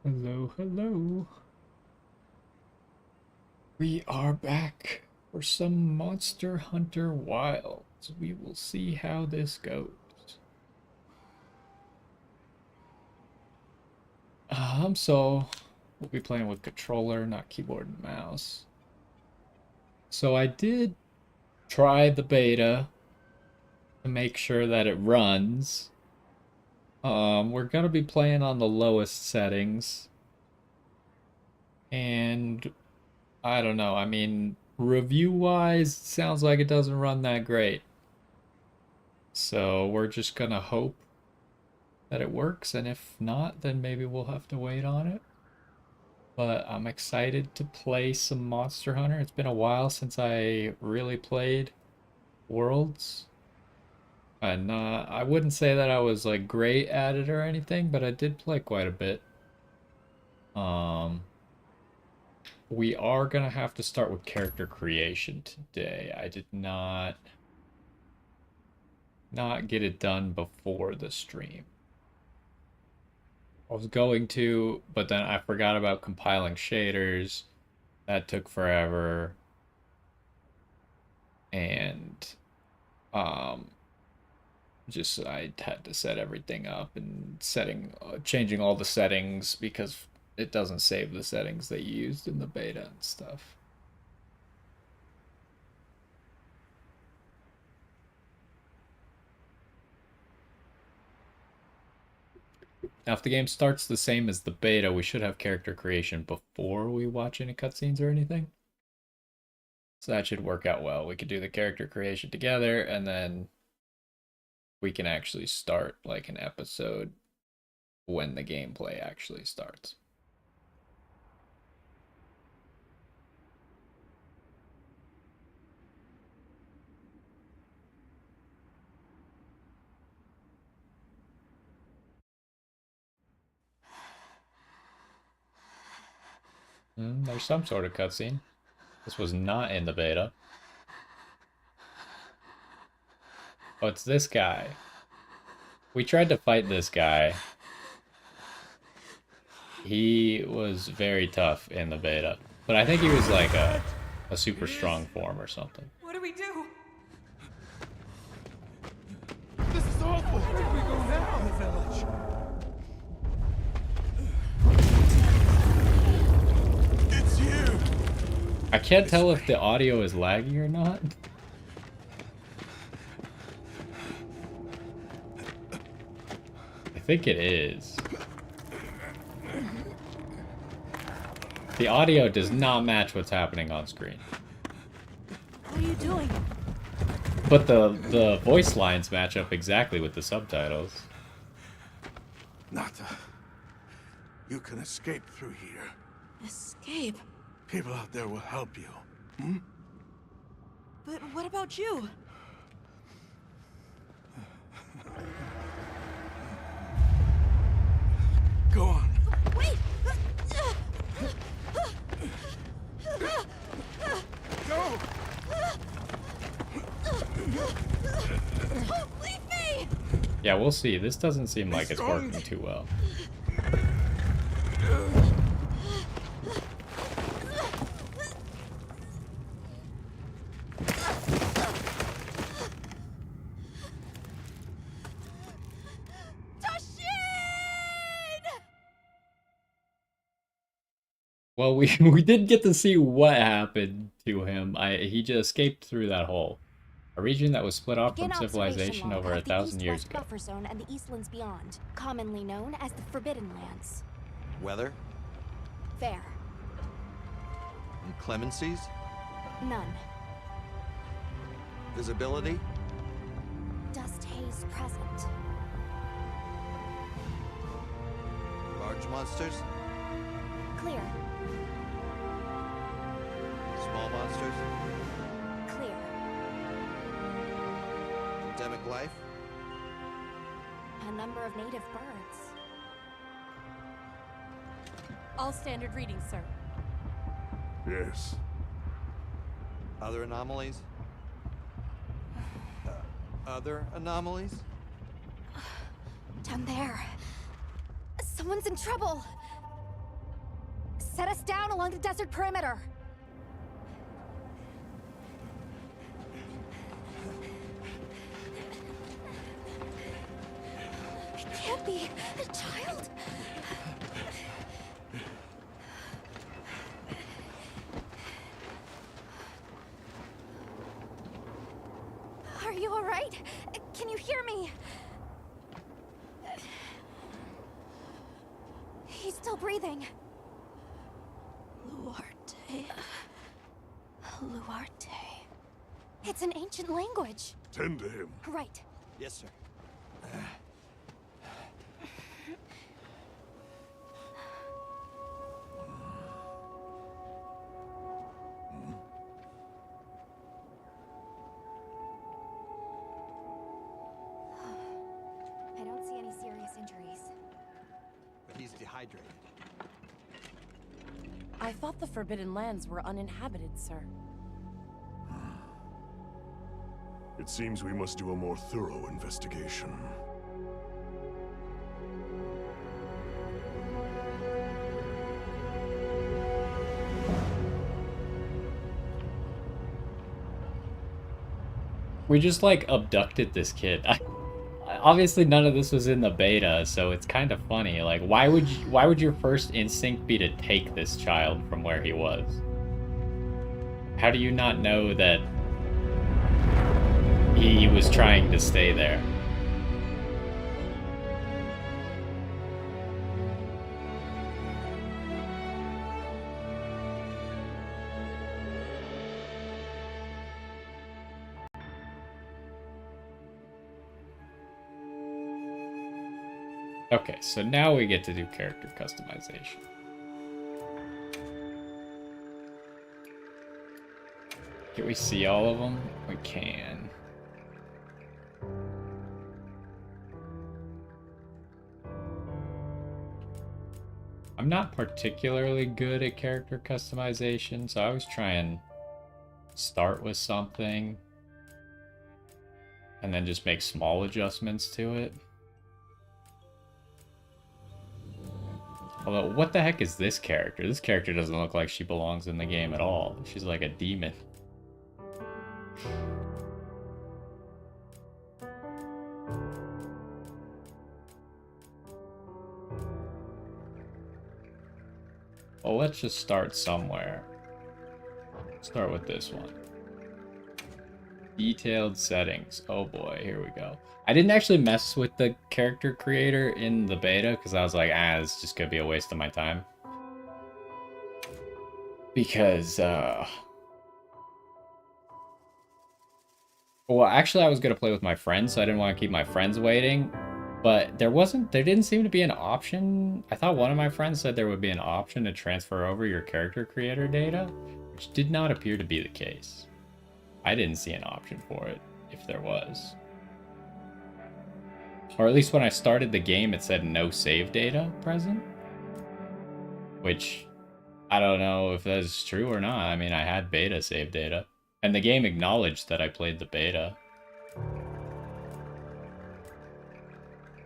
Hello, hello. We are back for some Monster Hunter Wilds. We will see how this goes. So we'll be playing with controller, not keyboard and mouse. So I did try the beta to make sure that it runs. We're gonna be playing on the lowest settings. And I don't know, I mean, review-wise, sounds like it doesn't run that great. So we're just gonna hope that it works, and if not, then maybe we'll have to wait on it. But I'm excited to play some Monster Hunter. It's been a while since I really played Worlds. And I wouldn't say that I was like great at it or anything, but I did play quite a bit. Um, we are gonna have to start with character creation today. I did not get it done before the stream. I was going to, but then I forgot about compiling shaders. That took forever. And um just I had to set everything up and changing all the settings because it doesn't save the settings they used in the beta and stuff. Now, if the game starts the same as the beta, we should have character creation before we watch any cutscenes or anything. So that should work out well. We could do the character creation together, and then we can actually start like an episode when the gameplay actually starts. There's some sort of cutscene. This was not in the beta. Oh, it's this guy. We tried to fight this guy. He was very tough in the beta. But I think he was like a super strong form or something. What do we do? This is awful! Where do we go now? The village. It's you! I can't tell if the audio is laggy or not. I think it is. The audio does not match what's happening on screen. What are you doing? But the voice lines match up exactly with the subtitles. Nata, you can escape through here. Escape? People out there will help you. Hmm? But what about you? Go on. Wait! Go! Don't leave me! Yeah, we'll see. This doesn't seem like it's working too well. Well, we did get to see what happened to him. He just escaped through that hole. A region that was split off from civilization over 1,000 years ago. Buffer zone and the Eastlands beyond, commonly known as the Forbidden Lands. Weather? Fair. Inclemencies? None. Visibility? Dust haze present. Large monsters? Clear. Small monsters? Clear. Endemic life? A number of native birds. All standard readings, sir. Yes. Other anomalies? Other anomalies? Down there. Someone's in trouble. Set us down along the desert perimeter. It can't be a child. Are you all right? Can you hear me? He's still breathing. Luarte. Luarte. It's an ancient language. Tend to him. Right. Yes, sir. I don't see any serious injuries. But he's dehydrated. I thought the Forbidden Lands were uninhabited, sir. It seems we must do a more thorough investigation. We just like abducted this kid. Obviously none of this was in the beta, so it's kind of funny. Like why would your first instinct be to take this child from where he was? How do you not know that he was trying to stay there? Okay, so now we get to do character customization. Can we see all of them? We can. I'm not particularly good at character customization, so I always try and start with something and then just make small adjustments to it. Although, what the heck is this character? This character doesn't look like she belongs in the game at all. She's like a demon. Well, let's just start somewhere. Start with this one. Detailed settings. Oh boy, here we go. I didn't actually mess with the character creator in the beta because I was like, it's just gonna be a waste of my time. Because, well, actually I was gonna play with my friends, so I didn't want to keep my friends waiting. But there didn't seem to be an option. I thought one of my friends said there would be an option to transfer over your character creator data, which did not appear to be the case. I didn't see an option for it, if there was. Or at least when I started the game, it said no save data present. Which, I don't know if that's true or not. I mean, I had beta save data. And the game acknowledged that I played the beta.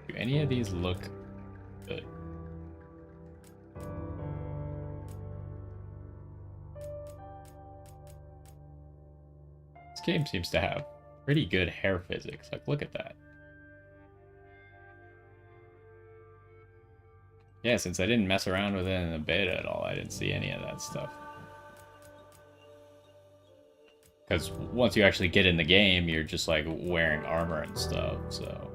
Do any of these look good? This game seems to have pretty good hair physics. Like, look at that. Yeah, since I didn't mess around with it in the beta at all, I didn't see any of that stuff. Because once you actually get in the game, you're just like wearing armor and stuff, so.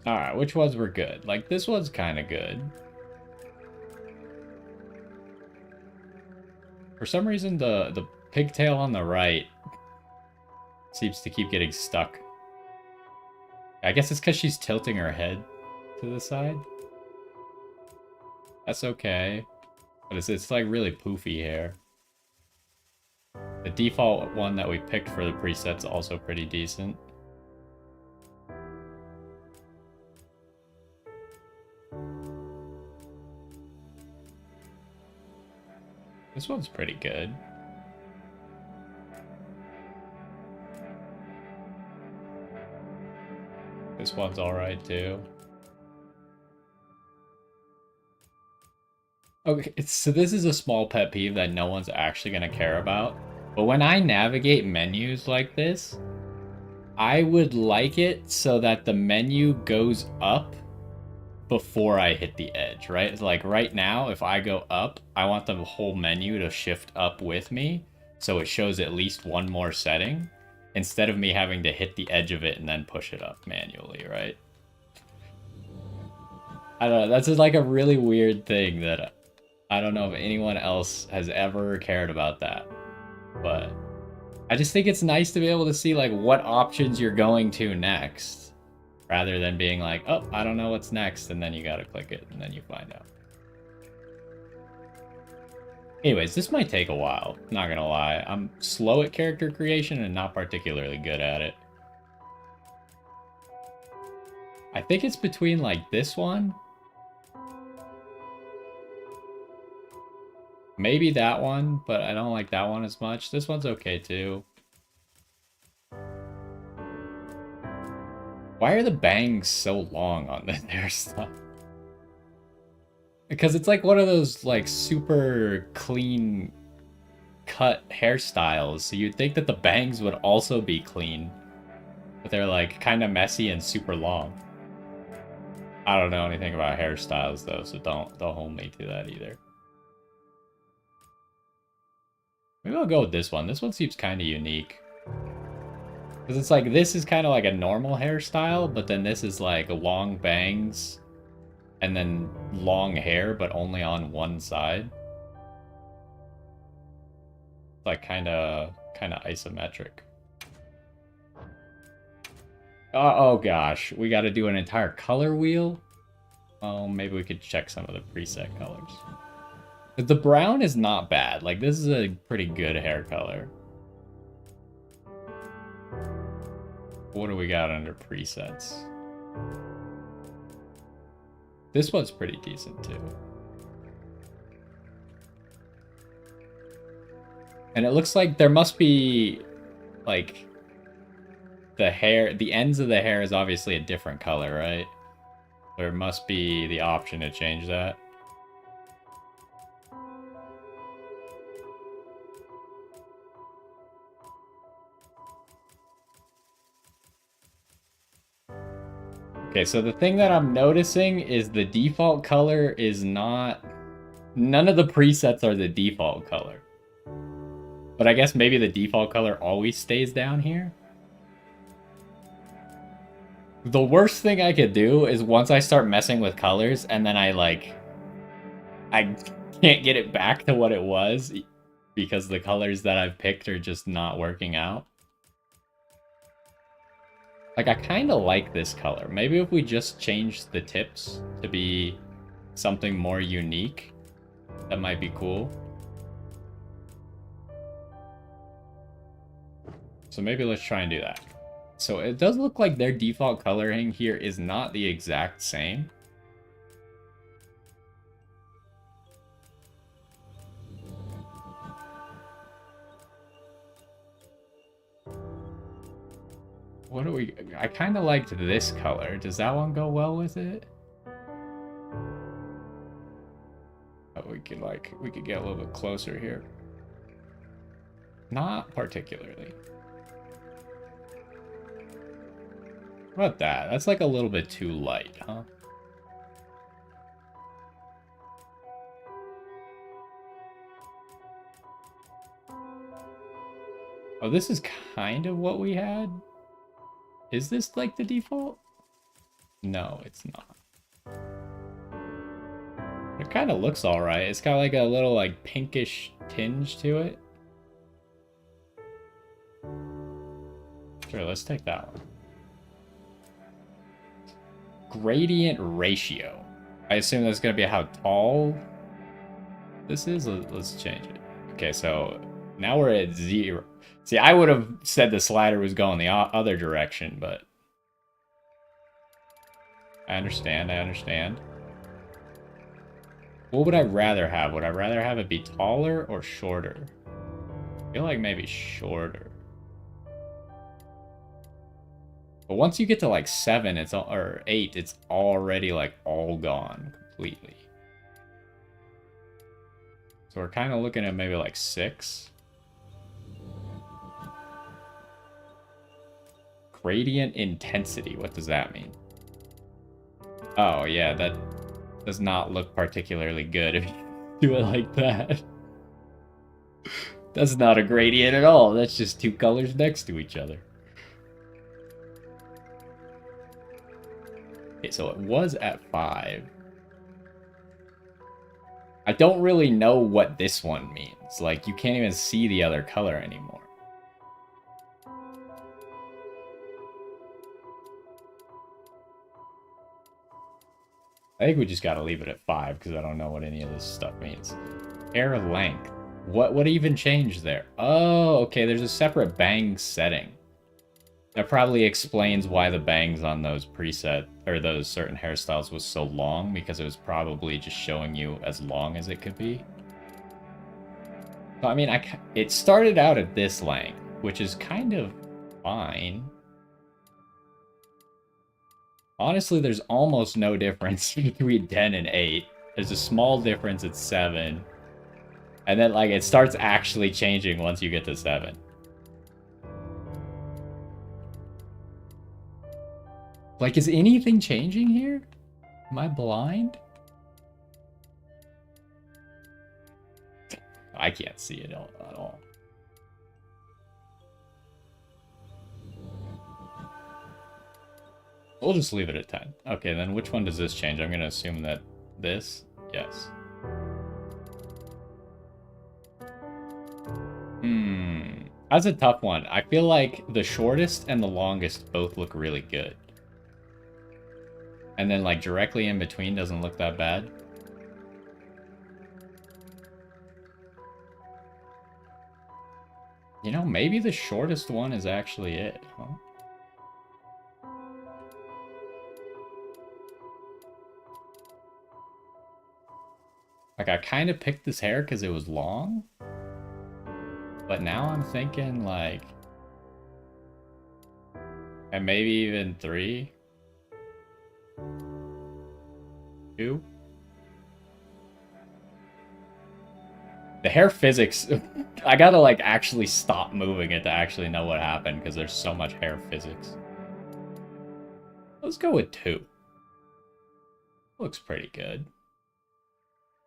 Alright, which ones were good? Like, this one's kind of good. For some reason, the pigtail on the right seems to keep getting stuck. I guess it's because she's tilting her head to the side. That's okay. But it's like really poofy hair. The default one that we picked for the preset's also pretty decent. This one's pretty good. This one's alright too. Okay, so this is a small pet peeve that no one's actually going to care about. But when I navigate menus like this, I would like it so that the menu goes up before I hit the edge, right? Like right now, if I go up, I want the whole menu to shift up with me, so it shows at least one more setting, instead of me having to hit the edge of it and then push it up manually, right? I don't know, that's just like a really weird thing that I don't know if anyone else has ever cared about that, but I just think it's nice to be able to see like what options you're going to next, rather than being like, oh, I don't know what's next, and then you gotta click it, and then you find out. Anyways, this might take a while, not gonna lie. I'm slow at character creation and not particularly good at it. I think it's between like this one, maybe that one, but I don't like that one as much. This one's okay too. Why are the bangs so long on the hairstyle? Because it's like one of those like super clean cut hairstyles, so you'd think that the bangs would also be clean, but they're like kind of messy and super long. I don't know anything about hairstyles though, so don't hold me to that either. Maybe I'll go with this one. This one seems kind of unique. Because it's like, this is kind of like a normal hairstyle, but then this is like long bangs and then long hair, but only on one side. Like kind of isometric. Oh gosh, we got to do an entire color wheel. Oh, maybe we could check some of the preset colors. The brown is not bad. Like, this is a pretty good hair color. What do we got under presets? This one's pretty decent too. And it looks like there must be, like, the hair, the ends of the hair is obviously a different color, right? There must be the option to change that. Okay, so the thing that I'm noticing is the default color is not... None of the presets are the default color. But I guess maybe the default color always stays down here? The worst thing I could do is once I start messing with colors and then I can't get it back to what it was because the colors that I've picked are just not working out. Like, I kind of like this color. Maybe if we just change the tips to be something more unique, that might be cool. So maybe let's try and do that. So it does look like their default coloring here is not the exact same. What do we... I kind of liked this color. Does that one go well with it? Oh, we could get a little bit closer here. Not particularly. What about that? That's like a little bit too light, huh? Oh, this is kind of what we had. Is this like the default? No, it's not. It kind of looks all right. It's got like a little like pinkish tinge to it. Sure, let's take that one. Gradient ratio. I assume that's going to be how tall this is. Let's change it. Okay, so now we're at 0. See, I would have said the slider was going the other direction, but I understand. What would I rather have? Would I rather have it be taller or shorter? I feel like maybe shorter. But once you get to like 7, or 8, it's already like all gone completely. So we're kind of looking at maybe like 6. Gradient intensity, what does that mean? Oh yeah, that does not look particularly good if you do it like that. That's not a gradient at all, that's just 2 colors next to each other. Okay, so it was at 5. I don't really know what this one means. Like, you can't even see the other color anymore. I think we just gotta leave it at 5 because I don't know what any of this stuff means. Hair length. What even changed there? Oh, okay, there's a separate bang setting. That probably explains why the bangs on those preset, or those certain hairstyles was so long, because it was probably just showing you as long as it could be. So, I mean, it started out at this length, which is kind of fine. Honestly, there's almost no difference between 10 and 8. There's a small difference at 7. And then, like, it starts actually changing once you get to 7. Like, is anything changing here? Am I blind? I can't see it at all. We'll just leave it at 10. Okay, then which one does this change? I'm going to assume that this? Yes. That's a tough one. I feel like the shortest and the longest both look really good. And then, like, directly in between doesn't look that bad. You know, maybe the shortest one is actually it, huh? Like, I kind of picked this hair because it was long. But now I'm thinking, like... And maybe even 3? 2? The hair physics... I gotta, like, actually stop moving it to actually know what happened, because there's so much hair physics. Let's go with 2. Looks pretty good.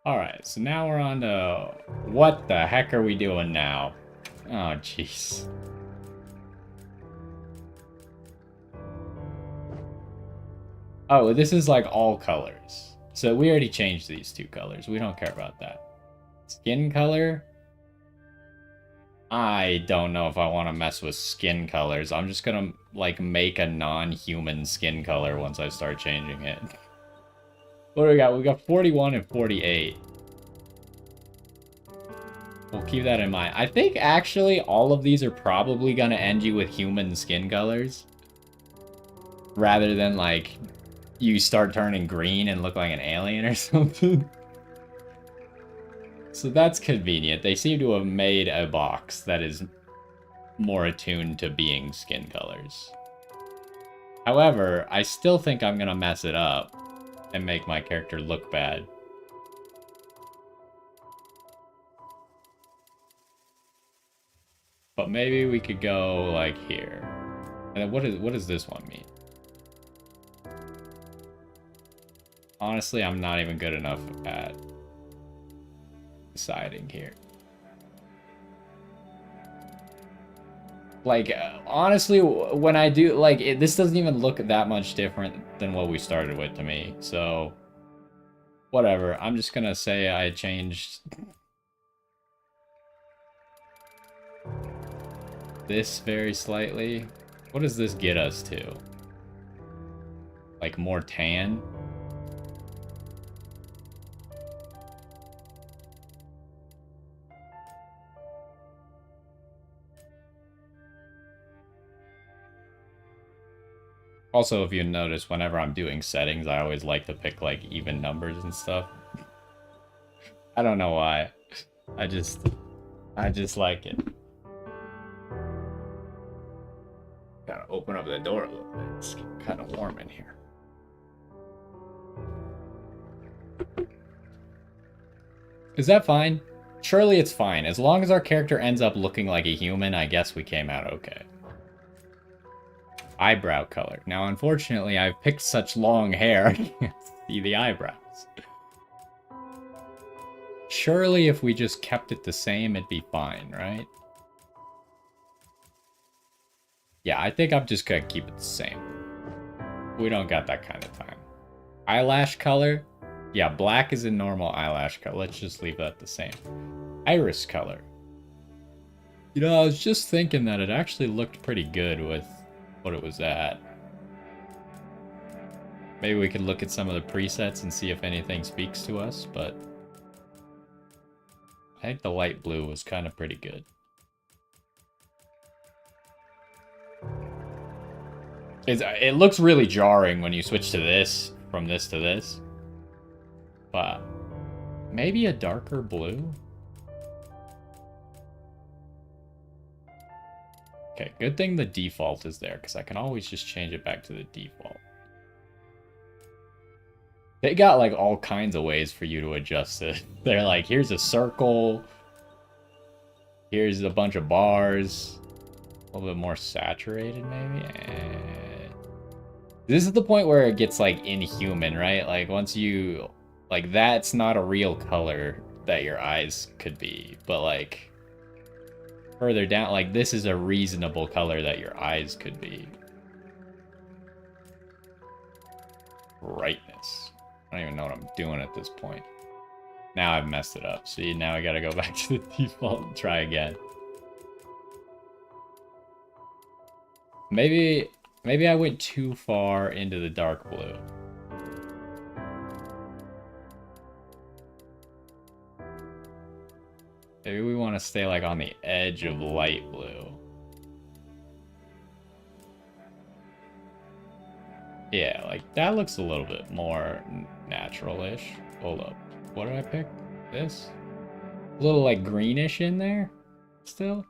Alright, so now we're on to... What the heck are we doing now? Oh, jeez. Oh, this is like all colors. So we already changed these 2 colors. We don't care about that. Skin color? I don't know if I want to mess with skin colors. I'm just gonna, like, make a non-human skin color once I start changing it. What do we got? We got 41 and 48. We'll keep that in mind. I think, actually, all of these are probably gonna end you with human skin colors. Rather than, like, you start turning green and look like an alien or something. So that's convenient. They seem to have made a box that is more attuned to being skin colors. However, I still think I'm gonna mess it up and make my character look bad. But maybe we could go, like, here. And then what does this one mean? Honestly, I'm not even good enough at deciding here. Like, honestly, when I do, like, this doesn't even look that much different than what we started with to me. So, whatever. I'm just gonna say I changed this very slightly. What does this get us to? Like, more tan? Also, if you notice, whenever I'm doing settings, I always like to pick, like, even numbers and stuff. I don't know why. I just like it. Gotta open up the door a little bit. It's kind of warm in here. Is that fine? Surely it's fine. As long as our character ends up looking like a human, I guess we came out okay. Eyebrow color. Now, unfortunately, I've picked such long hair, I can't see the eyebrows. Surely if we just kept it the same, it'd be fine, right? Yeah, I think I'm just gonna keep it the same. We don't got that kind of time. Eyelash color. Yeah, black is a normal eyelash color. Let's just leave that the same. Iris color. You know, I was just thinking that it actually looked pretty good with what it was at. Maybe we could look at some of the presets and see if anything speaks to us, but I think the light blue was kind of pretty good. It looks really jarring when you switch to this, from this to this. But maybe a darker blue? Okay, good thing the default is there, because I can always just change it back to the default. They got like all kinds of ways for you to adjust it. They're like, here's a circle. Here's a bunch of bars. A little bit more saturated, maybe? This is the point where it gets like inhuman, right? Like once you... Like that's not a real color that your eyes could be. But like... Further down, like this is a reasonable color that your eyes could be. Brightness. I don't even know what I'm doing at this point. Now I've messed it up. See, now I gotta go back to the default and try again. Maybe I went too far into the dark blue. Maybe we want to stay like on the edge of light blue. Yeah, like that looks a little bit more natural-ish. Hold up. What did I pick? This? A little like greenish in there still?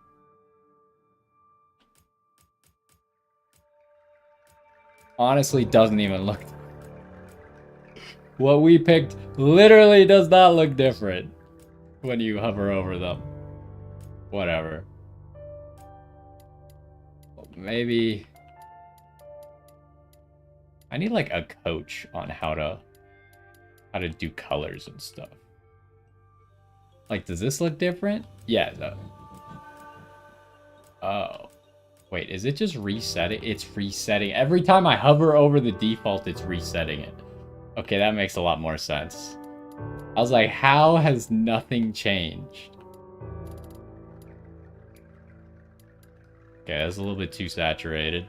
Honestly, doesn't even look... What we picked literally does not look different when you hover over them. Whatever. Maybe... I need like a coach on how to do colors and stuff. Like, does this look different? Yeah, it does. Oh. Wait, is it just resetting? It's resetting. Every time I hover over the default, it's resetting it. Okay, that makes a lot more sense. I was like, how has nothing changed? Okay, that's a little bit too saturated.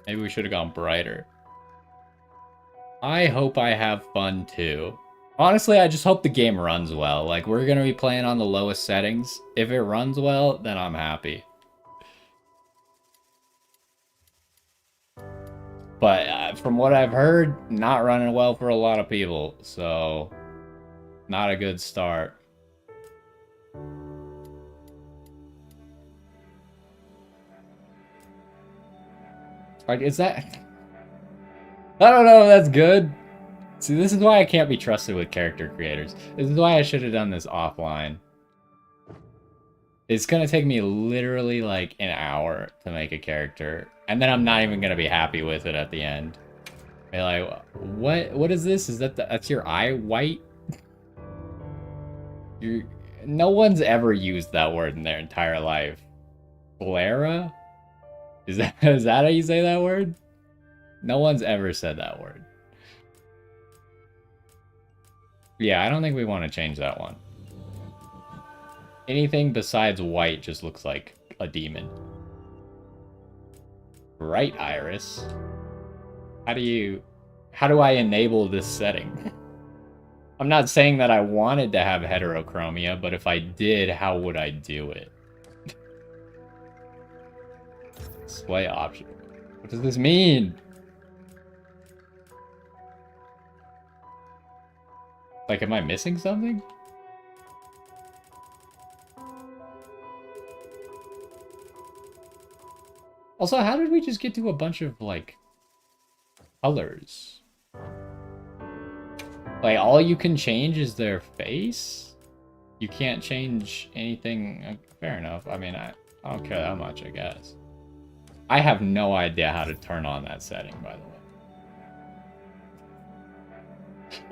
Maybe we should have gone brighter. I hope I have fun too. Honestly, I just hope the game runs well. Like, we're gonna be playing on the lowest settings. If it runs well, then I'm happy. But from what I've heard, not running well for a lot of people. So, not a good start. Like, is that... I don't know if that's good. See, this is why I can't be trusted with character creators. This is why I should have done this offline. It's gonna take me literally like an hour to make a character. And then I'm not even gonna be happy with it at the end. Be like, what is this? Is that's your eye white? No one's ever used that word in their entire life. Sclera? Is that how you say that word? No one's ever said that word. Yeah, I don't think we want to change that one. Anything besides white just looks like a demon. Bright iris. How do I enable this setting? I'm not saying that I wanted to have heterochromia, but if I did, how would I do it? Display option. What does this mean? Like, am I missing something? Also, how did we just get to a bunch of, like, colors? Like, all you can change is their face? You can't change anything. Fair enough. I mean, I don't care that much, I guess. I have no idea how to turn on that setting, by the way.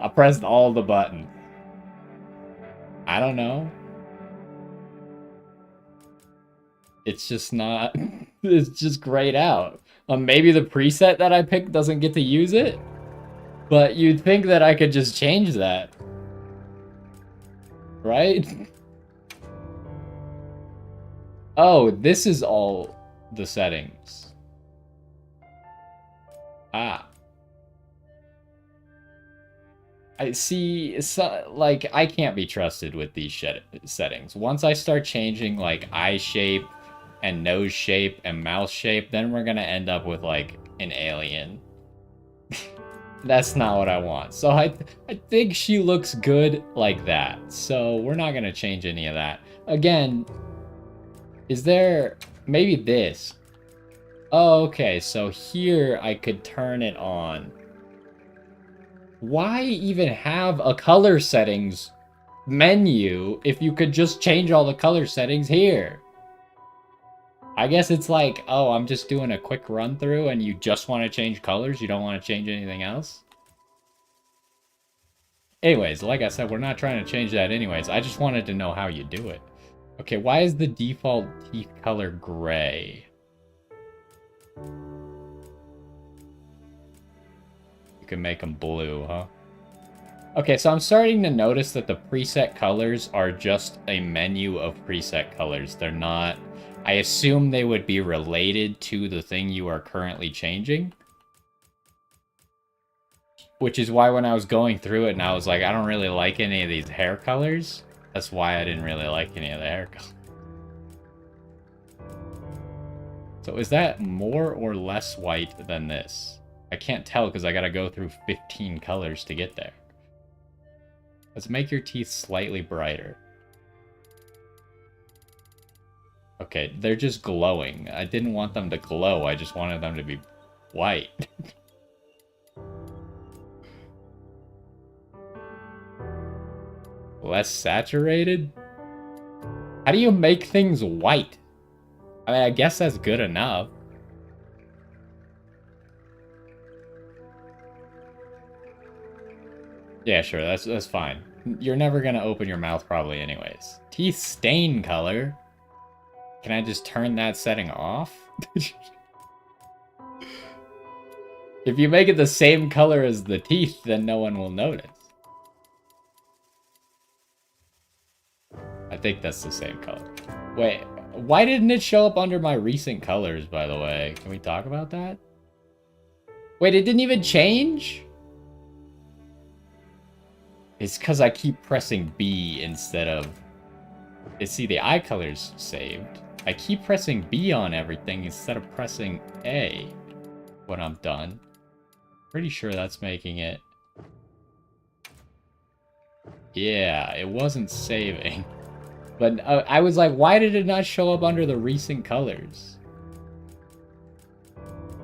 I pressed all the buttons. I don't know. It's just not... It's just grayed out. Maybe the preset that I picked doesn't get to use it? But you'd think that I could just change that. Right? Oh, this is all the settings. Ah. I see, so, like, I can't be trusted with these settings. Once I start changing, like, eye shape and nose shape and mouth shape, then we're gonna end up with, like, an alien. That's not what I want. So I think she looks good like that. So we're not gonna change any of that. Again, is there... Maybe this. Oh, okay, so here I could turn it on. Why even have a color settings menu if you could just change all the color settings here? I guess it's like, oh, I'm just doing a quick run through and you just want to change colors, you don't want to change anything else? Anyways, like I said, we're not trying to change that anyways. I just wanted to know how you do it. Okay, why is the default teeth color gray? You can make them blue, huh? Okay, so I'm starting to notice that the preset colors are just a menu of preset colors. They're not... I assume they would be related to the thing you are currently changing. Which is why when I was going through it and I was like, I don't really like any of these hair colors. That's why I didn't really like any of the hair colors. So is that more or less white than this? I can't tell because I gotta go through 15 colors to get there. Let's make your teeth slightly brighter. Okay, they're just glowing. I didn't want them to glow, I just wanted them to be white. Less saturated? How do you make things white? I mean, I guess that's good enough. Yeah, sure, that's fine. You're never gonna open your mouth probably anyways. Teeth stain color? Can I just turn that setting off? If you make it the same color as the teeth, then no one will notice. I think that's the same color. Wait, why didn't it show up under my recent colors, by the way? Can we talk about that? Wait, it didn't even change? It's because I keep pressing B instead of... See, the eye color's saved. I keep pressing B on everything instead of pressing A when I'm done. Pretty sure that's making it... Yeah, it wasn't saving. But I was like, why did it not show up under the recent colors?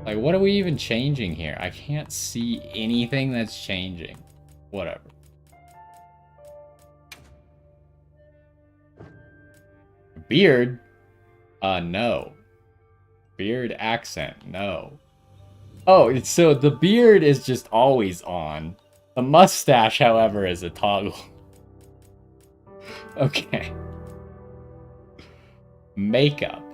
Like, what are we even changing here? I can't see anything that's changing. Whatever. Beard? No. Beard accent, no. Oh, so the beard is just always on. The mustache, however, is a toggle. Okay. Makeup.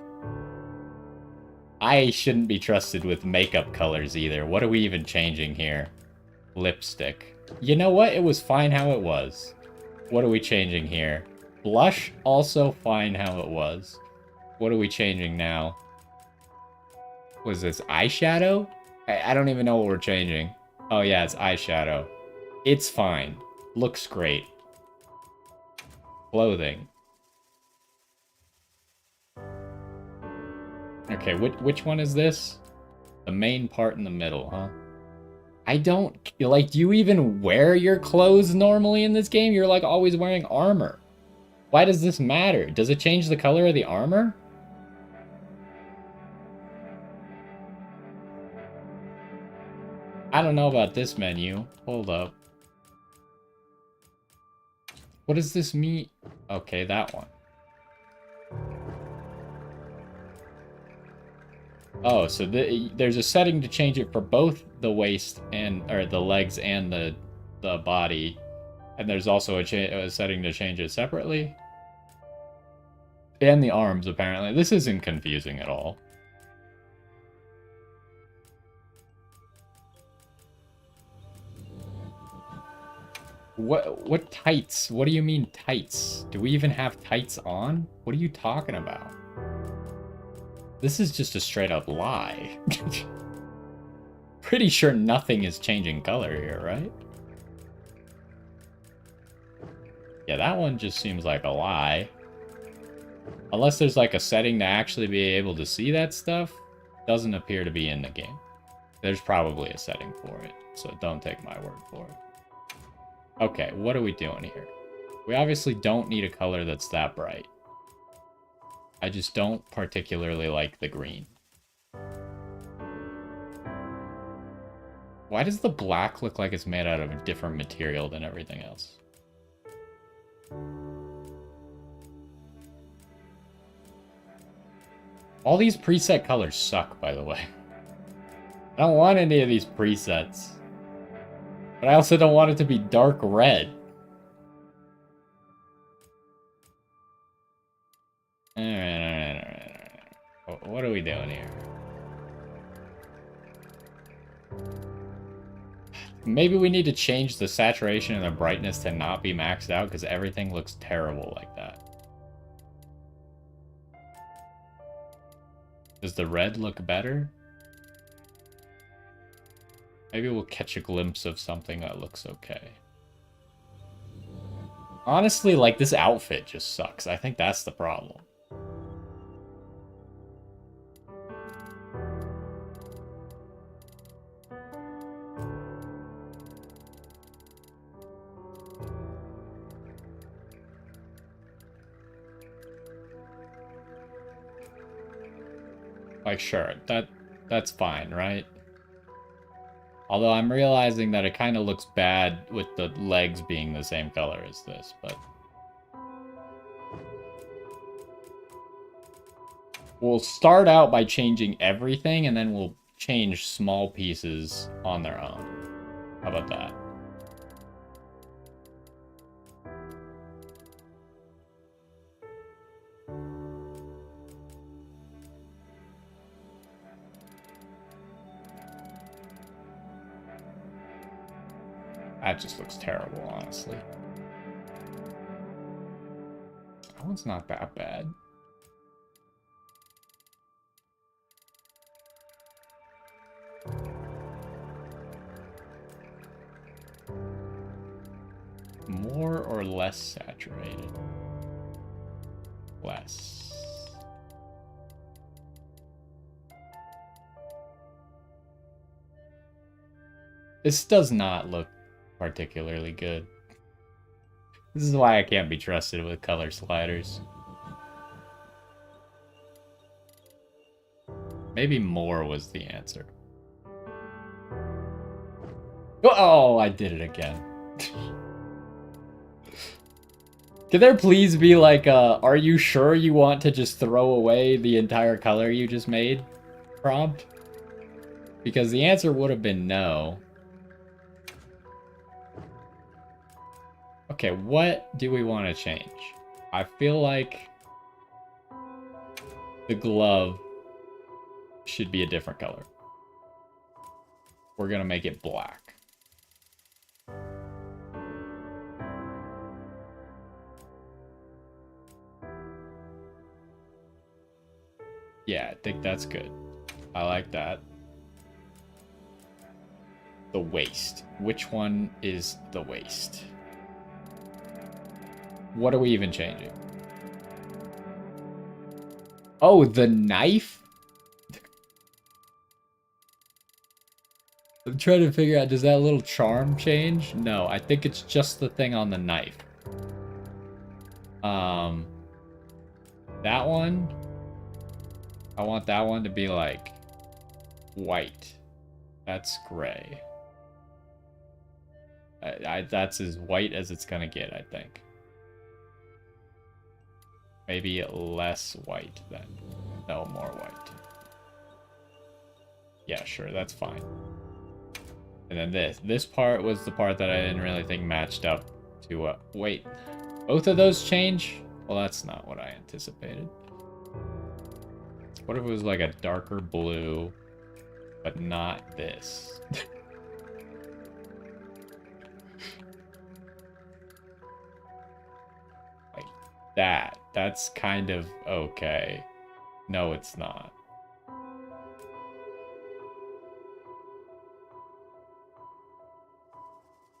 I shouldn't be trusted with makeup colors either. What are we even changing here? Lipstick. You know what? It was fine how it was. What are we changing here? Blush, also fine how it was. What are we changing now? Was this eyeshadow? I don't even know what we're changing. Oh yeah, it's eyeshadow. It's fine. Looks great. Clothing. Okay, which one is this? The main part in the middle, huh? I don't... Like, do you even wear your clothes normally in this game? You're, like, always wearing armor. Why does this matter? Does it change the color of the armor? I don't know about this menu. Hold up. What does this mean? Okay, that one. Oh, so there's a setting to change it for both the waist and or the legs and the body, and there's also a setting to change it separately. And the arms, apparently. This isn't confusing at all. What tights? What do you mean tights? Do we even have tights on? What are you talking about? This is just a straight up lie. Pretty sure nothing is changing color here, right? Yeah, that one just seems like a lie. Unless there's like a setting to actually be able to see that stuff, doesn't appear to be in the game. There's probably a setting for it, so don't take my word for it. Okay, what are we doing here? We obviously don't need a color that's that bright. I just don't particularly like the green. Why does the black look like it's made out of a different material than everything else? All these preset colors suck, by the way. I don't want any of these presets. But I also don't want it to be dark red. Alright. What are we doing here? Maybe we need to change the saturation and the brightness to not be maxed out because everything looks terrible like that. Does the red look better? Maybe we'll catch a glimpse of something that looks okay. Honestly, like, this outfit just sucks. I think that's the problem. Like, sure, that's fine, right? Although I'm realizing that it kind of looks bad with the legs being the same color as this, but... We'll start out by changing everything, and then we'll change small pieces on their own. How about that? That just looks terrible, honestly. That one's not that bad. More or less saturated? Less. This does not look particularly good. This is why I can't be trusted with color sliders. Maybe more was the answer. Oh, I did it again. Can there please be like a, are you sure you want to just throw away the entire color you just made prompt? Because the answer would have been no. Okay, what do we want to change? I feel like the glove should be a different color. We're gonna make it black. Yeah, I think that's good. I like that. The waist. Which one is the waist? What are we even changing? Oh, the knife? I'm trying to figure out, does that little charm change? No, I think it's just the thing on the knife. That one, I want that one to be like white. That's gray. That's as white as it's gonna get, I think. Maybe less white then. No, more white. Yeah, sure, that's fine. And then this part was the part that I didn't really think matched up to, wait. Both of those change? Well, that's not what I anticipated. What if it was like a darker blue, but not this? Like that. That's kind of okay. No, it's not.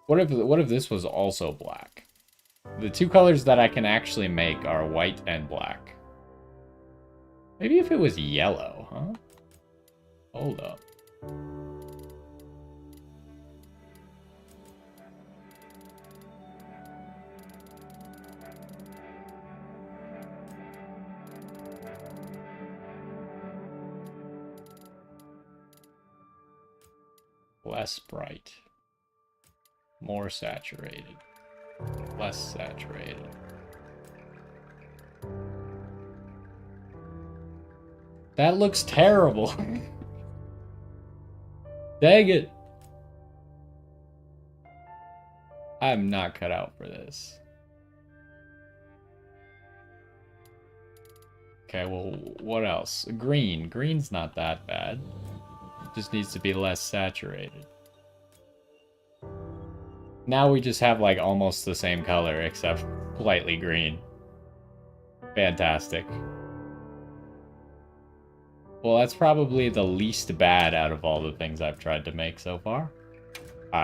What if this was also black? The two colors that I can actually make are white and black. Maybe if it was yellow, huh? Hold up. Less bright. More saturated. Less saturated. That looks terrible. Dang it. I'm not cut out for this. Okay, well, what else? Green. Green's not that bad. Just needs to be less saturated. Now we just have like almost the same color except slightly green. Fantastic. Well, that's probably the least bad out of all the things I've tried to make so far.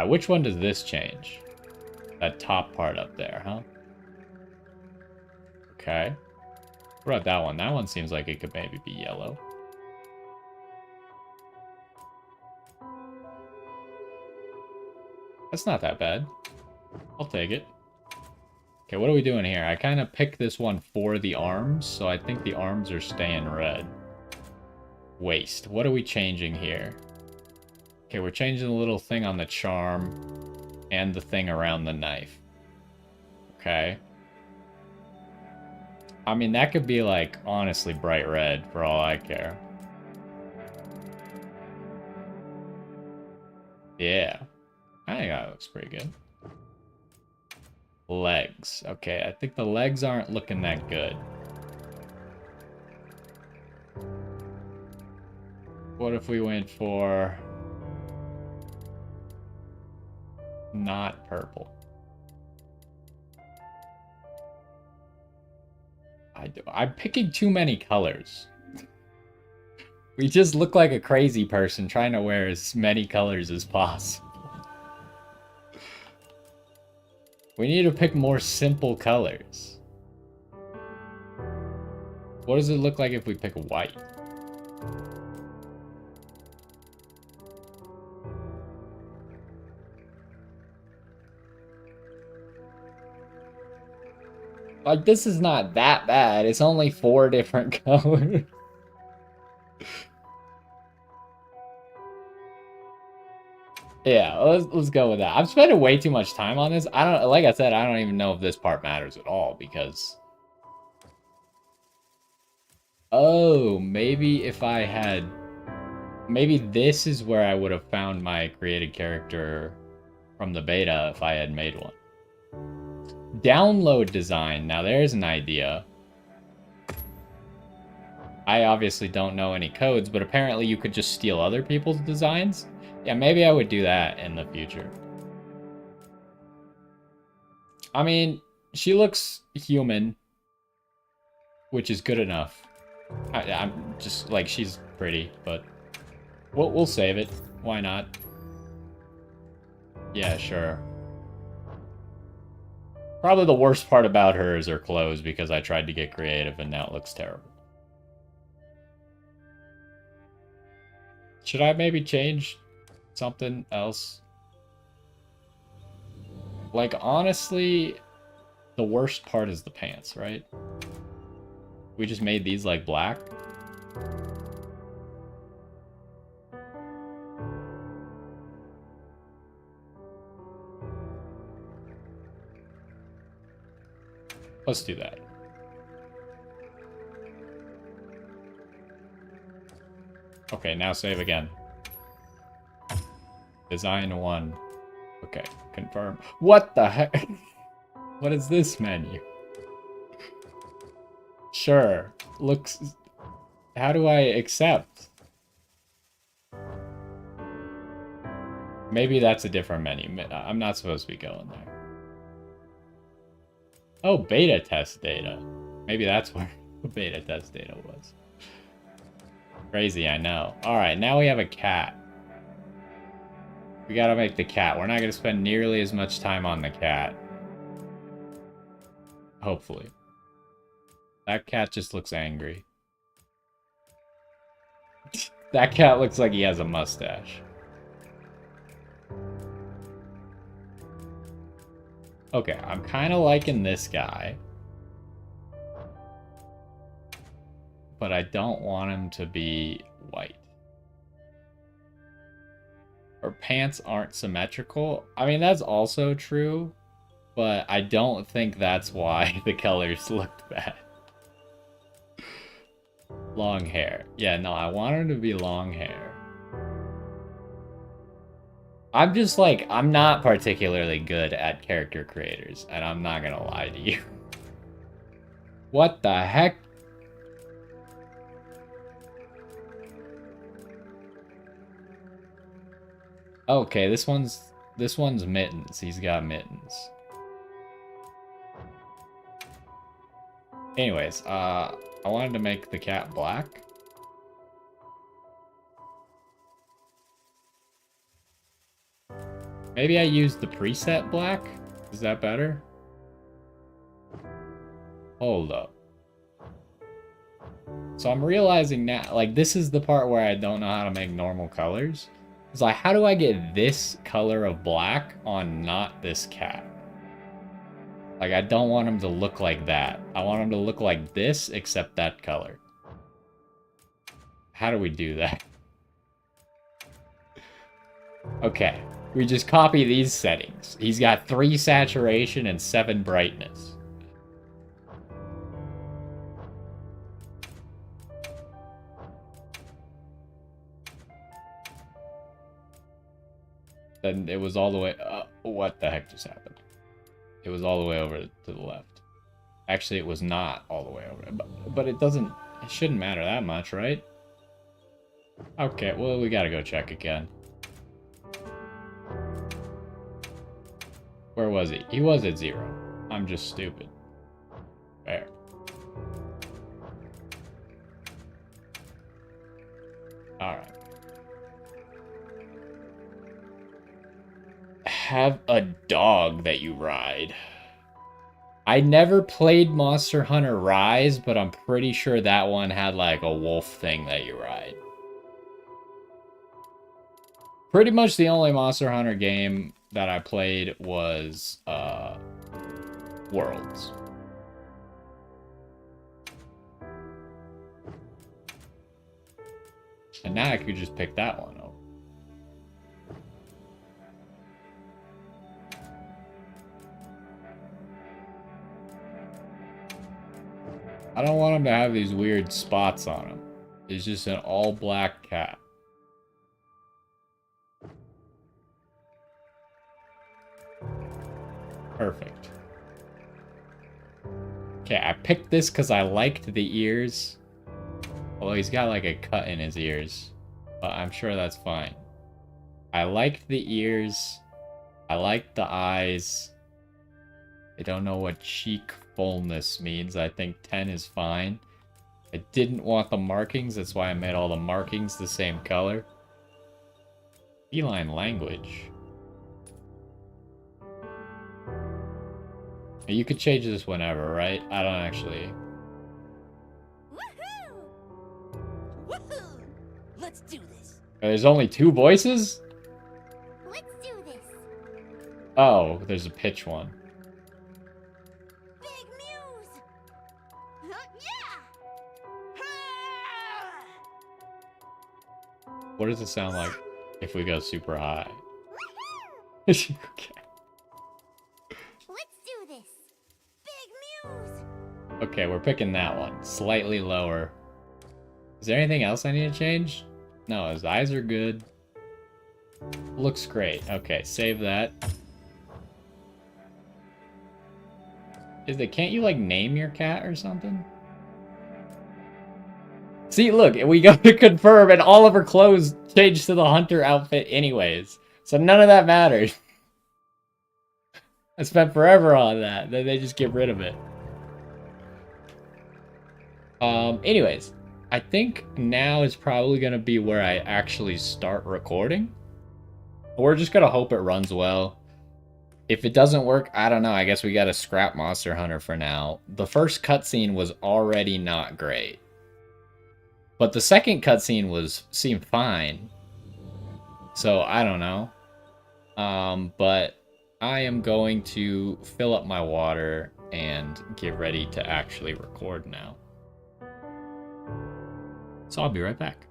Which one does this change? That top part up there, huh? Okay. What about that one? That one seems like it could maybe be yellow. That's not that bad. I'll take it. Okay, what are we doing here? I kind of picked this one for the arms, so I think the arms are staying red. Waist. What are we changing here? Okay, we're changing the little thing on the charm and the thing around the knife. Okay. I mean, that could be like, honestly, bright red for all I care. Yeah. I think that looks pretty good. Legs. Okay, I think the legs aren't looking that good. What if we went for... not purple? I'm picking too many colors. We just look like a crazy person trying to wear as many colors as possible. We need to pick more simple colors. What does it look like if we pick white? Like, this is not that bad. It's only 4 different colors. Yeah, let's go with that. I'm spending way too much time on this. Like I said, I don't even know if this part matters at all because... Oh, maybe if I had... Maybe this is where I would have found my created character from the beta if I had made one. Download design. Now there's an idea. I obviously don't know any codes, but apparently you could just steal other people's designs. Yeah, maybe I would do that in the future. I mean, she looks human, which is good enough. I'm just, like, she's pretty, but we'll save it. Why not? Yeah, sure. Probably the worst part about her is her clothes, because I tried to get creative and now it looks terrible. Should I maybe change something else? Like, honestly, the worst part is the pants, right? We just made these like black. Let's do that. Okay, now save again. Design 1. Okay, confirm. What the heck? What is this menu? Sure. Looks... How do I accept? Maybe that's a different menu. I'm not supposed to be going there. Oh, beta test data. Maybe that's where the beta test data was. Crazy, I know. Alright, now we have a cat. We gotta make the cat. We're not gonna spend nearly as much time on the cat. Hopefully. That cat just looks angry. That cat looks like he has a mustache. Okay, I'm kind of liking this guy. But I don't want him to be white. Her pants aren't symmetrical. I mean, that's also true. But I don't think that's why the colors looked bad. Long hair. Yeah, no, I want him to be long hair. I'm just like, I'm not particularly good at character creators, and I'm not gonna lie to you. What the heck? Okay, this one's Mittens. He's got mittens. Anyways, I wanted to make the cat black. Maybe I used the preset black? Is that better? Hold up. So I'm realizing now, like, this is the part where I don't know how to make normal colors. It's like, how do I get this color of black on not this cat? Like, I don't want him to look like that. I want him to look like this, except that color. How do we do that? Okay. We just copy these settings. He's got 3 saturation and 7 brightness. Then it was all the way... what the heck just happened? It was all the way over to the left. Actually, it was not all the way over. But it doesn't... It shouldn't matter that much, right? Okay, well, we gotta go check again. Where was he? He was at 0. I'm just stupid. There. Alright. Have a dog that you ride. I never played Monster Hunter Rise, but I'm pretty sure that one had like a wolf thing that you ride. Pretty much the only Monster Hunter game that I played was Worlds. And now I could just pick that one up. I don't want him to have these weird spots on him. He's just an all-black cat. Perfect. Okay, I picked this because I liked the ears. Although he's got like a cut in his ears. But I'm sure that's fine. I liked the ears. I liked the eyes. I don't know what cheek fullness means. I think 10 is fine. I didn't want the markings. That's why I made all the markings the same color. Feline language. You could change this whenever, right? I don't actually... Woohoo! Woohoo! Let's do this. There's only 2 voices? Let's do this. Oh, there's a pitch one. Big Muse. Yeah. What does it sound like if we go super high? Woohoo! Okay. Let's do this. Big Muse. Okay, we're picking that one. Slightly lower. Is there anything else I need to change? No, his eyes are good. Looks great. Okay, save that. Can't you, like, name your cat or something? See, look, we go to confirm, and all of her clothes change to the hunter outfit anyways. So none of that matters. I spent forever on that. Then they just get rid of it. Anyways, I think now is probably going to be where I actually start recording. We're just going to hope it runs well. If it doesn't work, I don't know. I guess we got to scrap Monster Hunter for now. The first cutscene was already not great. But the second cutscene seemed fine. So, I don't know. But I am going to fill up my water and get ready to actually record now. So I'll be right back.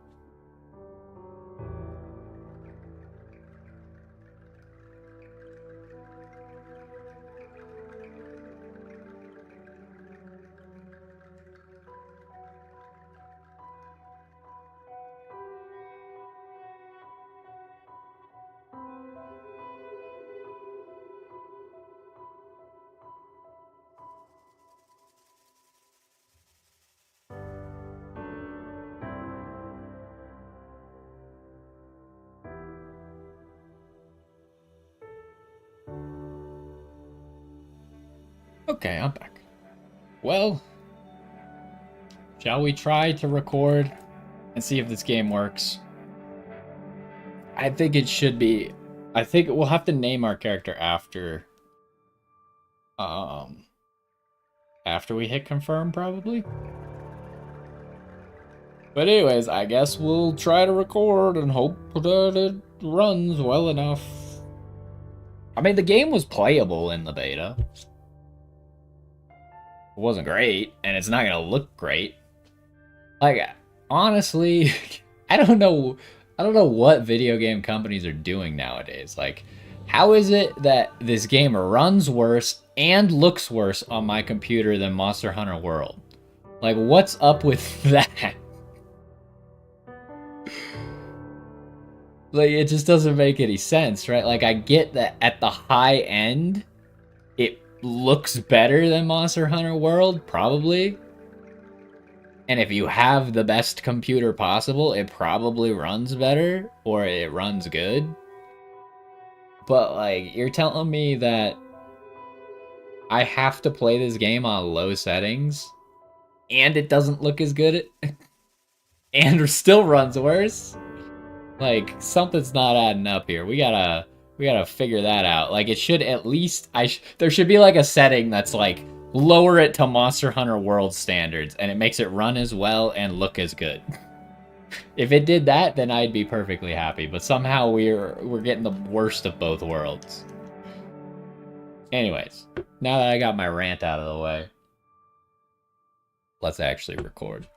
Okay, I'm back. Well, shall we try to record and see if this game works? I think it should be. I think we'll have to name our character after we hit confirm, probably. But anyways, I guess we'll try to record and hope that it runs well enough. I mean, the game was playable in the beta. It wasn't great, and it's not gonna look great. Like, honestly, I don't know what video game companies are doing nowadays. Like, how is it that this game runs worse and looks worse on my computer than Monster Hunter World? Like, what's up with that? Like, it just doesn't make any sense, right? Like, I get that at the high end, it looks better than Monster Hunter World, probably. And if you have the best computer possible, it probably runs better, or it runs good. But, like, you're telling me that I have to play this game on low settings, and it doesn't look as good, and still runs worse? Like, something's not adding up here. We gotta figure that out. Like, it should at least, there should be like a setting that's like, lower it to Monster Hunter World standards, and it makes it run as well and look as good. If it did that, then I'd be perfectly happy. But somehow we're getting the worst of both worlds. Anyways, now that I got my rant out of the way, let's actually record.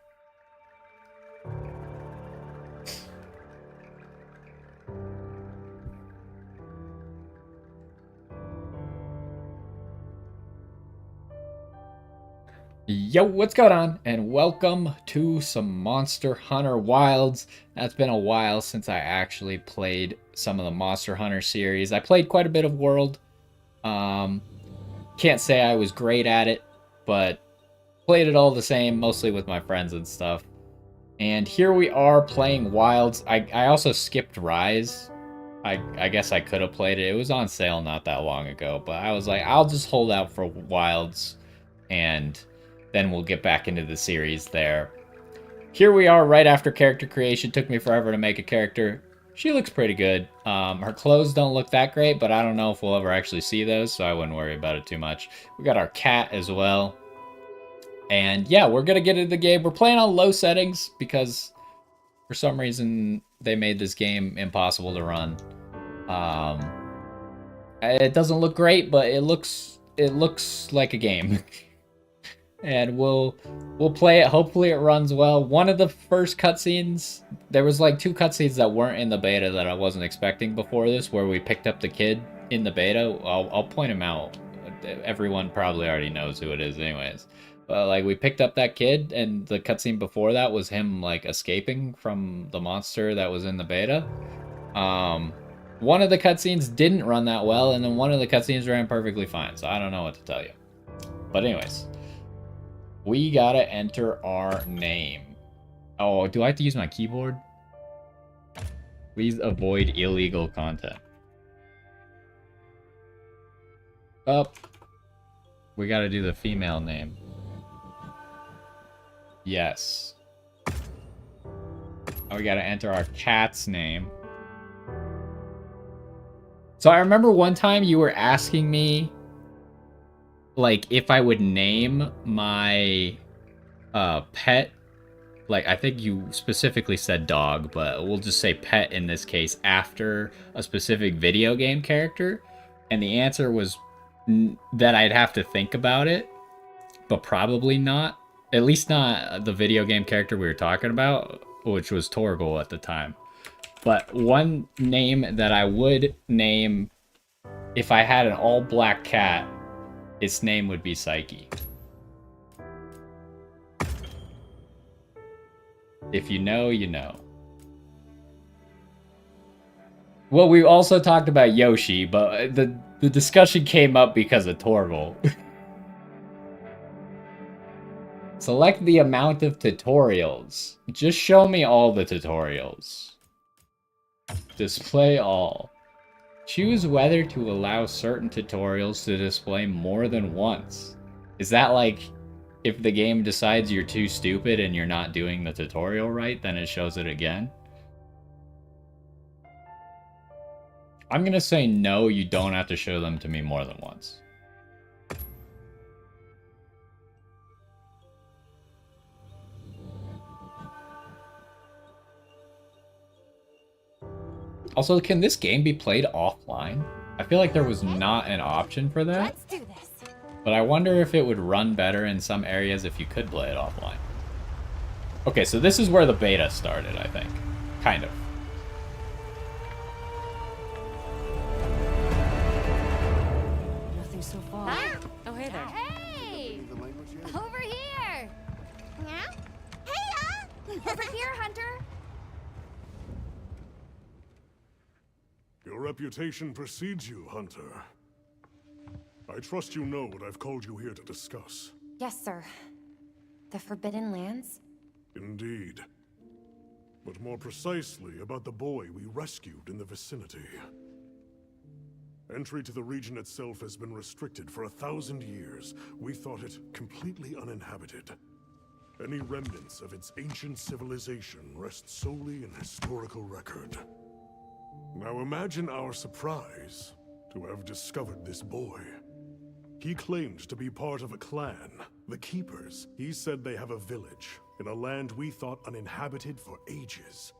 Yo, what's going on? And welcome to some Monster Hunter Wilds. That's been a while since I actually played some of the Monster Hunter series. I played quite a bit of World. Can't say I was great at it, but played it all the same, mostly with my friends and stuff. And here we are playing Wilds. I also skipped Rise. I guess I could have played it. It was on sale not that long ago, but I was like, I'll just hold out for Wilds, and then we'll get back into the series there. Here we are right after character creation. Took me forever to make a character. She looks pretty good. Her clothes don't look that great, but I don't know if we'll ever actually see those, so I wouldn't worry about it too much. We got our cat as well. And yeah, we're going to get into the game. We're playing on low settings because for some reason they made this game impossible to run. It doesn't look great, but it looks like a game. And we'll play it. Hopefully it runs well. One of the first cutscenes, there was like 2 cutscenes that weren't in the beta that I wasn't expecting before this, where we picked up the kid in the beta. I'll point him out. Everyone probably already knows who it is anyways. Like we picked up that kid, and the cutscene before that was him like escaping from the monster that was in the beta. One of the cutscenes didn't run that well, and then one of the cutscenes ran perfectly fine. So I don't know what to tell you. But anyways, we gotta enter our name. Oh, do I have to use my keyboard? Please avoid illegal content. Up. We gotta do the female name. Yes. Oh, we gotta enter our cat's name. So I remember one time you were asking me, like, if I would name my pet. Like, I think you specifically said dog, but we'll just say pet in this case, after a specific video game character. And the answer was that I'd have to think about it, but probably not. At least not the video game character we were talking about, which was Torgal at the time. But one name that I would name if I had an all-black cat, its name would be Psyche. If you know, you know. Well, we also talked about Yoshi, but the discussion came up because of Torgal. Select the amount of tutorials. Just show me all the tutorials. Display all. Choose whether to allow certain tutorials to display more than once. Is that like, if the game decides you're too stupid and you're not doing the tutorial right, then it shows it again? I'm gonna say no, you don't have to show them to me more than once. Also, can this game be played offline? I feel like there was not an option for that. Let's do this. But I wonder if it would run better in some areas if you could play it offline. Okay, so this is where the beta started, I think. Kind of. Nothing so far. Oh, hey there. Hey! The language yet? Over here! Yeah? Hey, over here, Hunter! Your reputation precedes you, Hunter. I trust you know what I've called you here to discuss. Yes, sir. The Forbidden Lands? Indeed. But more precisely about the boy we rescued in the vicinity. Entry to the region itself has been restricted for 1,000 years. We thought it completely uninhabited. Any remnants of its ancient civilization rest solely in historical record. Now imagine our surprise to have discovered this boy. He claimed to be part of a clan, the Keepers. He said they have a village in a land we thought uninhabited for ages.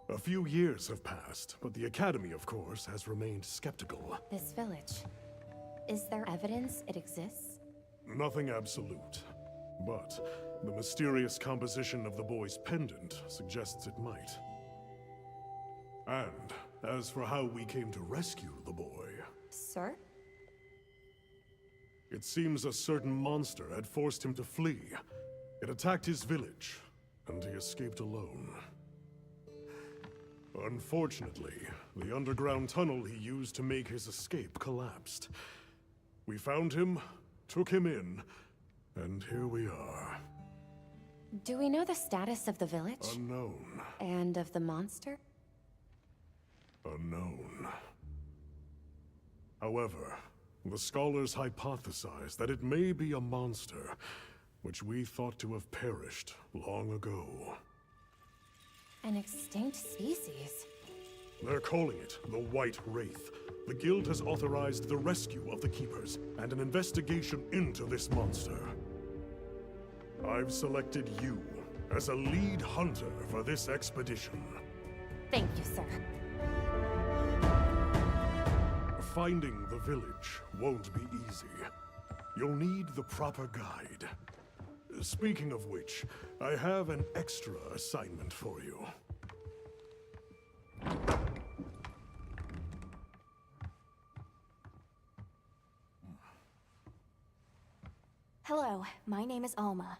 A few years have passed, but the Academy, of course, has remained skeptical. This village. Is there evidence it exists? Nothing absolute, but the mysterious composition of the boy's pendant suggests it might. And as for how we came to rescue the boy, Sir? it seems a certain monster had forced him to flee. It attacked his village, and he escaped alone. Unfortunately, the underground tunnel he used to make his escape collapsed. We found him, took him in, and here we are. Do we know the status of the village? Unknown. And of the monster? Unknown. However, the scholars hypothesize that it may be a monster, which we thought to have perished long ago. An extinct species? They're calling it the White Wraith. The Guild has authorized the rescue of the Keepers and an investigation into this monster. I've selected you as a lead hunter for this expedition. Thank you, sir. Finding the village won't be easy. You'll need the proper guide. Speaking of which, I have an extra assignment for you. Hello. my name is Alma.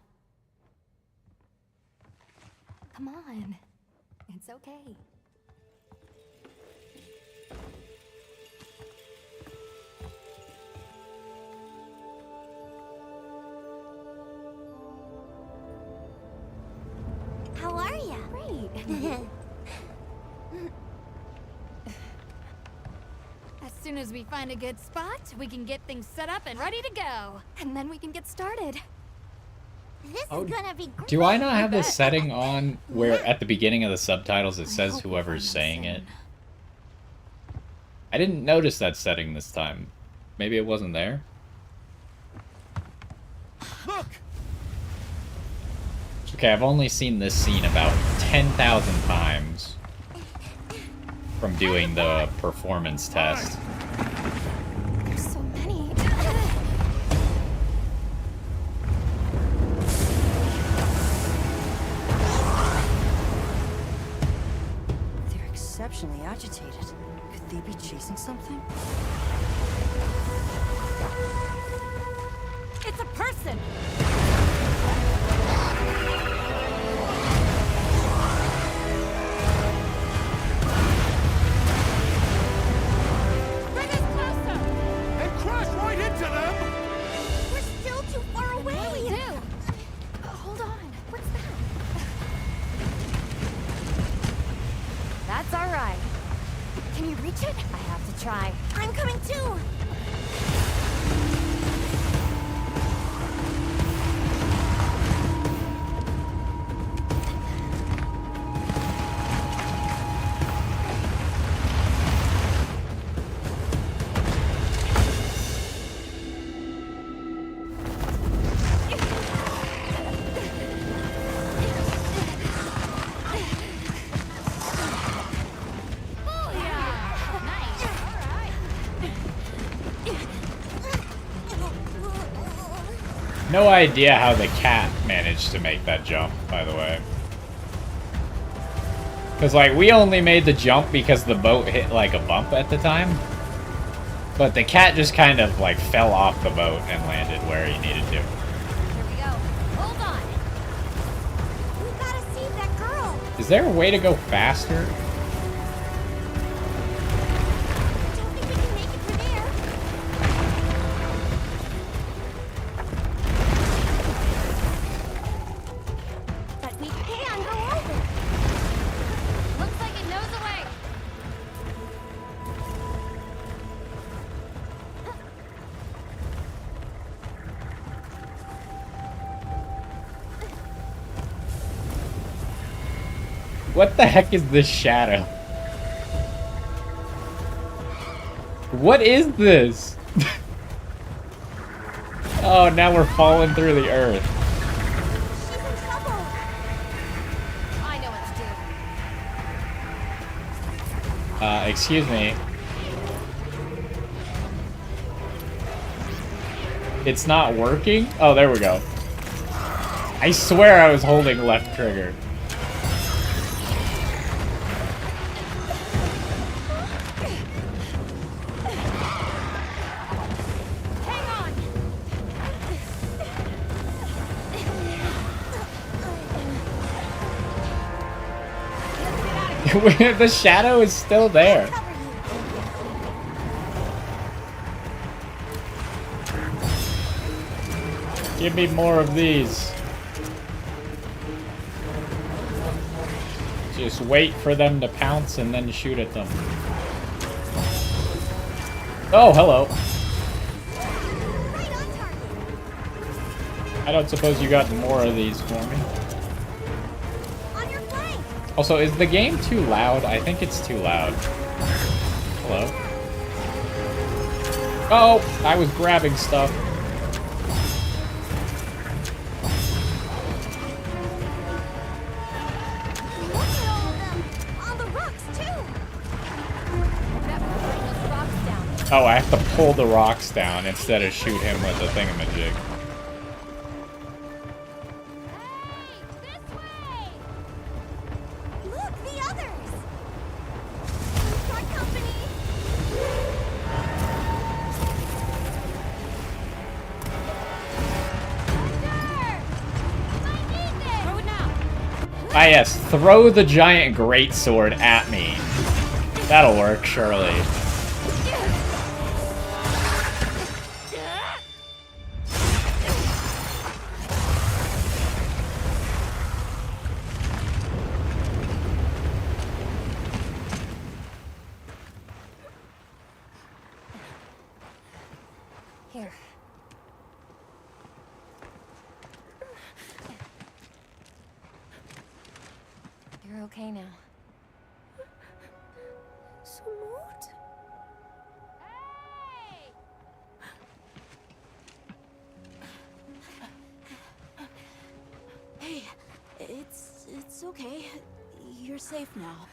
Come on. It's okay. How are ya? Great. As soon as we find a good spot, we can get things set up and ready to go. And then we can get started. This Oh, is gonna be great. Do I not have this setting on where at the beginning of the subtitles it says hope we'll whoever's find saying soon. it? I didn't notice that setting this time. Maybe it wasn't there? Look! Okay, I've only seen this scene about 10,000 times from doing the performance test. There's so many. They're exceptionally agitated. Could they be chasing something? It's a person! Bring us closer! And crash right into them! We're still too far away! What do we do? Hold on. What's that? That's all right. Can you reach it? I have to try. I'm coming too! No idea how the cat managed to make that jump, by the way. Because, like, we only made the jump because the boat hit, like, a bump at the time. But the cat just kind of, like, fell off the boat and landed where he needed to. Here we go. Hold on. We gotta save that girl! Is there a way to go faster? I don't think we can make it through there. But we can go over! Looks like it knows the way. What the heck is this shadow? What is this? Oh, now we're falling through the earth. She's in trouble! I know what to do. Excuse me. It's not working? Oh, there we go. I swear I was holding left trigger. Hang on. The shadow is still there. Cover you! Give me more of these. Just wait for them to pounce and then shoot at them. Oh, hello. Right on target! I don't suppose you got more of these for me. On your flank! Also, is the game too loud? I think it's too loud. Hello? Oh, I was grabbing stuff. Look at all of them! On the rocks, too! That will bring those rocks down. Oh, I have to pull the rocks down instead of shoot him with the thingamajig. Hey, this way! Look, the others! Our company! Go! Ah, yes, throw the giant greatsword at me. That'll work, surely. Here. You're okay now. Sumut? Hey, it's okay. You're safe now.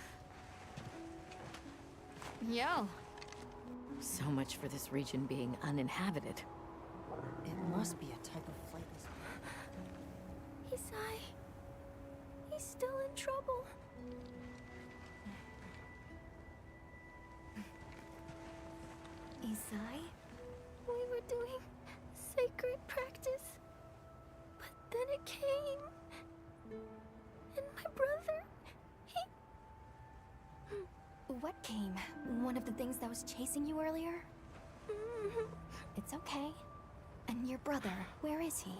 Yo. So much for this region being uninhabited. It must be a type of flightless. Isai. He's still in trouble. Isai? We were doing sacred practice. But then it came. And my brother, he... What came? One of the things that was chasing you earlier? It's okay. And your brother, where is he?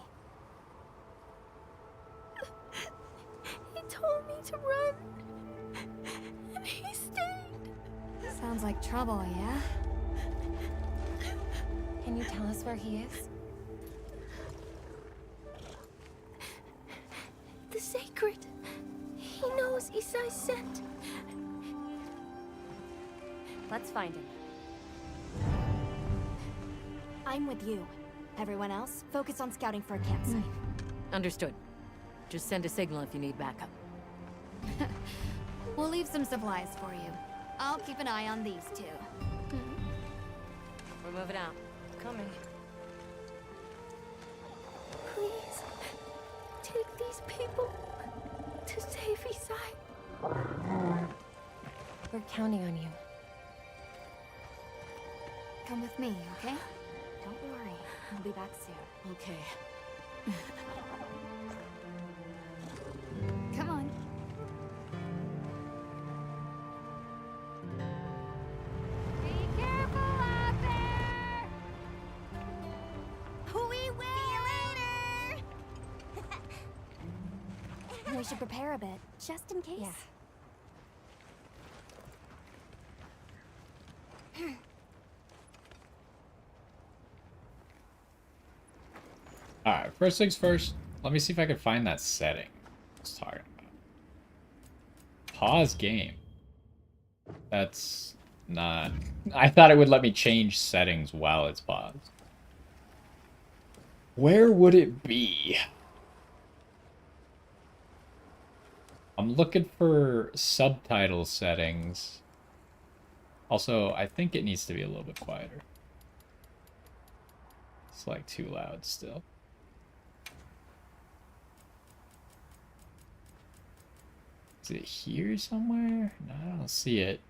He told me to run. And he stayed. Sounds like trouble, yeah? Can you tell us where he is? The sacred. He knows Isai's scent. Let's find him. I'm with you. Everyone else, focus on scouting for a campsite. Understood. Just send a signal if you need backup. We'll leave some supplies for you. I'll keep an eye on these two. We're moving out. Coming. Please, take these people to save Isai. We're counting on you. Come with me, okay? Don't worry. I'll be back soon. Okay. Come on. Be careful out there. We will. See you later. We should prepare a bit, just in case. Yeah. Alright, first things first, let me see if I can find that setting I was talking about. Pause game. That's not... I thought it would let me change settings while it's paused. Where would it be? I'm looking for subtitle settings. Also, I think it needs to be a little bit quieter. It's like too loud still. Is it here somewhere? No, I don't see it.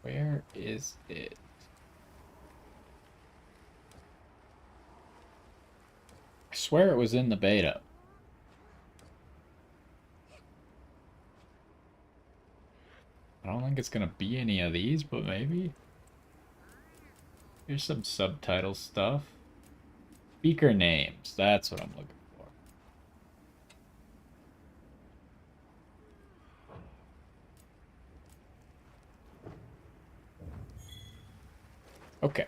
Where is it? I swear it was in the beta. I don't think it's gonna be any of these, but maybe. Here's some subtitle stuff. Speaker names, that's what I'm looking for. Okay.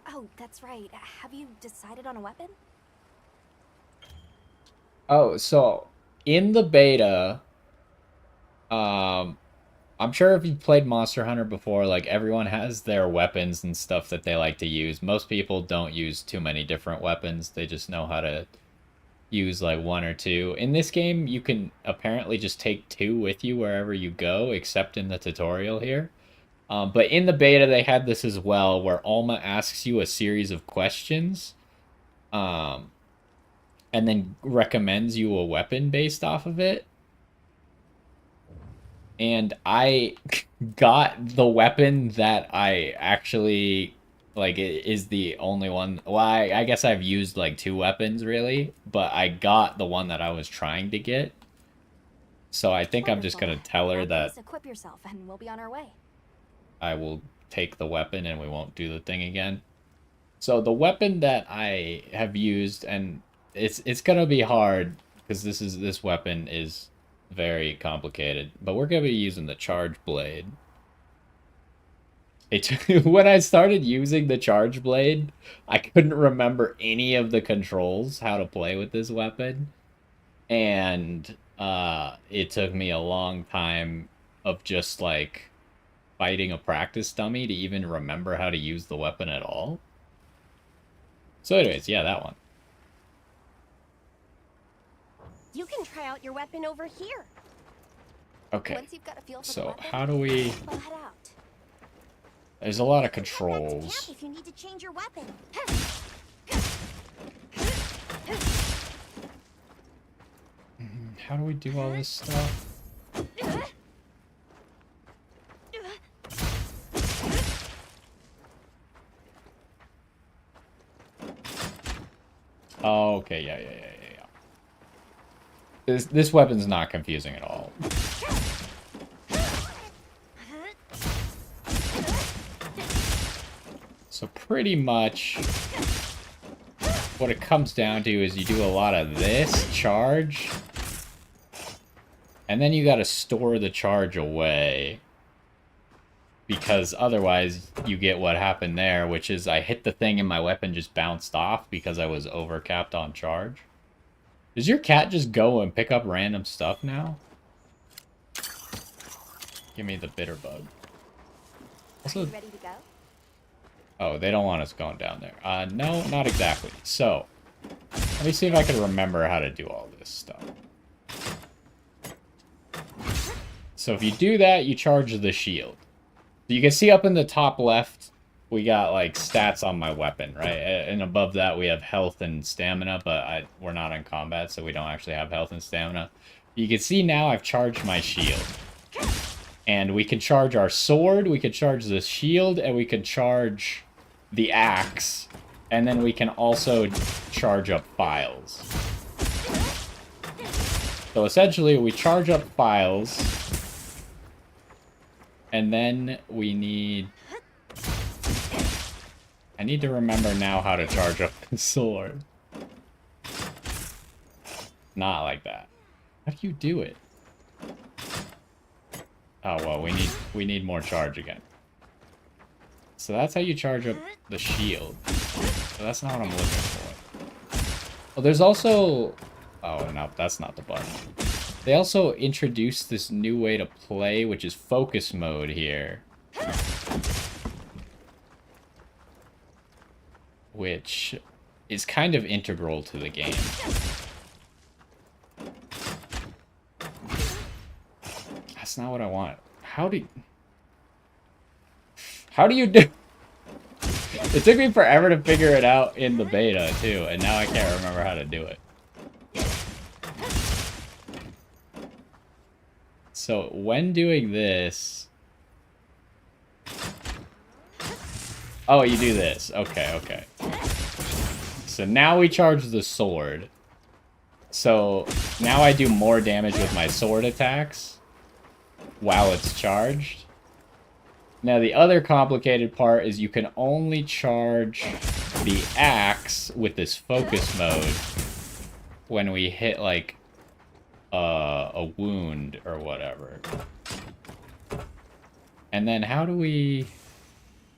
Oh, that's right. Have you decided on a weapon? Oh, so in the beta, I'm sure if you've played Monster Hunter before, like everyone has their weapons and stuff that they like to use. Most people don't use too many different weapons. They just know how to use like one or two. In this game, you can apparently just take two with you wherever you go, except in the tutorial here. But in the beta, they had this as well, where Alma asks you a series of questions, and then recommends you a weapon based off of it. And I got the weapon that I actually like is the only one. Well, I guess I've used like 2 weapons really, but I got the one that I was trying to get. So I think I'm just gonna tell her that Please equip yourself, and we'll be on our way. I will take the weapon and we won't do the thing again. So the weapon that I have used, and it's gonna be hard because this weapon is very complicated, but we're gonna be using the charge blade. When I started using the charge blade, I couldn't remember any of the controls, how to play with this weapon, and it took me a long time of just like fighting a practice dummy to even remember how to use the weapon at all. So anyways, yeah, that one. You can try out your weapon over here. Okay, Once you've got a feel for the so weapon, how do we... we'll head out. There's a lot of You can head back to controls. camp if you need to change your weapon. How do we do all this stuff? Oh, okay, yeah. This weapon's not confusing at all. So pretty much what it comes down to is you do a lot of this charge, and then you gotta store the charge away, because otherwise you get what happened there, which is I hit the thing and my weapon just bounced off because I was overcapped on charge. Does your cat just go and pick up random stuff now? Give me the bitter bug. Also, Ready to go? oh, they don't want us going down there. No, not exactly. So, let me see if I can remember how to do all this stuff. So if you do that, you charge the shield. You can see up in the top left, we got like stats on my weapon, right? And above that, we have health and stamina, but we're not in combat, so we don't actually have health and stamina. You can see now I've charged my shield. And we can charge our sword, we can charge the shield, and we can charge the axe. And then we can also charge up files. So essentially, we charge up files. And then we need... I need to remember now how to charge up the sword. Not like that. How do you do it? Oh, well, we need more charge again. So that's how you charge up the shield. So that's not what I'm looking for. Well, there's also... Oh, no, that's not the button. They also introduced this new way to play, which is focus mode here. Which is kind of integral to the game. That's not what I want. How do you do... It took me forever to figure it out in the beta, too, and now I can't remember how to do it. So, when doing this... Oh, you do this. Okay. So now we charge the sword. So, now I do more damage with my sword attacks while it's charged. Now, the other complicated part is you can only charge the axe with this focus mode when we hit, like, a wound or whatever. And then how do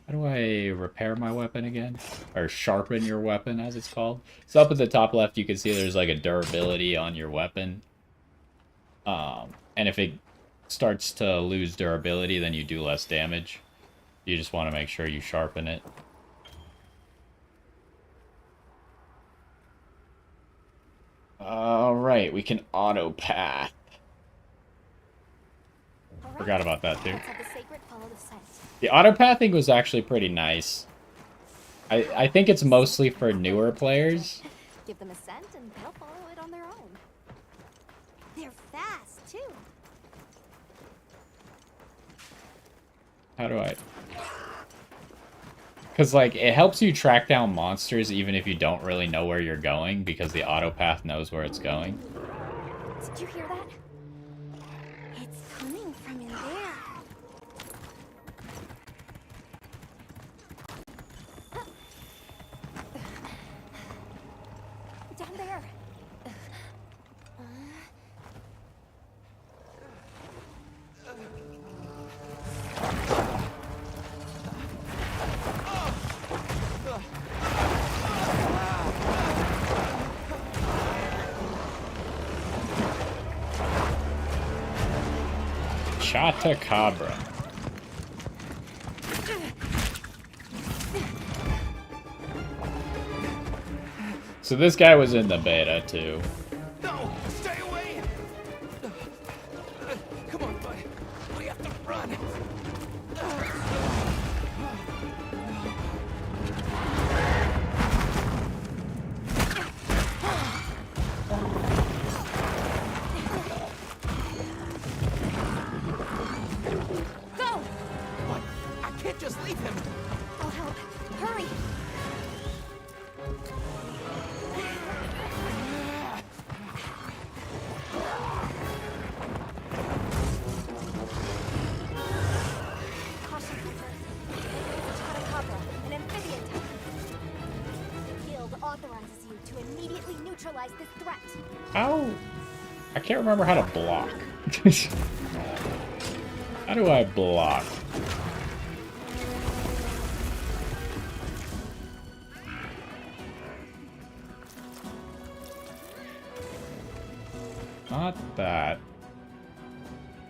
I repair my weapon again? Or sharpen your weapon, as it's called. So up at the top left, you can see there's like a durability on your weapon. And if it starts to lose durability, then you do less damage. You just want to make sure you sharpen it. Alright, we can auto path. Forgot about that too. Let's have the sacred follow the scent. The auto pathing was actually pretty nice. I think it's mostly for newer players. Give them a scent and they'll follow it on their own. They're fast, too. How do I... Because, like, it helps you track down monsters even if you don't really know where you're going, because the autopath knows where it's going. Did you hear that? It's coming from in there. Down there. Chatacabra. So this guy was in the beta too. No! Stay away! Come on, bud. We have to run. Go! What? I can't just leave him. I'll help. Hurry! Caution, Cooper. It's Chatacabra, an amphibian type. The guild authorizes you to immediately neutralize this threat. How? I can't remember how to block. How do I block? Not that.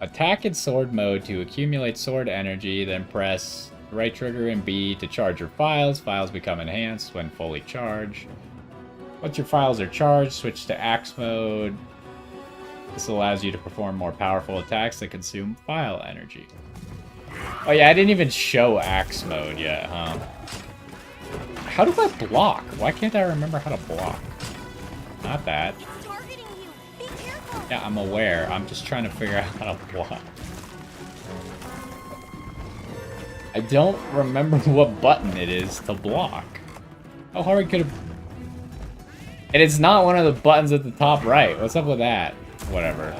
Attack in sword mode to accumulate sword energy, then press right trigger and B to charge your files. Files become enhanced when fully charged. Once your files are charged, switch to axe mode. This allows you to perform more powerful attacks that consume file energy. Oh yeah, I didn't even show axe mode yet, huh? How do I block? Why can't I remember how to block? Not that. It's targeting you. Be careful. Yeah, I'm aware. I'm just trying to figure out how to block. I don't remember what button it is to block. How hard could it... And it's not one of the buttons at the top right. What's up with that? Whatever.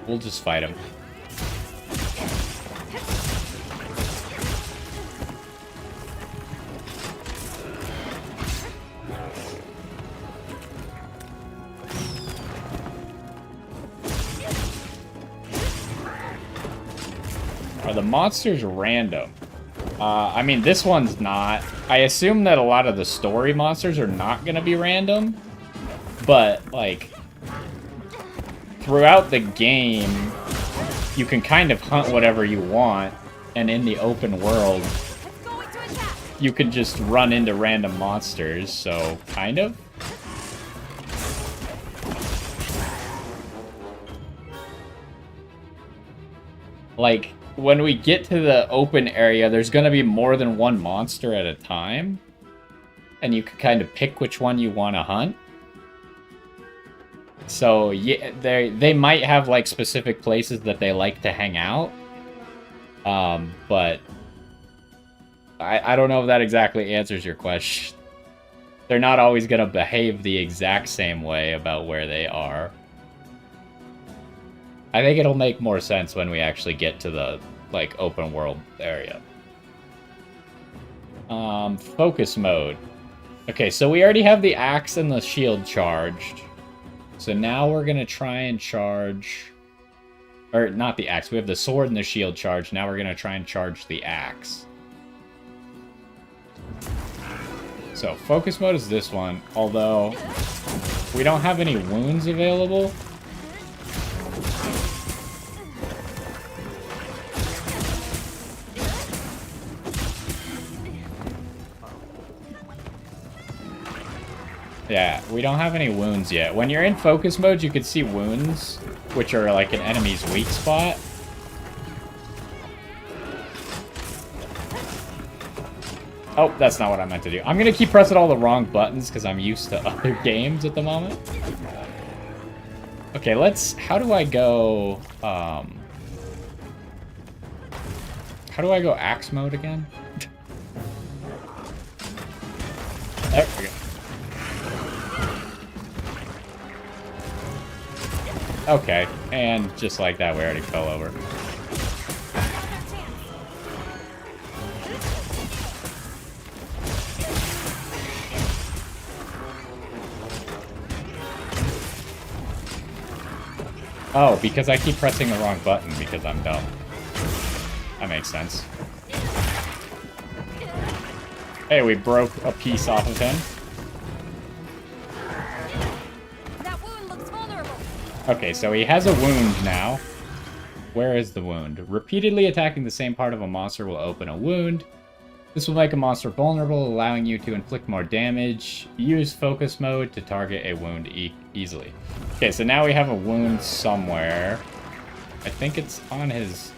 We'll just fight him. Are the monsters random? I mean, this one's not. I assume that a lot of the story monsters are not going to be random. But, like, throughout the game, you can kind of hunt whatever you want. And in the open world, you can just run into random monsters. So, kind of. Like, when we get to the open area, there's going to be more than one monster at a time. And you can kind of pick which one you want to hunt. So, yeah, they might have, like, specific places that they like to hang out. But I don't know if that exactly answers your question. They're not always going to behave the exact same way about where they are. I think it'll make more sense when we actually get to the, like, open world area. Focus mode. Okay, so we already have the axe and the shield charged. So now we're going to try and charge... Or, not the axe. We have the sword and the shield charged. Now we're going to try and charge the axe. So, focus mode is this one. Although, we don't have any wounds available. Yeah, we don't have any wounds yet. When you're in focus mode, you can see wounds, which are like an enemy's weak spot. Oh, that's not what I meant to do. I'm going to keep pressing all the wrong buttons because I'm used to other games at the moment. Okay, let's... How do I go... How How do I go axe mode again? There we go. Okay, and just like that, we already fell over. Oh, because I keep pressing the wrong button because I'm dumb. That makes sense. Hey, we broke a piece off of him. That wound looks vulnerable. Okay, so he has a wound now. Where is the wound? Repeatedly attacking the same part of a monster will open a wound. This will make a monster vulnerable, allowing you to inflict more damage. Use focus mode to target a wound easily. Okay, so now we have a wound somewhere. I think it's on his...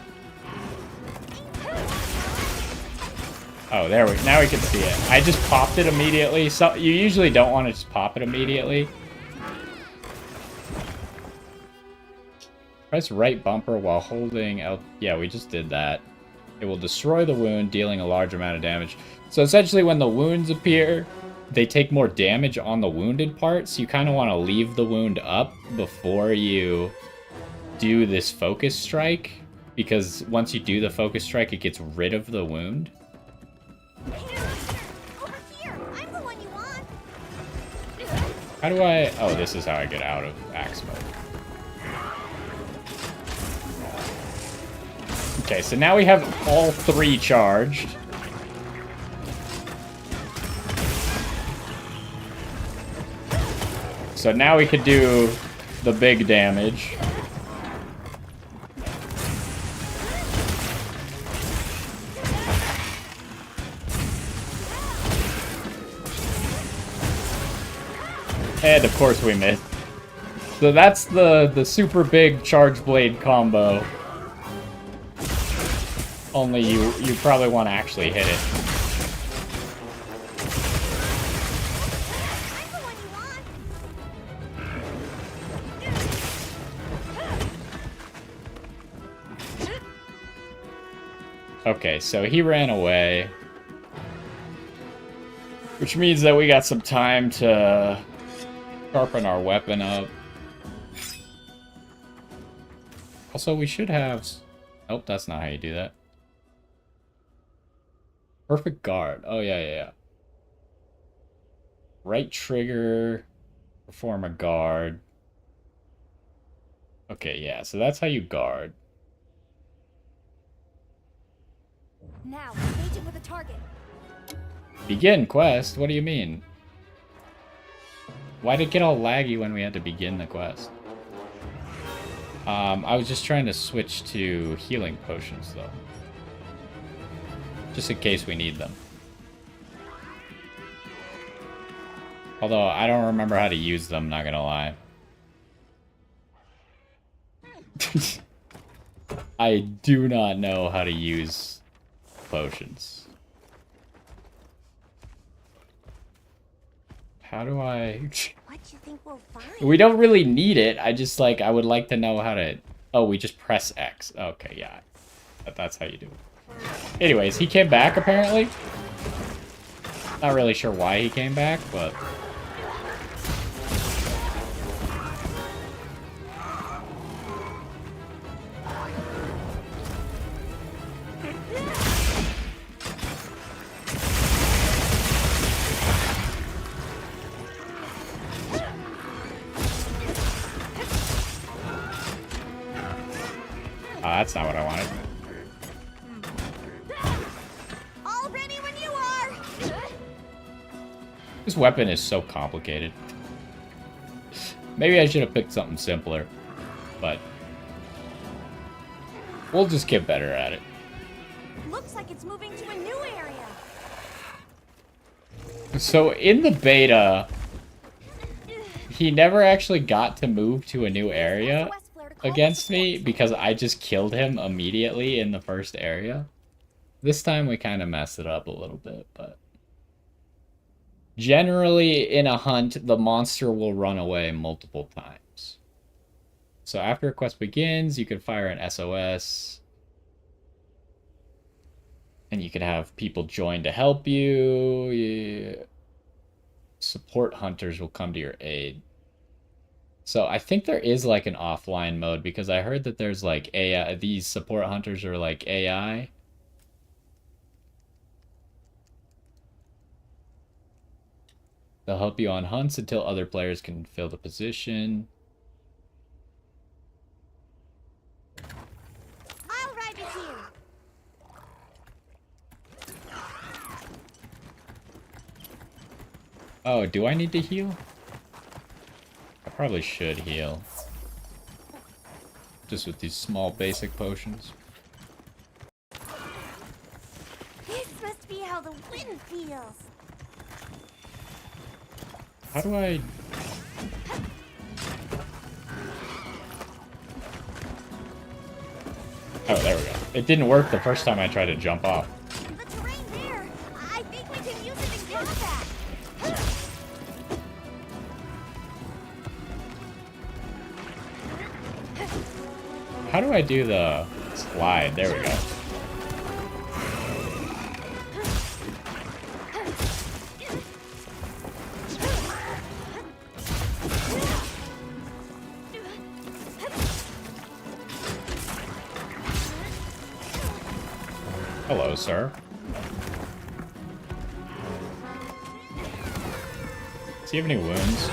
Oh, there we... Now we can see it. I just popped it immediately. So you usually don't want to just pop it immediately. Press right bumper while holding L... Yeah, we just did that. It will destroy the wound, dealing a large amount of damage. So essentially when the wounds appear, they take more damage on the wounded part, so you kind of want to leave the wound up before you do this focus strike, because once you do the focus strike, it gets rid of the wound. Over here. I'm the one you want. How do I... Oh, this is how I get out of axe mode. Okay, so now we have all three charged. So now we could do the big damage. And of course we missed. So that's the super big charge blade combo. Only you probably want to actually hit it. Okay, so he ran away. Which means that we got some time to sharpen our weapon up. Also, we should have... Nope, that's not how you do that. Perfect guard. Oh, yeah. Right trigger. Perform a guard. Okay, yeah, so that's how you guard. Now, engage it with a target. Begin quest? What do you mean? Why did it get all laggy when we had to begin the quest? I was just trying to switch to healing potions, though. Just in case we need them. Although, I don't remember how to use them, not gonna lie. I do not know how to use potions. How do I... What do you think we'll find? We don't really need it. I just, like, I would like to know how to... Oh, we just press X. Okay, yeah. That's how you do it. Anyways, he came back, apparently. Not really sure why he came back, but... that's not what I wanted. All ready when you are. This weapon is so complicated. Maybe I should have picked something simpler, but we'll just get better at it. Looks like it's moving to a new area. So in the beta, he never actually got to move to a new area against me because I just killed him immediately in the first area. This time we kind of messed it up a little bit, but generally in a hunt, the monster will run away multiple times. So after a quest begins, you can fire an SOS. And you can have people join to help you. Support hunters will come to your aid. So I think there is like an offline mode because I heard that there's like AI. These support hunters are like AI. They'll help you on hunts until other players can fill the position. I'll ride with you. Oh, do I need to heal? I probably should heal. Just with these small basic potions. This must be how the wind feels. How do I... Oh, there we go. It didn't work the first time I tried to jump off. The terrain there. I think we can use it in combat. How do I do the slide? There we go. Hello, sir. Does he have any wounds?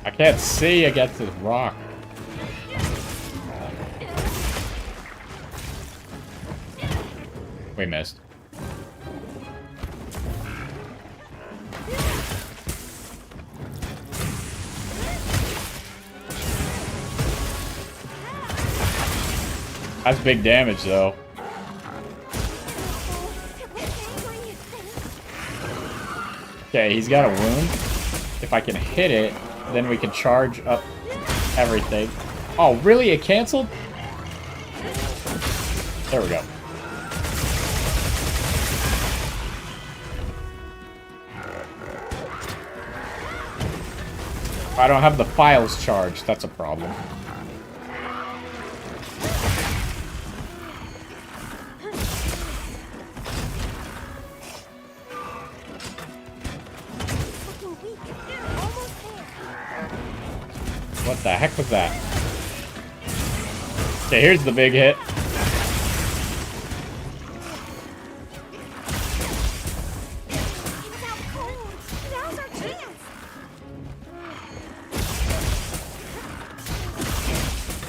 I can't see against this rock. We missed. That's big damage, though. Okay, he's got a wound. If I can hit it, then we can charge up everything. Oh, really? It canceled? There we go. I don't have the files charged. That's a problem. What the heck was that? Okay, here's the big hit. Now's our chance.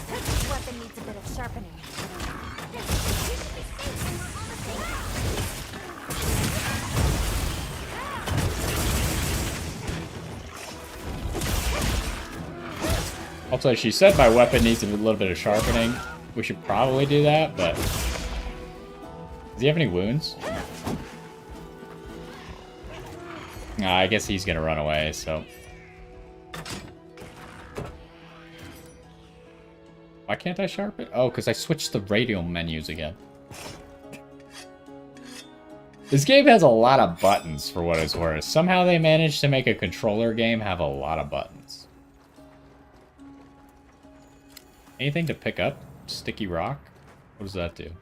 This weapon needs a bit of sharpening. We should be safe when we're on the same. Also, she said my weapon needs a little bit of sharpening. We should probably do that, but... Does he have any wounds? Nah, I guess he's gonna run away, so... Why can't I sharpen? Oh, because I switched the radial menus again. This game has a lot of buttons, for what it's worth. Somehow they managed to make a controller game have a lot of buttons. Anything to pick up? Sticky rock? What does that do?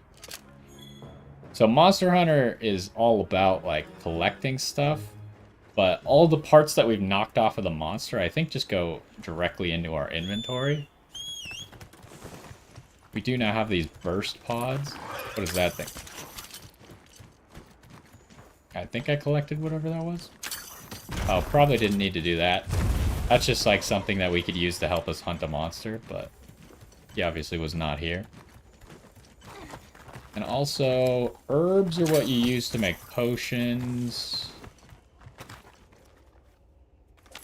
So Monster Hunter is all about, like, collecting stuff. But all the parts that we've knocked off of the monster, I think, just go directly into our inventory. We do now have these burst pods. What is that thing? I think I collected whatever that was. Oh, probably didn't need to do that. That's just like something that we could use to help us hunt a monster, but he obviously was not here. And also, herbs are what you use to make potions.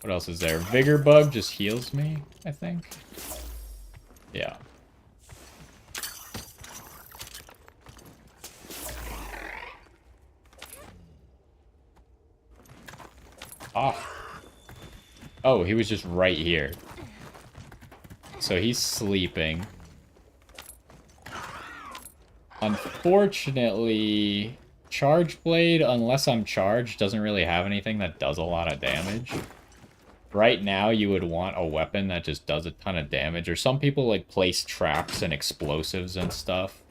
What else is there? Vigor Bug just heals me, I think. Yeah. Ah. Oh, he was just right here. so he's sleeping. Unfortunately, Charge Blade, unless I'm charged, doesn't really have anything that does a lot of damage. Right now, you would want a weapon that just does a ton of damage, or some people like place traps and explosives and stuff.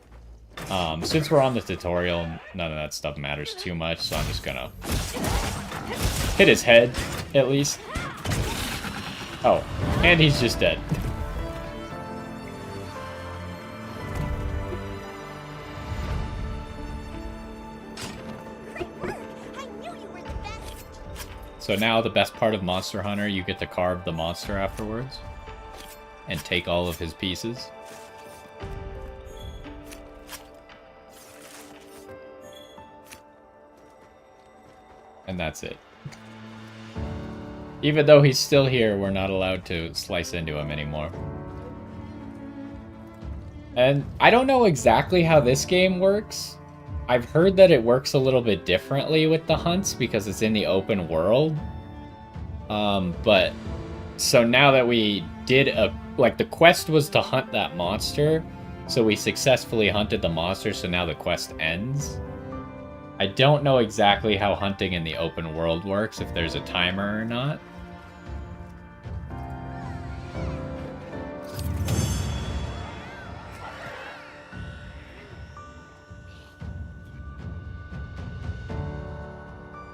Since we're on the tutorial, none of that stuff matters too much, so I'm just gonna hit his head, at least. Oh, and he's just dead. So now the best part of Monster Hunter, you get to carve the monster afterwards and take all of his pieces. And that's it. Even though he's still here, we're not allowed to slice into him anymore. And I don't know exactly how this game works. I've heard that it works a little bit differently with the hunts because it's in the open world. But so now that we did the quest was to hunt that monster, so we successfully hunted the monster, so now the quest ends. I don't know exactly how hunting in the open world works, if there's a timer or not.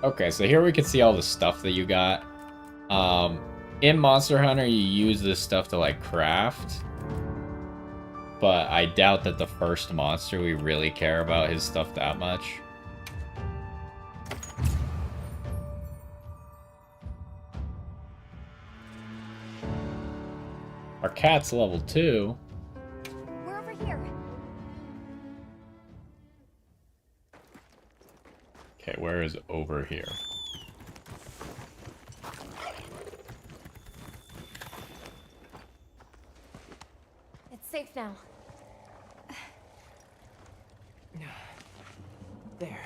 Okay, so here we can see all the stuff that you got. In Monster Hunter, you use this stuff to, like, craft. But I doubt that the first monster we really care about his stuff that much. Our cat's level 2. We're over here. Okay, where is over here? It's safe now. There.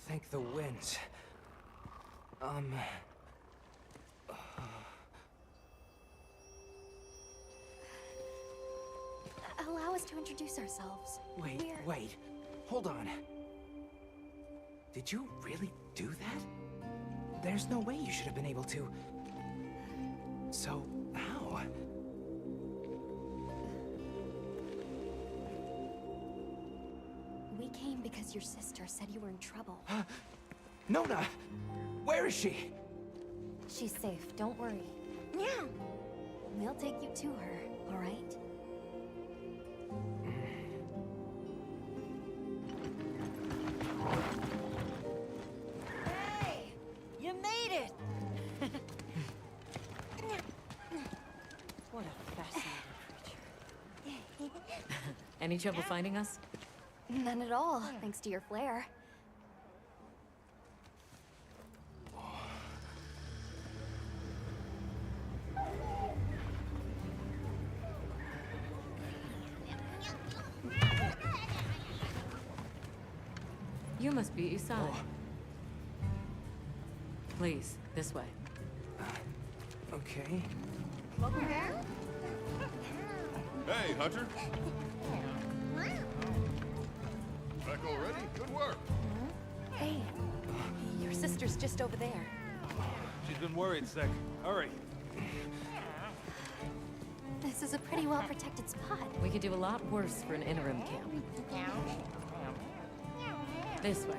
Thank the winds. Allow us to introduce ourselves. Wait. Hold on. Did you really do that? There's no way you should have been able to. So, how? We came because your sister said you were in trouble. Nona! Where is she? She's safe, don't worry. Yeah. We'll take you to her, all right? Hey! You made it! What a fascinating creature. Any trouble finding us? None at all, thanks to your flair. You must be Isai. Please, this way. Okay. Hey, Hunter. Back already? Good work. Hey, your sister's just over there. She's been worried, Sec. Hurry. This is a pretty well-protected spot. We could do a lot worse for an interim camp. This way.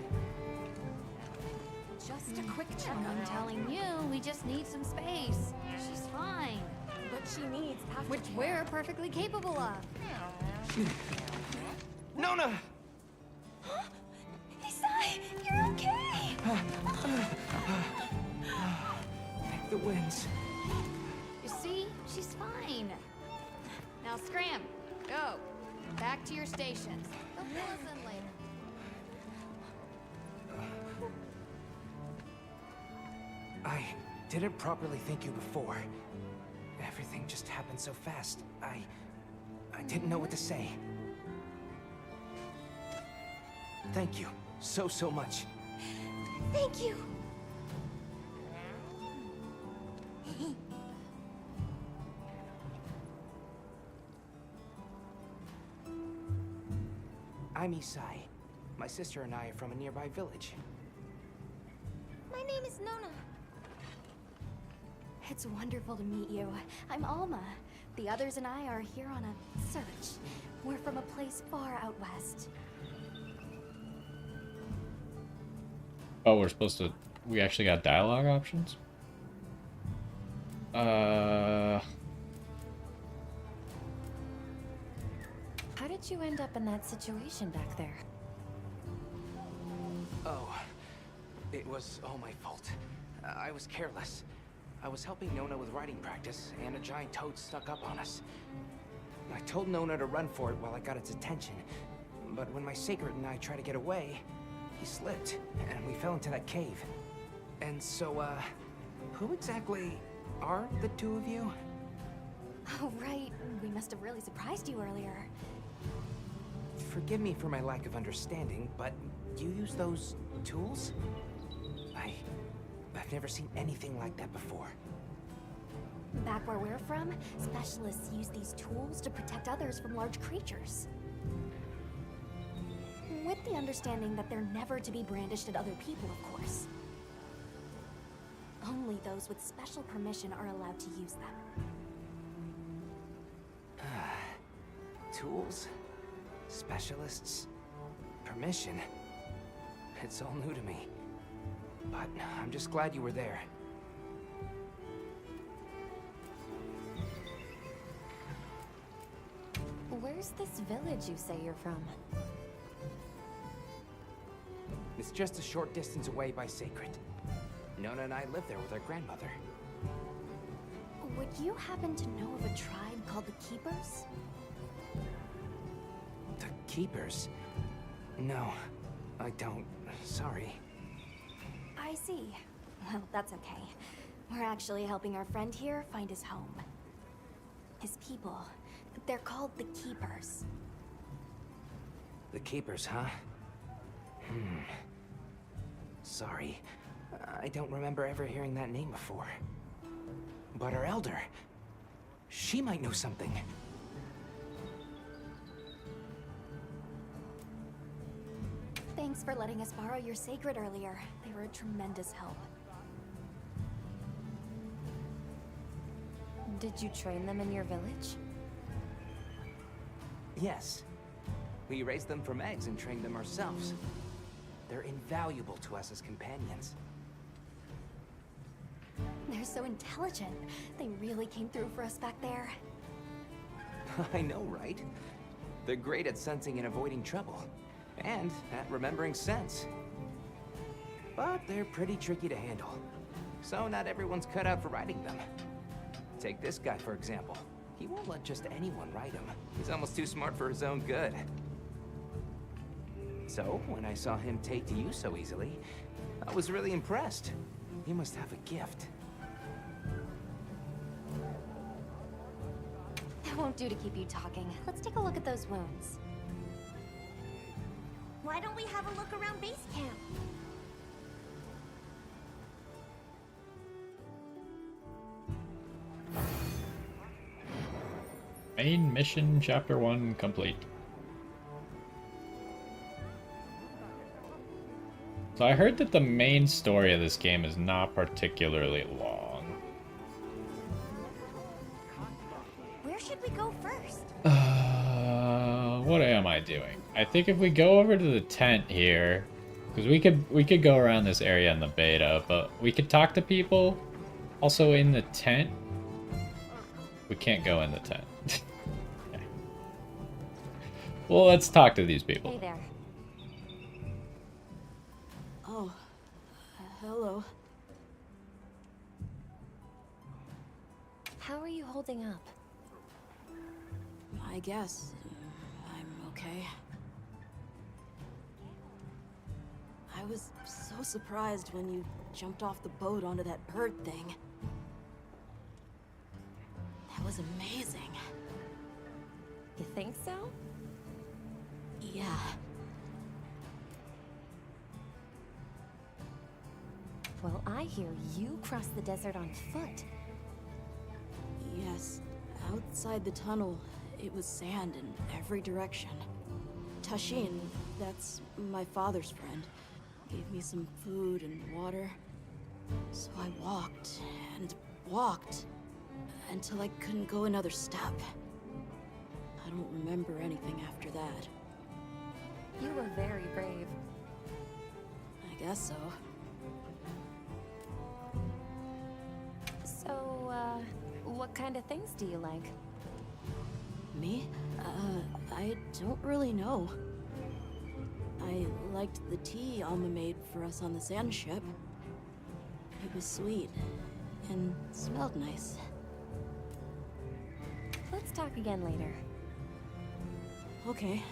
Just a quick check. I'm telling you, we just need some space. She's fine. But she needs aftercare. Which we're perfectly capable of. Nona! Isai, you're okay! Thank the winds. You see? She's fine. Now scram. Go. Back to your stations. They'll fill us in later. I didn't properly thank you before. Everything just happened so fast. I didn't know what to say. Thank you so much. Thank you. I'm Isai. My sister and I are from a nearby village. My name is Nona. It's wonderful to meet you. I'm Alma. The others and I are here on a search. We're from a place far out west. Oh, we're supposed to... We actually got dialogue options? How did you end up in that situation back there? Oh, it was all my fault. I was careless. I was helping Nona with writing practice, and a giant toad snuck up on us. I told Nona to run for it while I got its attention, but when my Sacred and I tried to get away, he slipped, and we fell into that cave. And so, who exactly are the two of you? Oh, right. We must have really surprised you earlier. Forgive me for my lack of understanding, but you use those tools? I've never seen anything like that before. Back where we're from, specialists use these tools to protect others from large creatures. With the understanding that they're never to be brandished at other people, of course. Only those with special permission are allowed to use them. Tools? Specialists? Permission? It's all new to me. But I'm just glad you were there. Where's this village you say you're from? It's just a short distance away by Sacred. Nona and I live there with our grandmother. Would you happen to know of a tribe called the Keepers? The Keepers? No, I don't. Sorry. I see. Well, that's okay. We're actually helping our friend here find his home. His people. They're called the Keepers. The Keepers, huh? Sorry. I don't remember ever hearing that name before. But our elder... she might know something. Thanks for letting us borrow your Sacred earlier. They were a tremendous help. Did you train them in your village? Yes. We raised them from eggs and trained them ourselves. They're invaluable to us as companions. They're so intelligent. They really came through for us back there. I know, right? They're great at sensing and avoiding trouble. And at remembering scents. But they're pretty tricky to handle. So not everyone's cut out for riding them. Take this guy, for example. He won't let just anyone ride him. He's almost too smart for his own good. So, when I saw him take to you so easily, I was really impressed. He must have a gift. That won't do to keep you talking. Let's take a look at those wounds. Why don't we have a look around base camp? Main mission chapter 1 complete. So I heard that the main story of this game is not particularly long. Where should we go first? What am I doing? I think if we go over to the tent here, because we could go around this area in the beta, but we could talk to people. Also in the tent, we can't go in the tent. Okay. Well, let's talk to these people. Hey there. Oh, hello. How are you holding up? I guess I'm okay. I was so surprised when you jumped off the boat onto that bird thing. That was amazing. You think so? Yeah. Well, I hear you crossed the desert on foot. Yes, outside the tunnel, it was sand in every direction. Tashin, that's my father's friend, gave me some food and water. So I walked and walked until I couldn't go another step. I don't remember anything after that. You were very brave. I guess so. So, what kind of things do you like? Me? I don't really know. I liked the tea Alma made for us on the sand ship. It was sweet and smelled nice. Let's talk again later. Okay.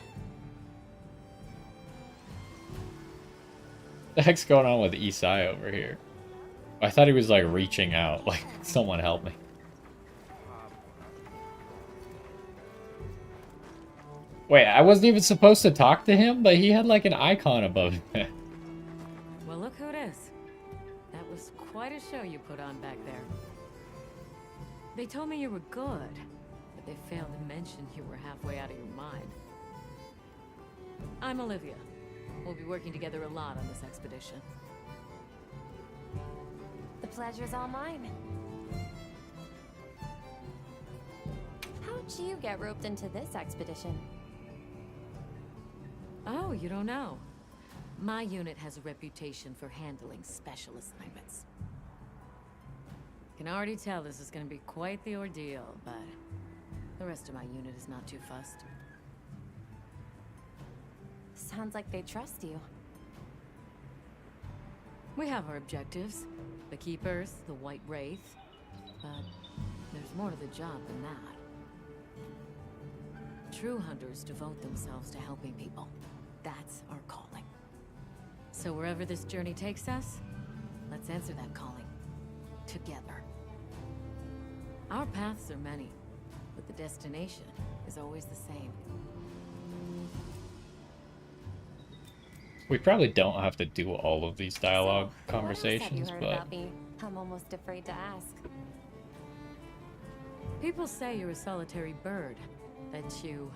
The heck's going on with Isai over here? I thought he was like reaching out, like someone help me. Wait, I wasn't even supposed to talk to him, but he had like an icon above him. Well, look who it is. That was quite a show you put on back there. They told me you were good, but they failed to mention you were halfway out of your mind. I'm Olivia. We'll be working together a lot on this expedition. The pleasure's all mine. How'd you get roped into this expedition? Oh, you don't know? My unit has a reputation for handling special assignments. Can already tell this is going to be quite the ordeal, but the rest of my unit is not too fussed. Sounds like they trust you. We have our objectives. The Keepers, the White Wraith. But there's more to the job than that. True hunters devote themselves to helping people. That's our calling. So wherever this journey takes us, let's answer that calling. Together. Our paths are many, but the destination is always the same. We probably don't have to do all of these dialogue So, conversations, what else have you heard but about me? I'm almost afraid to ask. People say you're a solitary bird, that you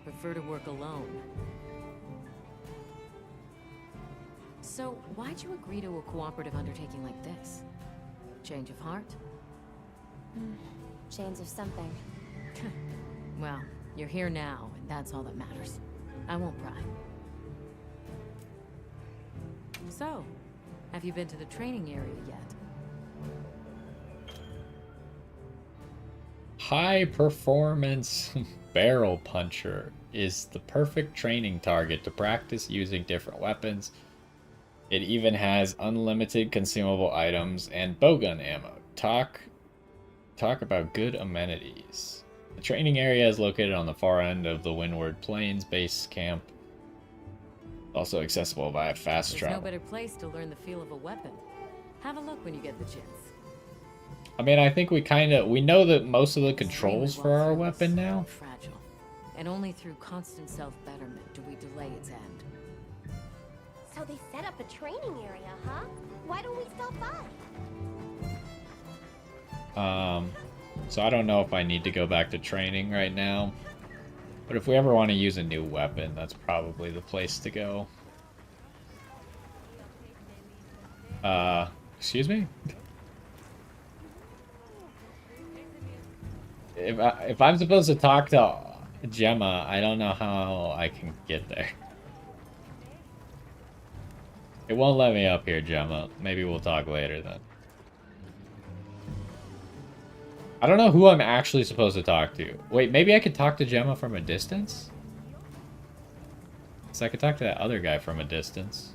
prefer to work alone. So, why'd you agree to a cooperative undertaking like this? Change of heart? Change of something. Well, you're here now, and that's all that matters. I won't pry. So, have you been to the training area yet? high performance barrel puncher is the perfect training target to practice using different weapons. It even has unlimited consumable items and bowgun ammo. Talk about good amenities. The training area is located on the far end of the Windward Plains base camp. Also accessible via fast There's travel. no better place to learn the feel of a weapon. Have a look when you get the chance. I mean, I think we know that most of the controls for our weapon now. Fragile. And only through constant self-betterment do we delay its end. So they set up a training area, huh? Why don't we stop by? So I don't know if I need to go back to training right now. But if we ever want to use a new weapon, that's probably the place to go. Excuse me? If I'm supposed to talk to Gemma, I don't know how I can get there. It won't let me up here, Gemma. Maybe we'll talk later then. I don't know who I'm actually supposed to talk to. Wait, maybe I could talk to Gemma from a distance? So I could talk to that other guy from a distance.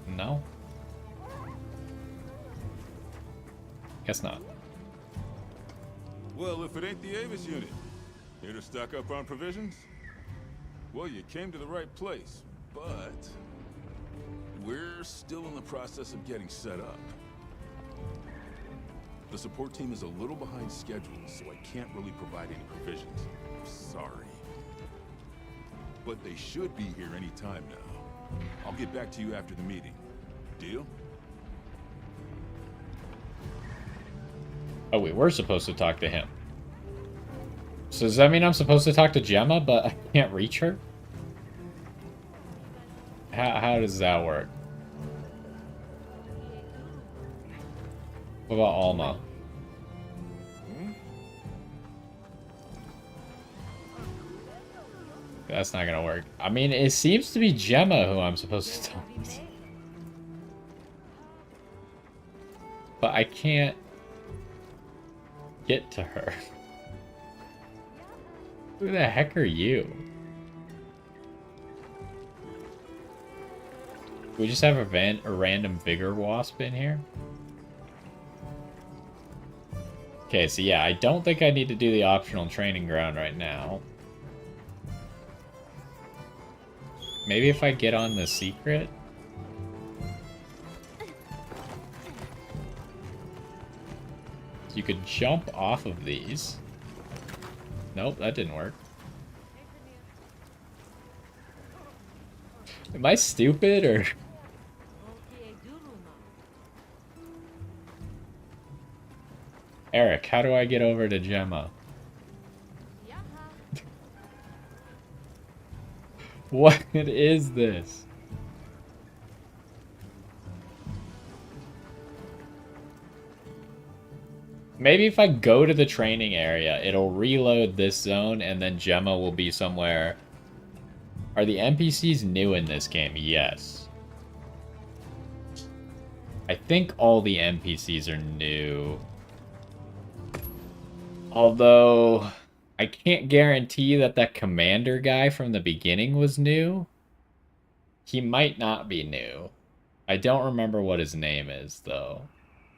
No? Guess not. Well, if it ain't the Avis unit, here to stock up on provisions? Well, you came to the right place, but we're still in the process of getting set up. The support team is a little behind schedule, so I can't really provide any provisions. Sorry. But they should be here any time now. I'll get back to you after the meeting. Deal? Oh, we were supposed to talk to him. So does that mean I'm supposed to talk to Gemma, but I can't reach her? How does that work? What about Alma? That's not gonna work. I mean, it seems to be Gemma who I'm supposed to talk to. But I can't get to her. Who the heck are you? We just have a random Vigor Wasp in here? Okay, so yeah, I don't think I need to do the optional training ground right now. Maybe if I get on the secret? You could jump off of these. Nope, that didn't work. Am I stupid or... Eric, how do I get over to Gemma? What is this? Maybe if I go to the training area, it'll reload this zone and then Gemma will be somewhere. Are the NPCs new in this game? Yes. I think all the NPCs are new. Although, I can't guarantee that that commander guy from the beginning was new. He might not be new. I don't remember what his name is, though.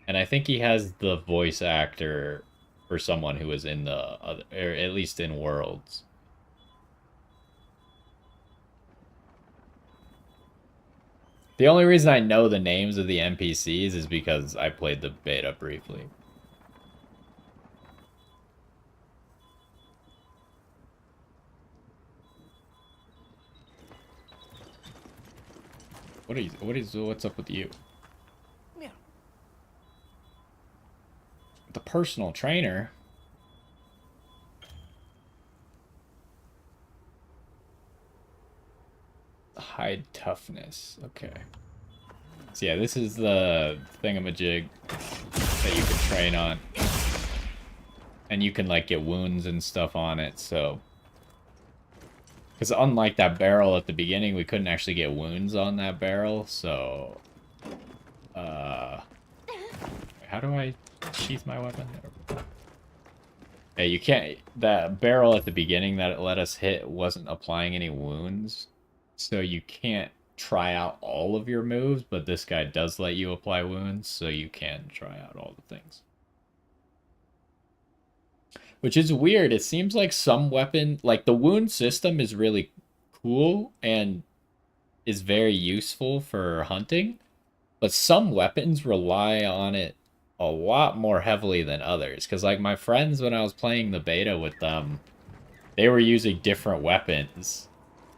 And I think he has the voice actor for someone who was in the other, or at least in Worlds. The only reason I know the names of the NPCs is because I played the beta briefly. What's up with you? Yeah. The personal trainer? Hide toughness. Okay. So yeah, this is the thingamajig that you can train on. And you can like get wounds and stuff on it, so... Because unlike that barrel at the beginning, we couldn't actually get wounds on that barrel, so... How do I sheath my weapon? Yeah, you can't... That barrel at the beginning that it let us hit wasn't applying any wounds, so you can't try out all of your moves, but this guy does let you apply wounds, so you can try out all the things. Which is weird. It seems like some weapon, like the wound system is really cool and is very useful for hunting, but some weapons rely on it a lot more heavily than others. Because like my friends, when I was playing the beta with them, they were using different weapons.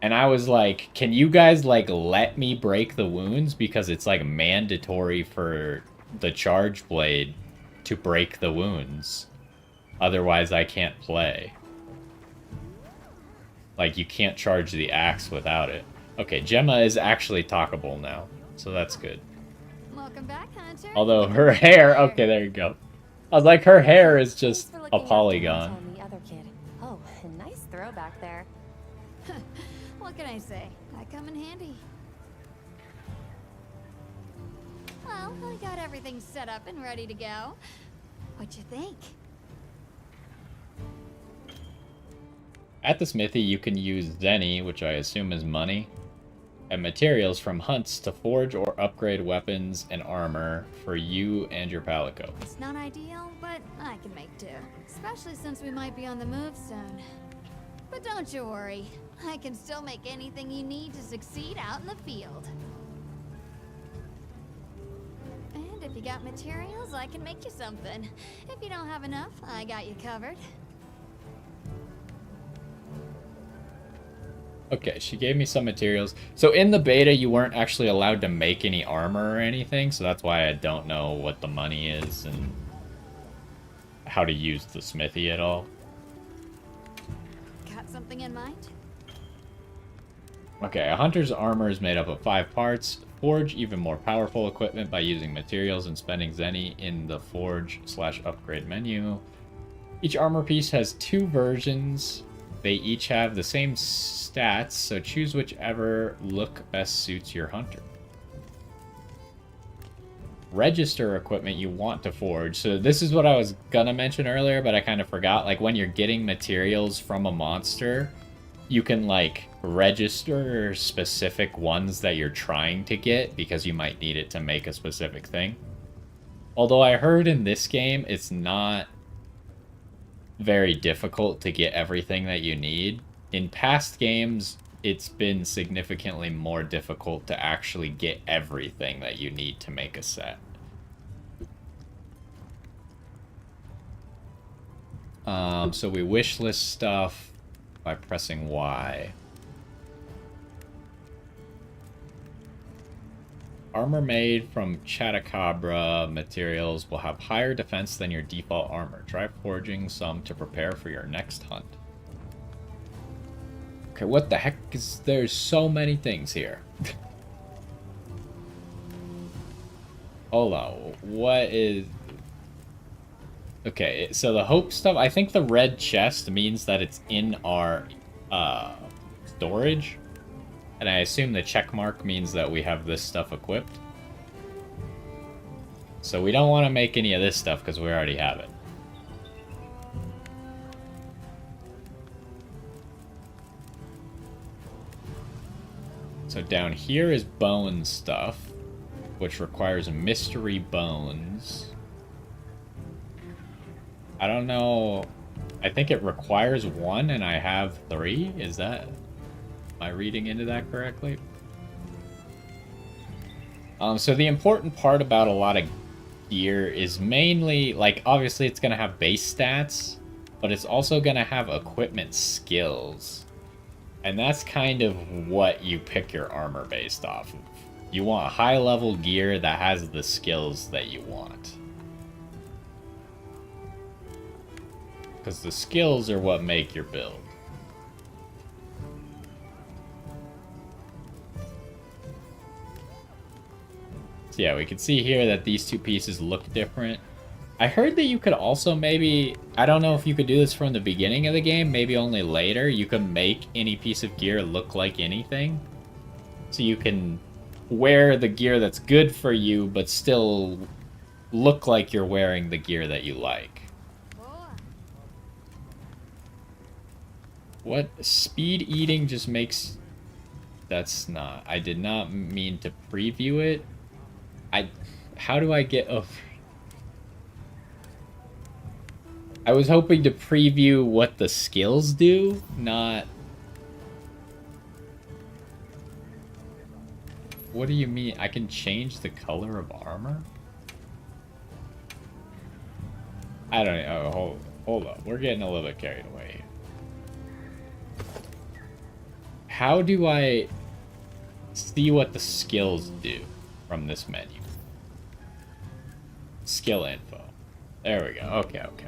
And I was like, can you guys like let me break the wounds? Because it's like mandatory for the charge blade to break the wounds. Otherwise, I can't play. Like, you can't charge the axe without it. Okay, Gemma is actually talkable now, so that's good. Welcome back, Hunter. Although her hair... Okay, there you go. I was like, her hair is just a polygon. The other kid. Oh, a nice throwback there. What can I say? I come in handy. Well, I got everything set up and ready to go. What'd you think? At the smithy, you can use Zenny, which I assume is money, and materials from hunts to forge or upgrade weapons and armor for you and your Palico. It's not ideal, but I can make do. Especially since we might be on the move soon. But don't you worry. I can still make anything you need to succeed out in the field. And if you got materials, I can make you something. If you don't have enough, I got you covered. Okay, she gave me some materials. So in the beta, you weren't actually allowed to make any armor or anything, so that's why I don't know what the money is and how to use the smithy at all. Got something in mind? Okay, a hunter's armor is made up of 5 parts. Forge even more powerful equipment by using materials and spending Zenny in the forge/upgrade menu. Each armor piece has 2 versions. They each have the same stats, so choose whichever look best suits your hunter. Register equipment you want to forge. So this is what I was gonna mention earlier, but I kind of forgot. Like when you're getting materials from a monster, you can like register specific ones that you're trying to get because you might need it to make a specific thing. Although I heard in this game it's not very difficult to get everything that you need. In past games, it's been significantly more difficult to actually get everything that you need to make a set. So we wishlist stuff by pressing Y. Armor made from Chatacabra materials will have higher defense than your default armor. Try forging some to prepare for your next hunt. Okay, what the heck is... There's so many things here. Hold on, what is... Okay, so the hope stuff... I think the red chest means that it's in our storage. And I assume the check mark means that we have this stuff equipped. So we don't want to make any of this stuff because we already have it. So down here is bone stuff, which requires mystery bones. I don't know. I think it requires 1 and I have 3. Is that... Am I reading into that correctly? So the important part about a lot of gear is mainly, like, obviously it's going to have base stats, but it's also going to have equipment skills. And that's kind of what you pick your armor based off of. You want high-level gear that has the skills that you want. Because the skills are what make your build. Yeah, we can see here that these 2 pieces look different. I heard that you could also maybe... I don't know if you could do this from the beginning of the game, maybe only later. You can make any piece of gear look like anything. So you can wear the gear that's good for you, but still look like you're wearing the gear that you like. What? Speed eating just makes... That's not... I did not mean to preview it. How do I get over... I was hoping to preview what the skills do, not... What do you mean? I can change the color of armor? I don't know. Oh, hold up. We're getting a little bit carried away here. How do I see what the skills do from this menu? Skill info. There we go. Okay, okay.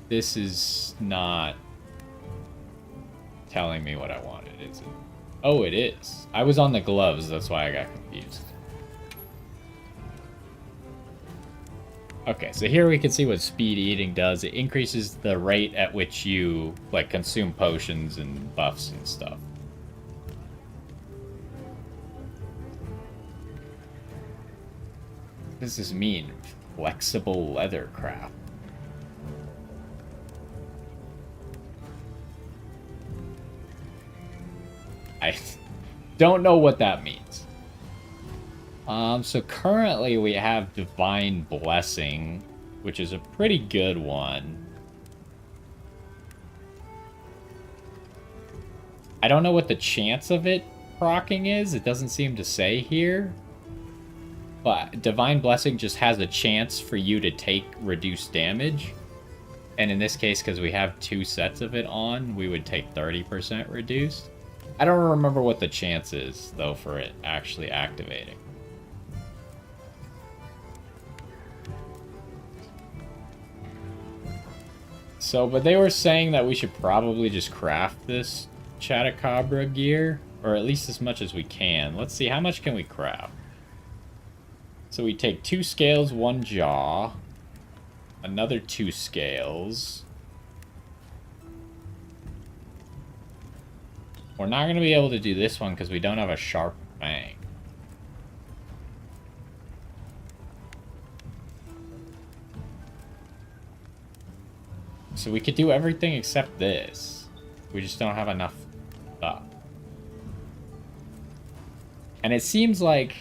This is not telling me what I wanted, is it? Oh, it is. I was on the gloves, that's why I got confused. Okay, so here we can see what speed eating does. It increases the rate at which you, like, consume potions and buffs and stuff. What does this mean? Flexible leather craft. I don't know what that means. So currently we have Divine Blessing, which is a pretty good one. I don't know what the chance of it proccing is. It doesn't seem to say here. But Divine Blessing just has a chance for you to take reduced damage. And in this case, because we have 2 sets of it on, we would take 30% reduced. I don't remember what the chance is, though, for it actually activating. So, but they were saying that we should probably just craft this Chatacabra gear, or at least as much as we can. Let's see, how much can we craft? So we take 2 scales, 1 jaw, another 2 scales. We're not going to be able to do this one because we don't have a sharp fang. So we could do everything except this. We just don't have enough stuff. And it seems like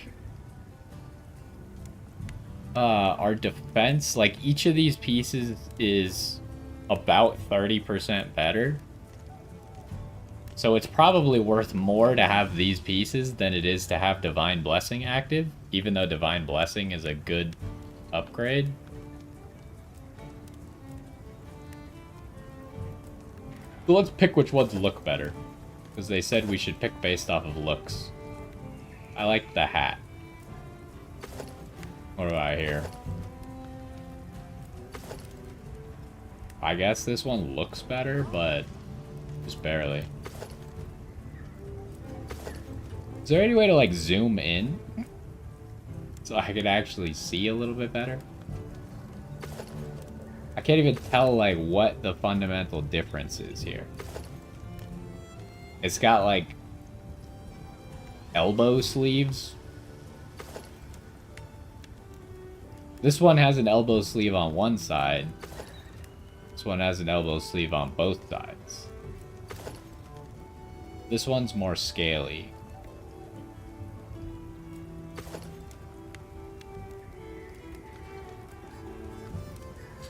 our defense, like each of these pieces is about 30% better. So it's probably worth more to have these pieces than it is to have Divine Blessing active, even though Divine Blessing is a good upgrade. So let's pick which ones look better, because they said we should pick based off of looks. I like the hat. What do I hear? I guess this one looks better, but just barely. Is there any way to like zoom in so I could actually see a little bit better? I can't even tell like what the fundamental difference is here. It's got like elbow sleeves. This one has an elbow sleeve on one side. This one has an elbow sleeve on both sides. This one's more scaly.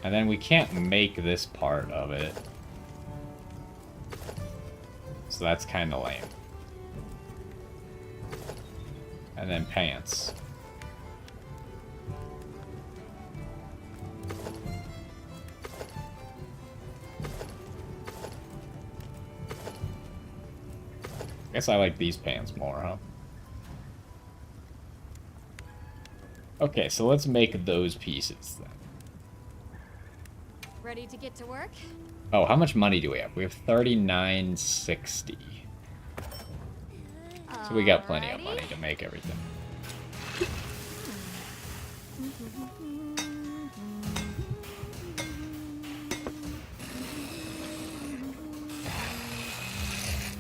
And then we can't make this part of it. So that's kind of lame. And then pants. Guess I like these pants more, huh? Okay, so let's make those pieces then. Ready to get to work? Oh, how much money do we have? We have $39.60. So we got plenty of money to make everything.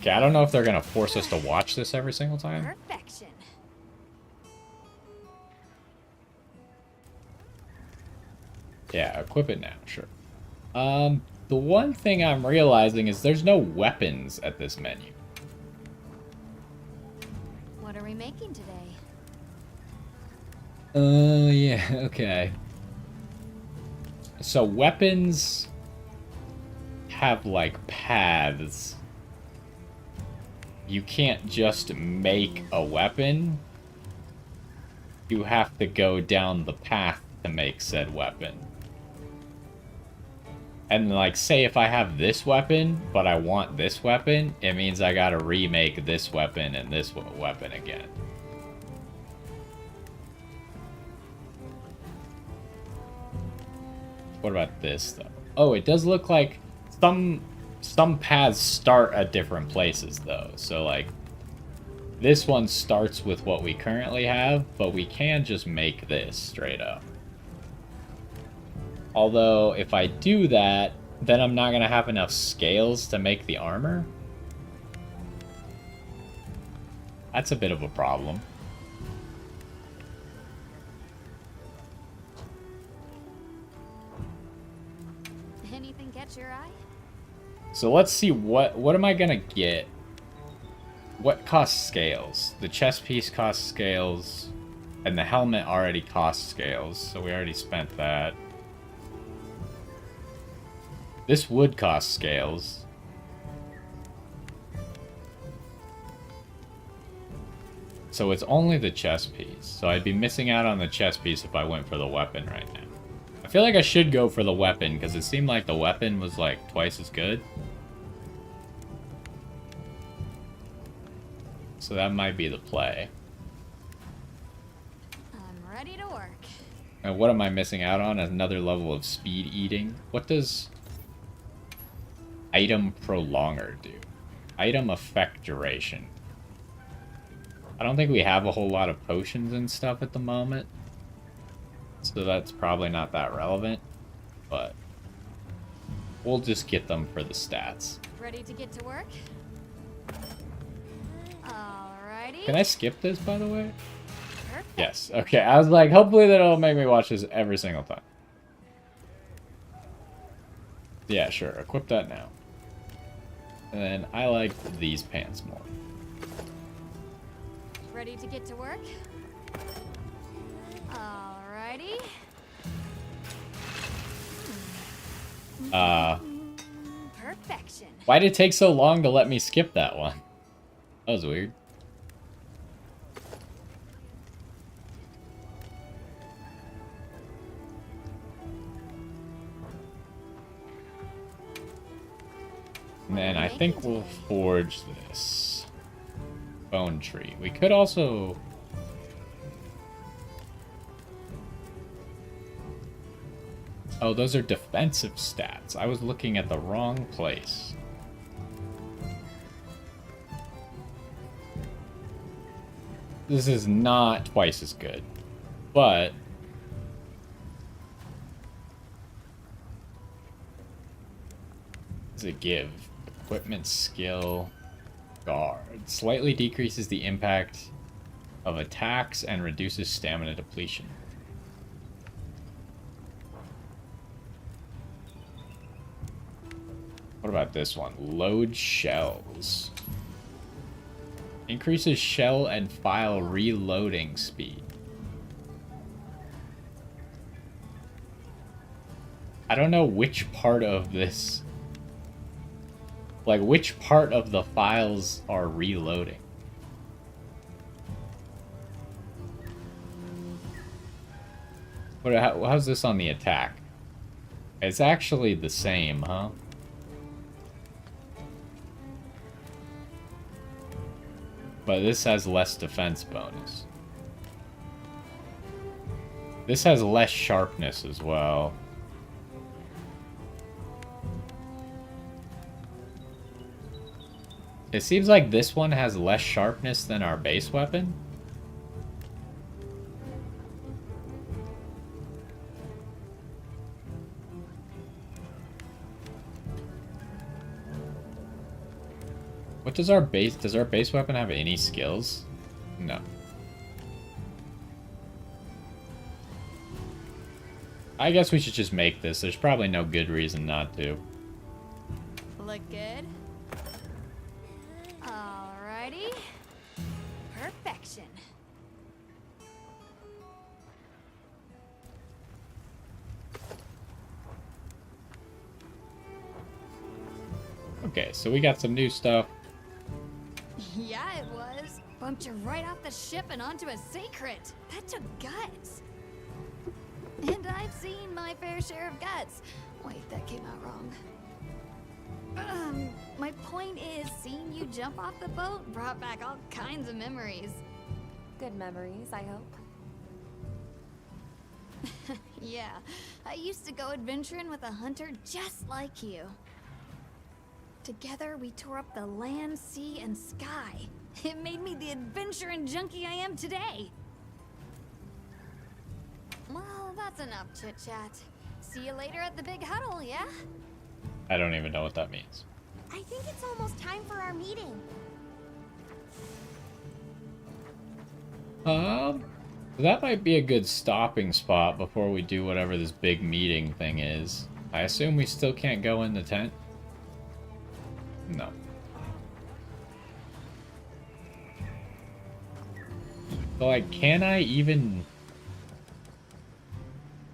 Okay, I don't know if they're gonna force us to watch this every single time. Perfection. Yeah, equip it now, sure. The one thing I'm realizing is there's no weapons at this menu. What are we making today? Yeah, okay. So weapons have like paths. You can't just make a weapon. You have to go down the path to make said weapon. And like, say if I have this weapon, but I want this weapon, it means I gotta remake this weapon and this weapon again. What about this, though? Oh, it does look like some paths start at different places, though. So, like, this one starts with what we currently have, but we can just make this straight up. Although, if I do that, then I'm not going to have enough scales to make the armor. That's a bit of a problem. Anything catch your eye? So let's see, what am I going to get? What costs scales? The chest piece costs scales, and the helmet already costs scales, so we already spent that. This would cost scales. So it's only the chest piece. So I'd be missing out on the chest piece if I went for the weapon right now. I feel like I should go for the weapon, because it seemed like the weapon was like twice as good. So that might be the play. I'm ready to work. And what am I missing out on? Another level of speed eating. What does item prolonger do? Item effect duration. I don't think we have a whole lot of potions and stuff at the moment. So that's probably not that relevant. But we'll just get them for the stats. Ready to get to work? Alrighty. Can I skip this, by the way? Perfect. Yes. Okay, I was like, hopefully that'll make me watch this every single time. Yeah, sure. Equip that now. And then I like these pants more. Ready to get to work? Alrighty. Perfection. Why did it take so long to let me skip that one? That was weird. And then I think we'll forge this bone tree. We could also... Oh, those are defensive stats. I was looking at the wrong place. This is not twice as good, but... What does it give? Equipment skill, guard. Slightly decreases the impact of attacks and reduces stamina depletion. What about this one? Load shells. Increases shell and file reloading speed. I don't know which part of this... Like, which part of the files are reloading? How's this on the attack? It's actually the same, huh? But this has less defense bonus. This has less sharpness as well. It seems like this one has less sharpness than our base weapon. What does our base weapon have any skills? No. I guess we should just make this. There's probably no good reason not to. Look good. Alrighty. Perfection. Okay, so we got some new stuff. Yeah, it was. Bumped you right off the ship and onto a secret. That took guts. And I've seen my fair share of guts. Wait, that came out wrong. My point is, seeing you jump off the boat brought back all kinds of memories. Good memories, I hope. Yeah, I used to go adventuring with a hunter just like you. Together, we tore up the land, sea, and sky. It made me the adventuring junkie I am today. Well, that's enough chit-chat. See you later at the big huddle, yeah? I don't even know what that means. I think it's almost time for our meeting. That might be a good stopping spot before we do whatever this big meeting thing is. I assume we still can't go in the tent? No. So, like, can I even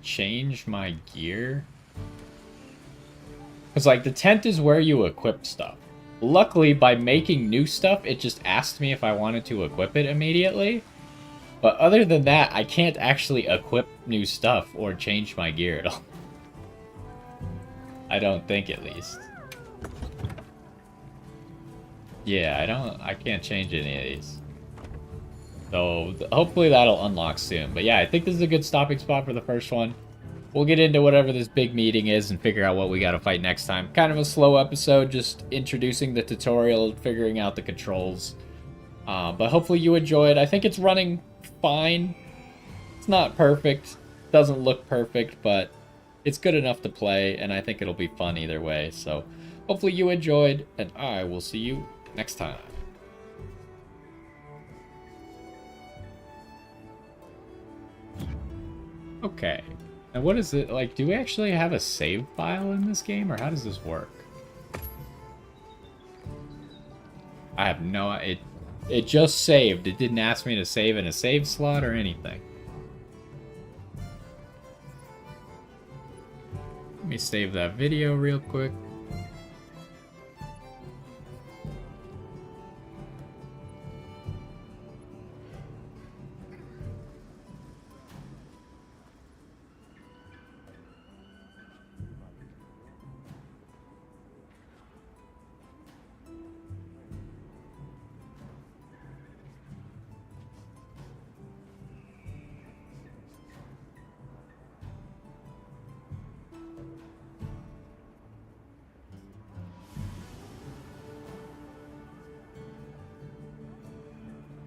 change my gear? Because, like, the tent is where you equip stuff. Luckily, by making new stuff, it just asked me if I wanted to equip it immediately. But other than that, I can't actually equip new stuff or change my gear at all. I don't think, at least. Yeah, I can't change any of these. So hopefully that'll unlock soon. But yeah, I think this is a good stopping spot for the first one. We'll get into whatever this big meeting is and figure out what we gotta fight next time. Kind of a slow episode, just introducing the tutorial, figuring out the controls. But hopefully you enjoyed. I think it's running fine. It's not perfect. Doesn't look perfect, but it's good enough to play, and I think it'll be fun either way. So hopefully you enjoyed, and I will see you next time. Okay. And what is it, like, do we actually have a save file in this game, or how does this work? I have no, it just saved. It didn't ask me to save in a save slot or anything. Let me save that video real quick.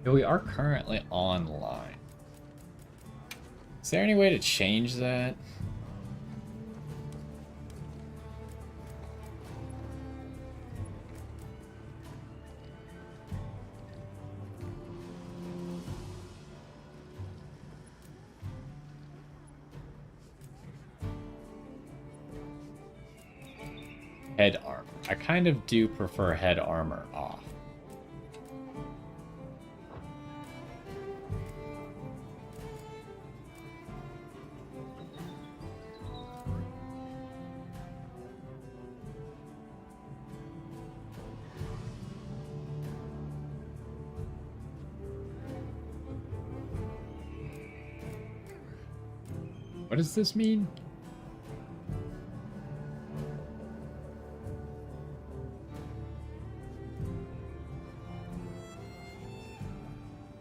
We are currently online. Is there any way to change that? Head armor. I kind of do prefer head armor off. What does this mean?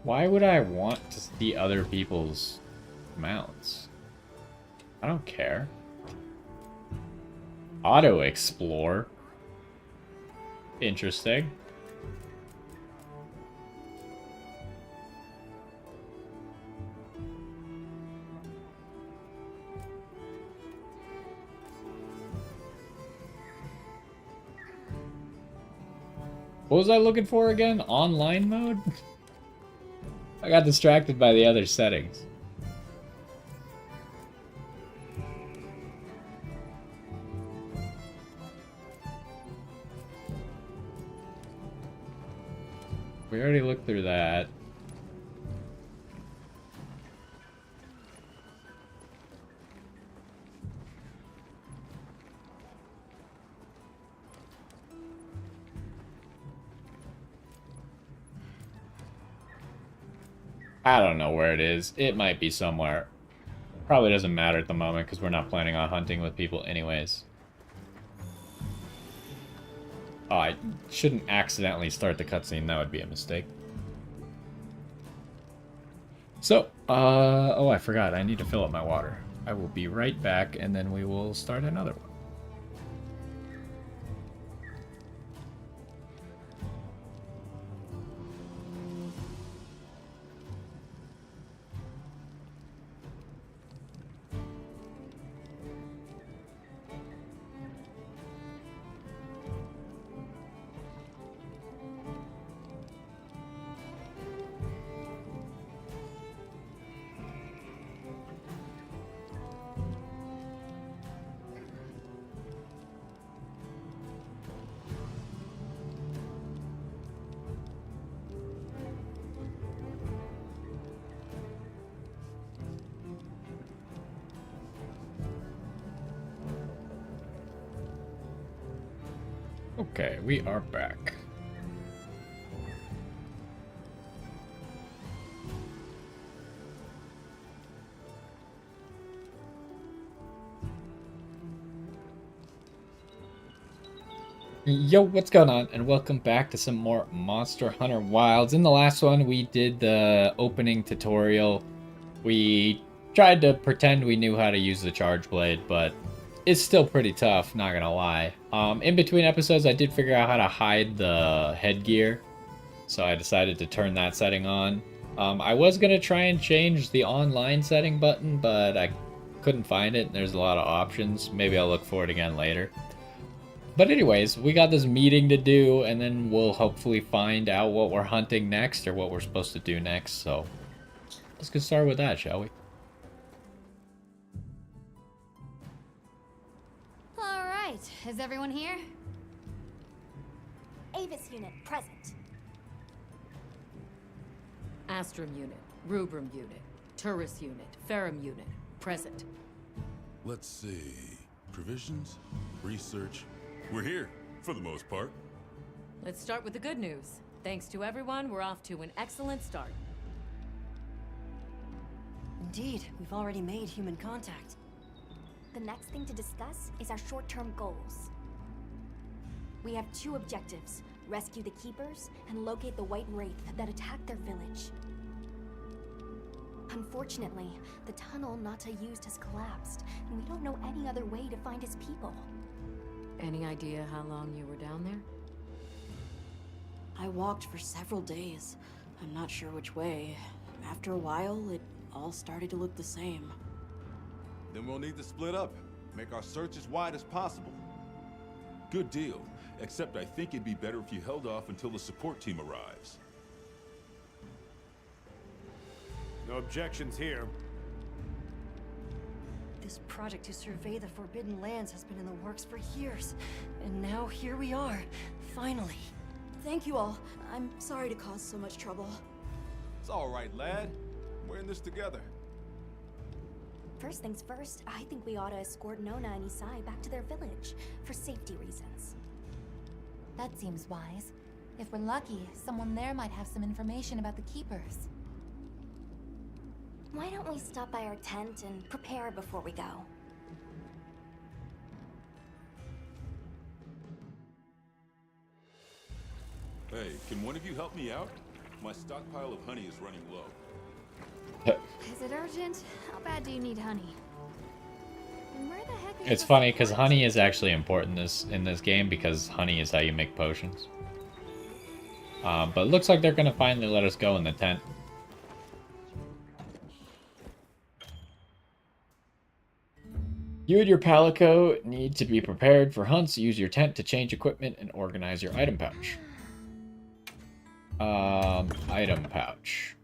Why would I want to see other people's mounts? I don't care. Auto explore. Interesting. What was I looking for again? Online mode? I got distracted by the other settings. We already looked through that. I don't know where it is. It might be somewhere. Probably doesn't matter at the moment because we're not planning on hunting with people anyways. Oh, I shouldn't accidentally start the cutscene. That would be a mistake. So, oh, I forgot. I need to fill up my water. I will be right back, and then we will start another one. Okay, we are back. Yo, what's going on? And welcome back to some more Monster Hunter Wilds. In the last one, we did the opening tutorial. We tried to pretend we knew how to use the charge blade, but it's still pretty tough, not gonna lie. In between episodes, I did figure out how to hide the headgear, so I decided to turn that setting on. I was gonna try and change the online setting button, but I couldn't find it. There's a lot of options. Maybe I'll look for it again later. But anyways, we got this meeting to do, and then we'll hopefully find out what we're hunting next, or what we're supposed to do next, so let's get started with that, shall we? Alright, is everyone here? Avis unit, present. Astrum unit, Rubrum unit, Turris unit, Ferrum unit, present. Let's see. Provisions? Research? We're here, for the most part. Let's start with the good news. Thanks to everyone, we're off to an excellent start. Indeed, we've already made human contact. The next thing to discuss is our short-term goals. We have two objectives: rescue the Keepers and locate the White Wraith that attacked their village. Unfortunately, the tunnel Nata used has collapsed, and we don't know any other way to find his people. Any idea how long you were down there? I walked for several days. I'm not sure which way. After a while, it all started to look the same. Then we'll need to split up. Make our search as wide as possible. Good deal. Except I think it'd be better if you held off until the support team arrives. No objections here. This project to survey the Forbidden Lands has been in the works for years. And now here we are, finally. Thank you all. I'm sorry to cause so much trouble. It's all right, lad. We're in this together. First things first, I think we ought to escort Nona and Isai back to their village, for safety reasons. That seems wise. If we're lucky, someone there might have some information about the Keepers. Why don't we stop by our tent and prepare before we go? Hey, can one of you help me out? My stockpile of honey is running low. Is it urgent? How bad do you need honey? And where the heck is It's the funny because support? honey is actually important in this game, because honey is how you make potions. But it looks like they're gonna finally let us go in the tent. You and your Palico need to be prepared for hunts. Use your tent to change equipment and organize your item pouch. Item pouch.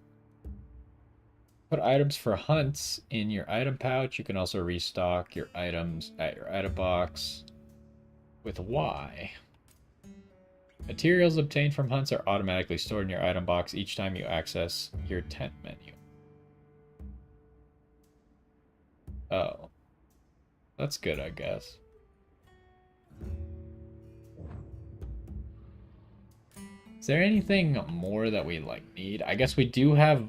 Put items for hunts in your item pouch. You can also restock your items at your item box with Y. Materials obtained from hunts are automatically stored in your item box each time you access your tent menu. Oh. That's good, I guess. Is there anything more that we need? I guess we do have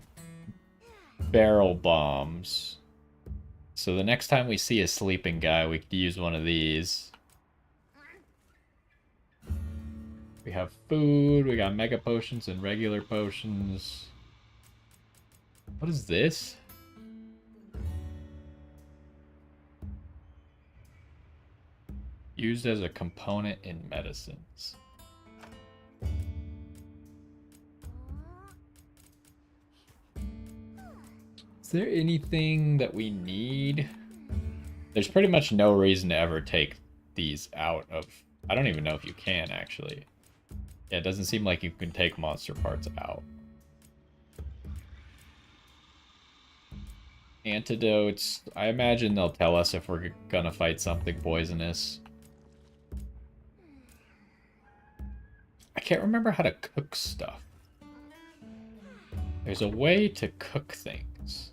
barrel bombs. So the next time we see a sleeping guy, we could use one of these. We have food, we got mega potions and regular potions. What is this? Used as a component in medicines. Is there anything that we need? There's pretty much no reason to ever take these out of... I don't even know if you can, actually. Yeah, it doesn't seem like you can take monster parts out. Antidotes. I imagine they'll tell us if we're gonna fight something poisonous. I can't remember how to cook stuff. There's a way to cook things.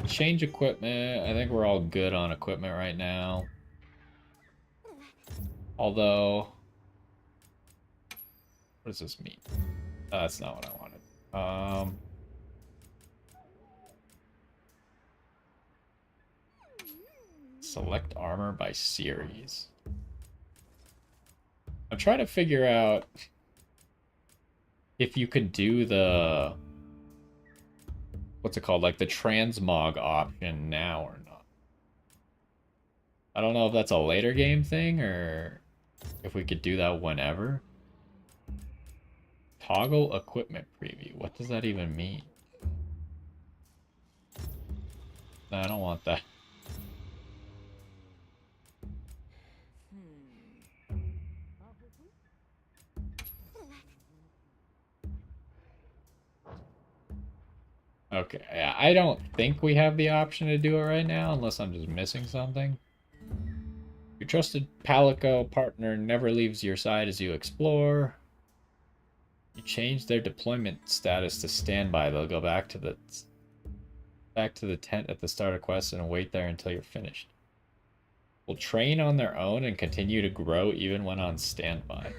Change equipment. I think we're all good on equipment right now. Although... What does this mean? That's not what I wanted. Select armor by series. I'm trying to figure out if you could do the... what's it called? Like the transmog option now or not. I don't know if that's a later game thing or if we could do that whenever. Toggle equipment preview. What does that even mean? No, I don't want that. Okay, yeah, I don't think we have the option to do it right now, unless I'm just missing something. Your trusted Palico partner never leaves your side as you explore. You change their deployment status to standby. They'll go back to the tent at the start of quest and wait there until you're finished. Will train on their own and continue to grow even when on standby.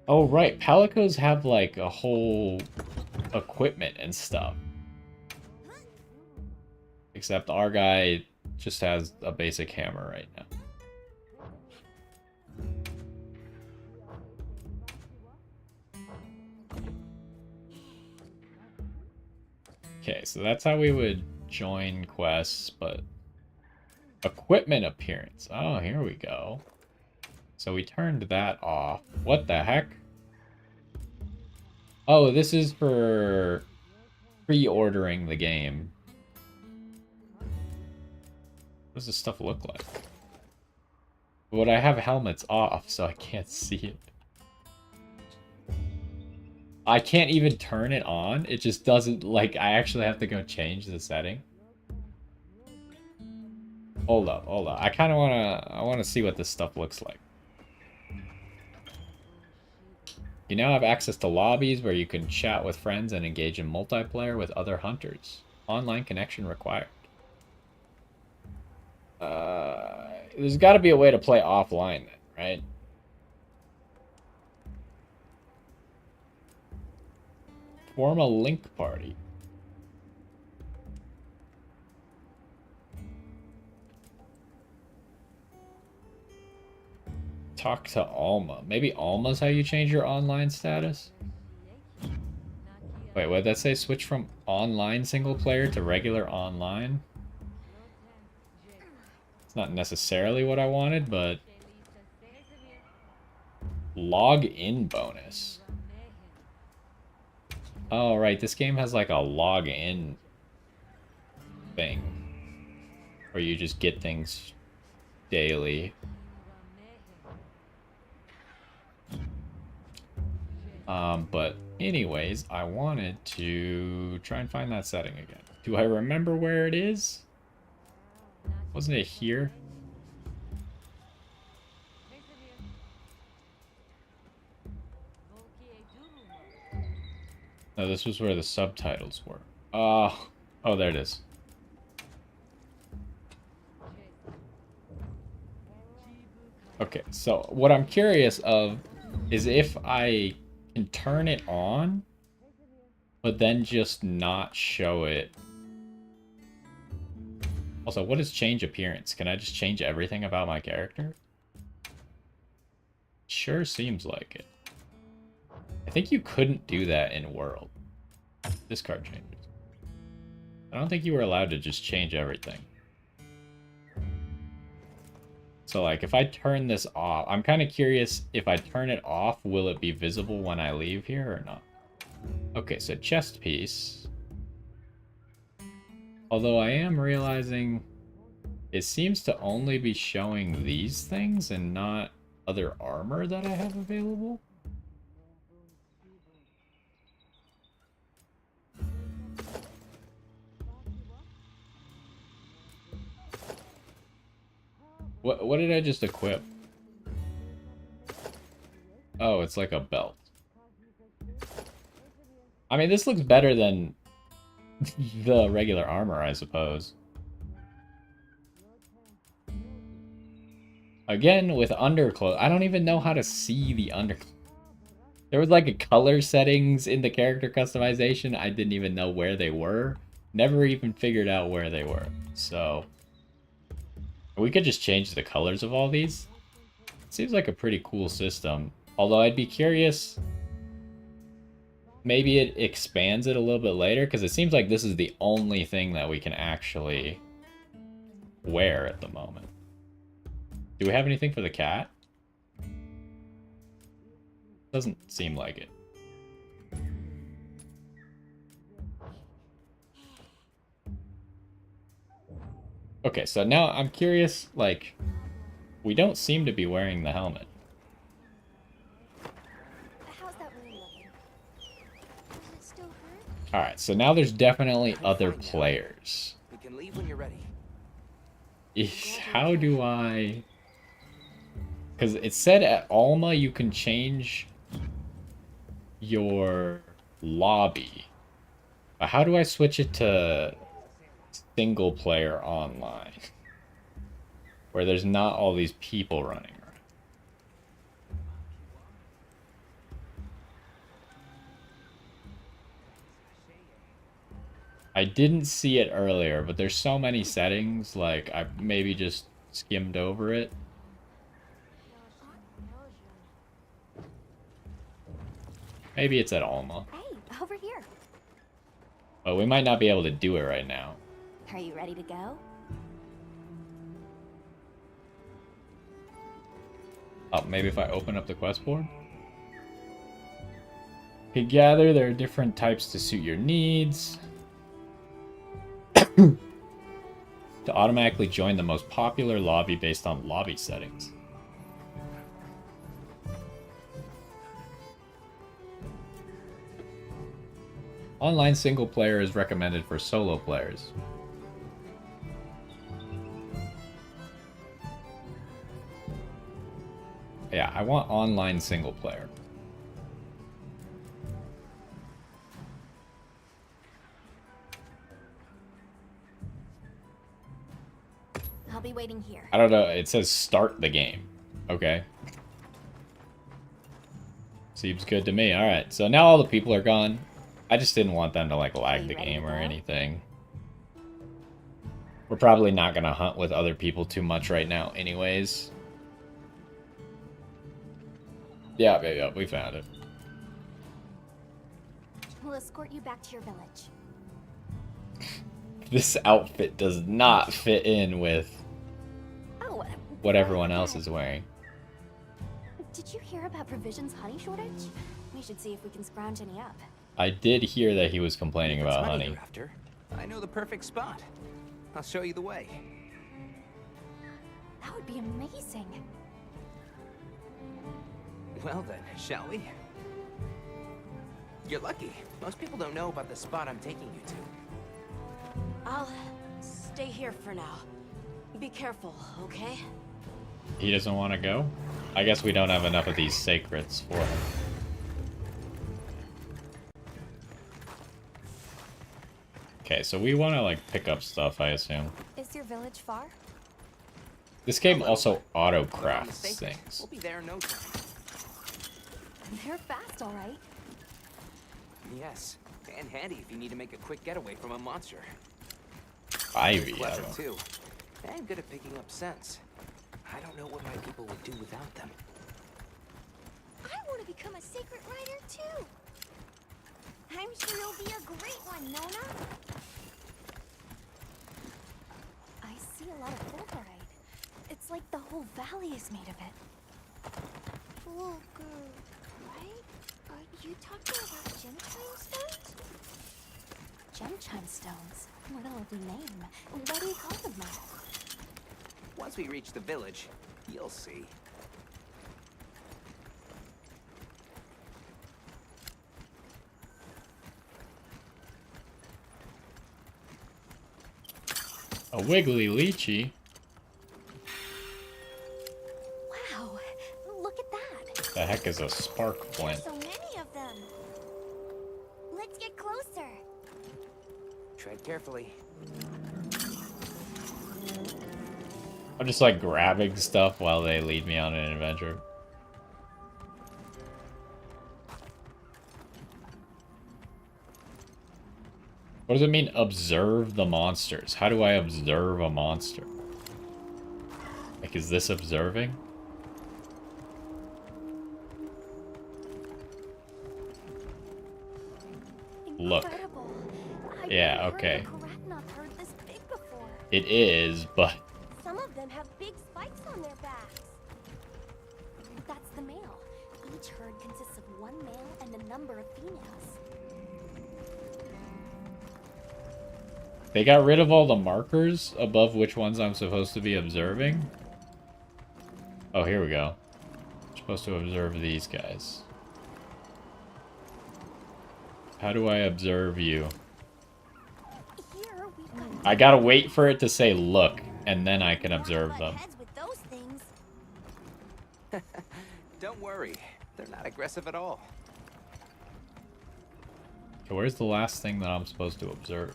Oh, right. Palicos have, like, a whole equipment and stuff. Except our guy just has a basic hammer right now. Okay, so that's how we would join quests, but... equipment appearance. Oh, here we go. So we turned that off. What the heck? Oh, this is for pre-ordering the game. What does this stuff look like? But I have helmets off, so I can't see it. I can't even turn it on. It just doesn't, like, I actually have to go change the setting. Hold up, hold up. I kind of want to see what this stuff looks like. You now have access to lobbies where you can chat with friends and engage in multiplayer with other hunters. Online connection required. There's got to be a way to play offline then, right? Form a link party. Talk to Alma. Maybe Alma's how you change your online status? Wait, what did that say? Switch from online single player to regular online? It's not necessarily what I wanted, but... log in bonus. Oh, right. This game has like a log in thing. Where you just get things daily. But anyways, I wanted to try and find that setting again. Do I remember where it is? Wasn't it here? No, this was where the subtitles were. Oh, there it is. Okay, so what I'm curious of is if I can turn it on, but then just not show it. Also, what is change appearance? Can I just change everything about my character? Sure seems like it. I think you couldn't do that in World. Discard changes. I don't think you were allowed to just change everything. So, like, if I turn this off, I'm kind of curious if I turn it off, will it be visible when I leave here or not? Okay, so chest piece. Although I am realizing it seems to only be showing these things and not other armor that I have available. What did I just equip? Oh, it's like a belt. I mean, this looks better than the regular armor, I suppose. Again, with underclothes. I don't even know how to see the underclothes. There was like a color settings in the character customization. I didn't even know where they were. Never even figured out where they were. So... We could just change the colors of all these. Seems like a pretty cool system. Although I'd be curious, maybe it expands it a little bit later, because it seems like this is the only thing that we can actually wear at the moment. Do we have anything for the cat? Doesn't seem like it. Okay, so now I'm curious, like, we don't seem to be wearing the helmet. How's that wound looking? Does it still hurt? Alright, so now there's definitely other players. We can leave when you're ready. How do I... Because it said at Alma you can change your lobby. But how do I switch it to single player online? Where there's not all these people running around. I didn't see it earlier, but there's so many settings, like I maybe just skimmed over it. Maybe it's at Alma. Hey, over here. But we might not be able to do it right now. Are you ready to go? Oh, maybe if I open up the quest board? Okay, gather, there are different types to suit your needs. To automatically join the most popular lobby based on lobby settings. Online single player is recommended for solo players. Yeah, I want online single player. I'll be waiting here. I don't know, it says start the game. Okay. Seems good to me. Alright, so now all the people are gone. I just didn't want them to like lag the game or anything. We're probably not gonna hunt with other people too much right now anyways. Yeah, we found it. We'll escort you back to your village. This outfit does not fit in with Oh, what everyone else is wearing. did you hear about Provision's honey shortage? We should see if we can scrounge any up. I did hear that he was complaining If it's about honey honey. you're after, I know the perfect spot. I'll show you the way. That would be amazing. Well then, shall we? You're lucky. Most people don't know about the spot I'm taking you to. I'll stay here for now. Be careful, okay? He doesn't want to go? I guess we don't have enough of these sacreds for him. Okay, so we want to like pick up stuff, I assume. Is your village far? This game also auto But I'm crafts mistaken. things. We'll be there in no time. They're fast, all right. Yes, and handy if you need to make a quick getaway from a monster. Ivy, Clever yeah. too, and good at picking up scents. I don't know what my people would do without them. I want to become a sacred rider too. I'm sure you'll be a great one, Nona. I see a lot of fulgurite. It's like the whole valley is made of it. Fulgur, right? Are you talking about Gentile stones? Gem-chime stones. What a lovely name. Why do you call them that? Once we reach the village, you'll see. A wiggly lychee. Wow, look at that. The heck is a spark flint? So many of them. Let's get closer. Tread carefully. I'm just like grabbing stuff while they lead me on an adventure. What does it mean, observe the monsters? How do I observe a monster? Like, is this observing? Look. Incredible. I've Yeah, never okay. heard of a Karatnoth herd this big before. It is, but Some of them have big spikes on their backs. That's the male. Each herd consists of one male and a number of females. they got rid of all the markers above which ones I'm supposed to be observing. Oh, here we go. I'm supposed to observe these guys. How do I observe you? Here we've got I gotta wait for it to say look, and then I can observe them. heads with those things. Don't worry, they're not aggressive at all. Okay, where's the last thing that I'm supposed to observe?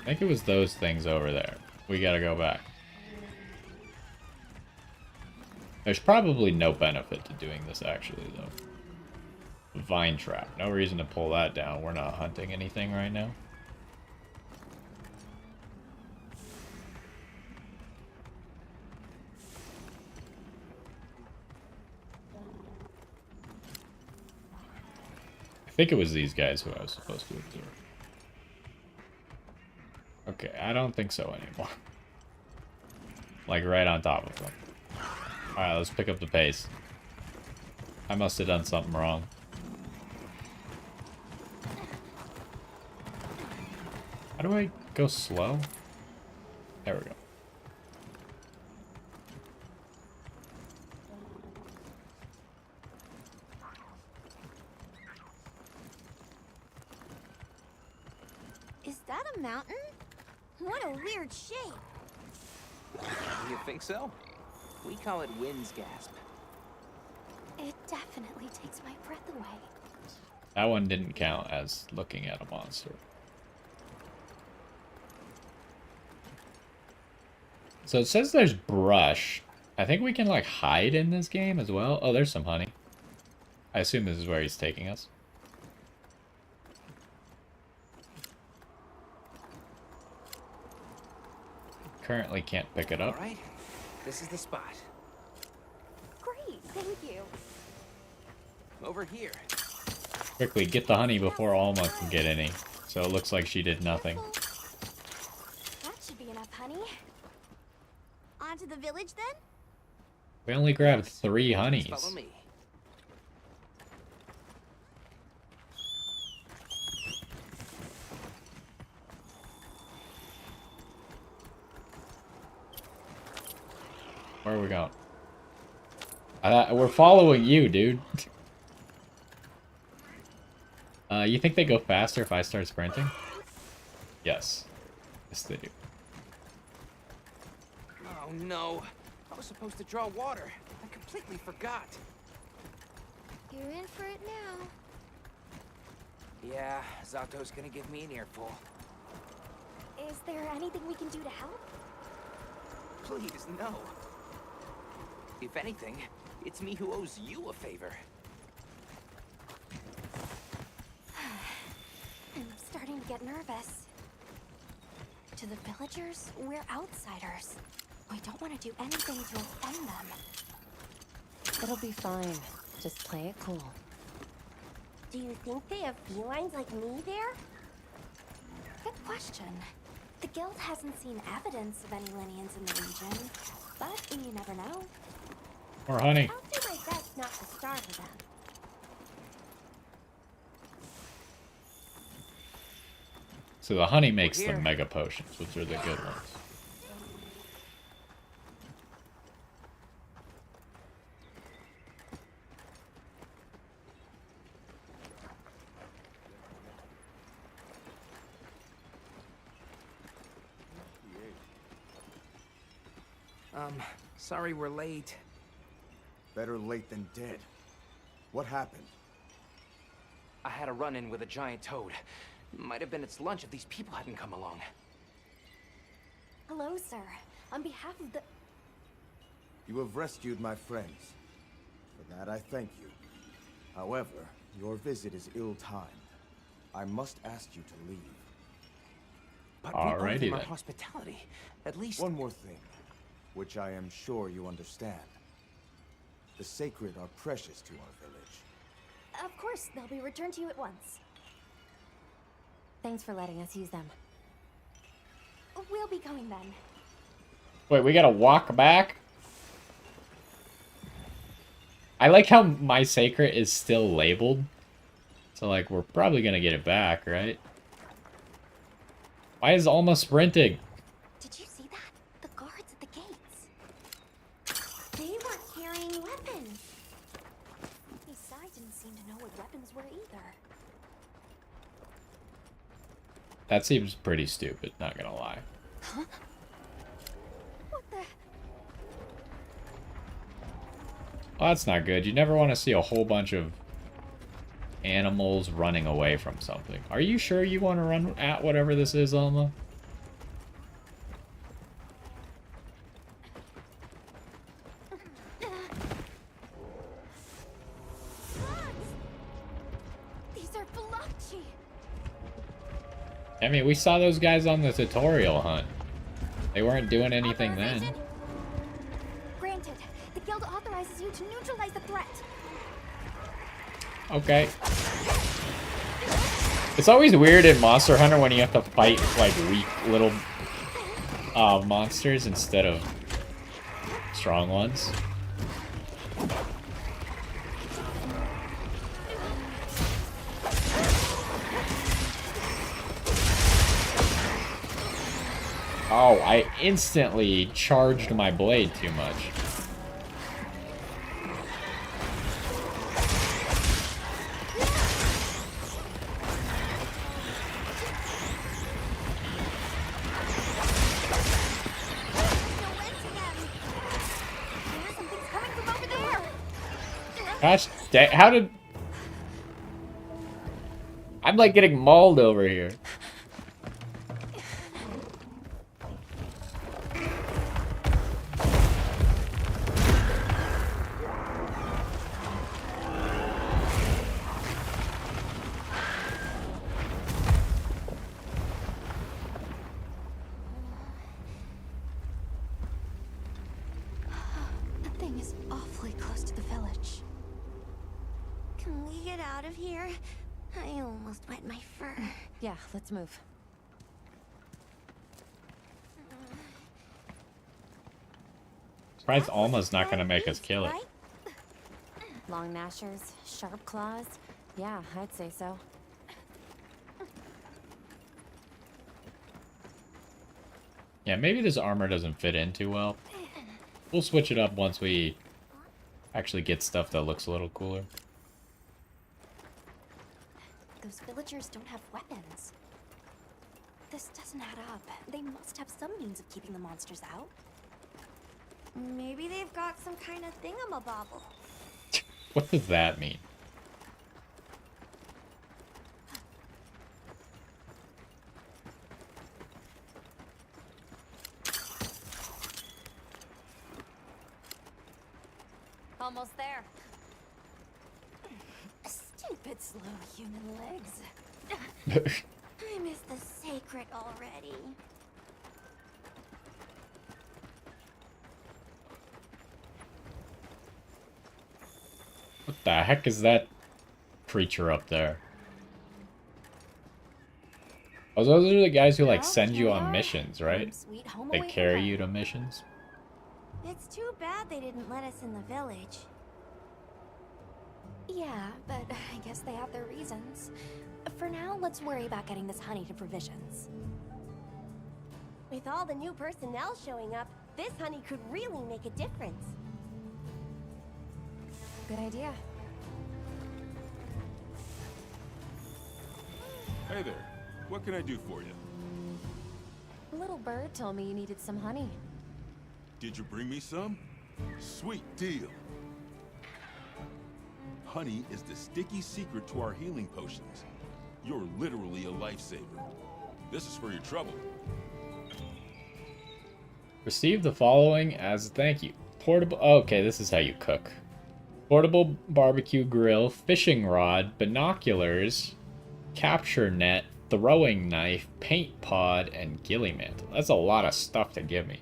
I think it was those things over there. We gotta go back. There's probably no benefit to doing this, actually, though. Vine trap. No reason to pull that down. We're not hunting anything right now. I think it was these guys who I was supposed to observe. Okay, I don't think so anymore. Like, right on top of them. Alright, let's pick up the pace. I must have done something wrong. How do I go slow? There we go. Is that a mountain? What a weird shape. You think so? We call it Wind's Gasp. It definitely takes my breath away. That one didn't count as looking at a monster. So it says there's brush. I think we can, like, hide in this game as well. Oh, there's some honey. I assume this is where he's taking us. Currently can't pick it up. All right, this is the spot. Great, thank you. Over here. Quickly, get the honey before Alma can get any. So it looks like she did nothing. That should be enough, honey. On to the village then? We only grabbed 3 Follow honeys. me. Where are we going? We're following you, dude. You think they go faster if I start sprinting? Yes. Yes, they do. Oh no, I was supposed to draw water. I completely forgot. You're in for it now. Yeah, Zato's gonna give me an earful. Is there anything we can do to help? Please, no. If anything, it's me who owes you a favor. I'm starting to get nervous. To the villagers, we're outsiders. We don't want to do anything to offend them. It'll be fine. Just play it cool. Do you think they have felines like me there? Good question. The guild hasn't seen evidence of any Linians in the region, but you never know. More honey. I'll do my best not to startle them. So the honey makes the here. mega potions, which are the good ones. Sorry we're late. Better late than dead. What happened? I had a run-in with a giant toad. Might have been its lunch if these people hadn't come along. Hello, sir. On behalf of the... You have rescued my friends. For that I thank you. However, your visit is ill-timed. I must ask you to leave. But we owe Alrighty them our then. hospitality. At least... One more thing, which I am sure you understand. The sacred are precious to our village. Of course, they'll be returned to you at once. Thanks for letting us use them. We'll be going then. Wait, we gotta walk back? I like how my sacred is still labeled. So, like, we're probably gonna get it back, right? Why is Alma sprinting? Did you see that? The guards at the gates. They weren't carrying weapons. Besides, didn't seem to know what weapons were either. That seems pretty stupid, not gonna lie. Huh? What the? Oh, that's not good. You never want to see a whole bunch of animals running away from something. Are you sure you want to run at whatever this is, Alma? These are Balachi. I mean, we saw those guys on the tutorial hunt. They weren't doing anything then. Granted, the guild authorizes you to neutralize the threat. Okay. It's always weird in Monster Hunter when you have to fight, like, weak little monsters instead of strong ones. Oh, I instantly charged my blade too much. Gosh, how did... I'm like getting mauled over here. The thing is awfully close to the village. Can we get out of here? I almost wet my fur. Yeah, let's move. Surprised Alma's not gonna make us kill it. Long gnashers, sharp claws. Yeah, I'd say so. Yeah, maybe this armor doesn't fit in too well. We'll switch it up once we actually get stuff that looks a little cooler. Those villagers don't have weapons. This doesn't add up. They must have some means of keeping the monsters out. Maybe they've got some kind of thingamabobble. What does that mean? Almost there. Stupid slow human legs. I miss the sacred already. What the heck is that creature up there? Oh, those are the guys who, like, send you on missions, right? Sweet home They away from carry home. you to missions. It's too bad they didn't let us in the village. Yeah, but I guess they have their reasons. For now, let's worry about getting this honey to provisions. With all the new personnel showing up, this honey could really make a difference. Good idea. Hey there. What can I do for you? Little bird told me you needed some honey. Did you bring me some? Sweet deal. Honey is the sticky secret to our healing potions. You're literally a lifesaver. This is for your trouble. Receive the following as a thank you. Portable... Okay, this is how you cook. Portable barbecue grill, fishing rod, binoculars, capture net, throwing knife, paint pod, and ghillie mantle. That's a lot of stuff to give me.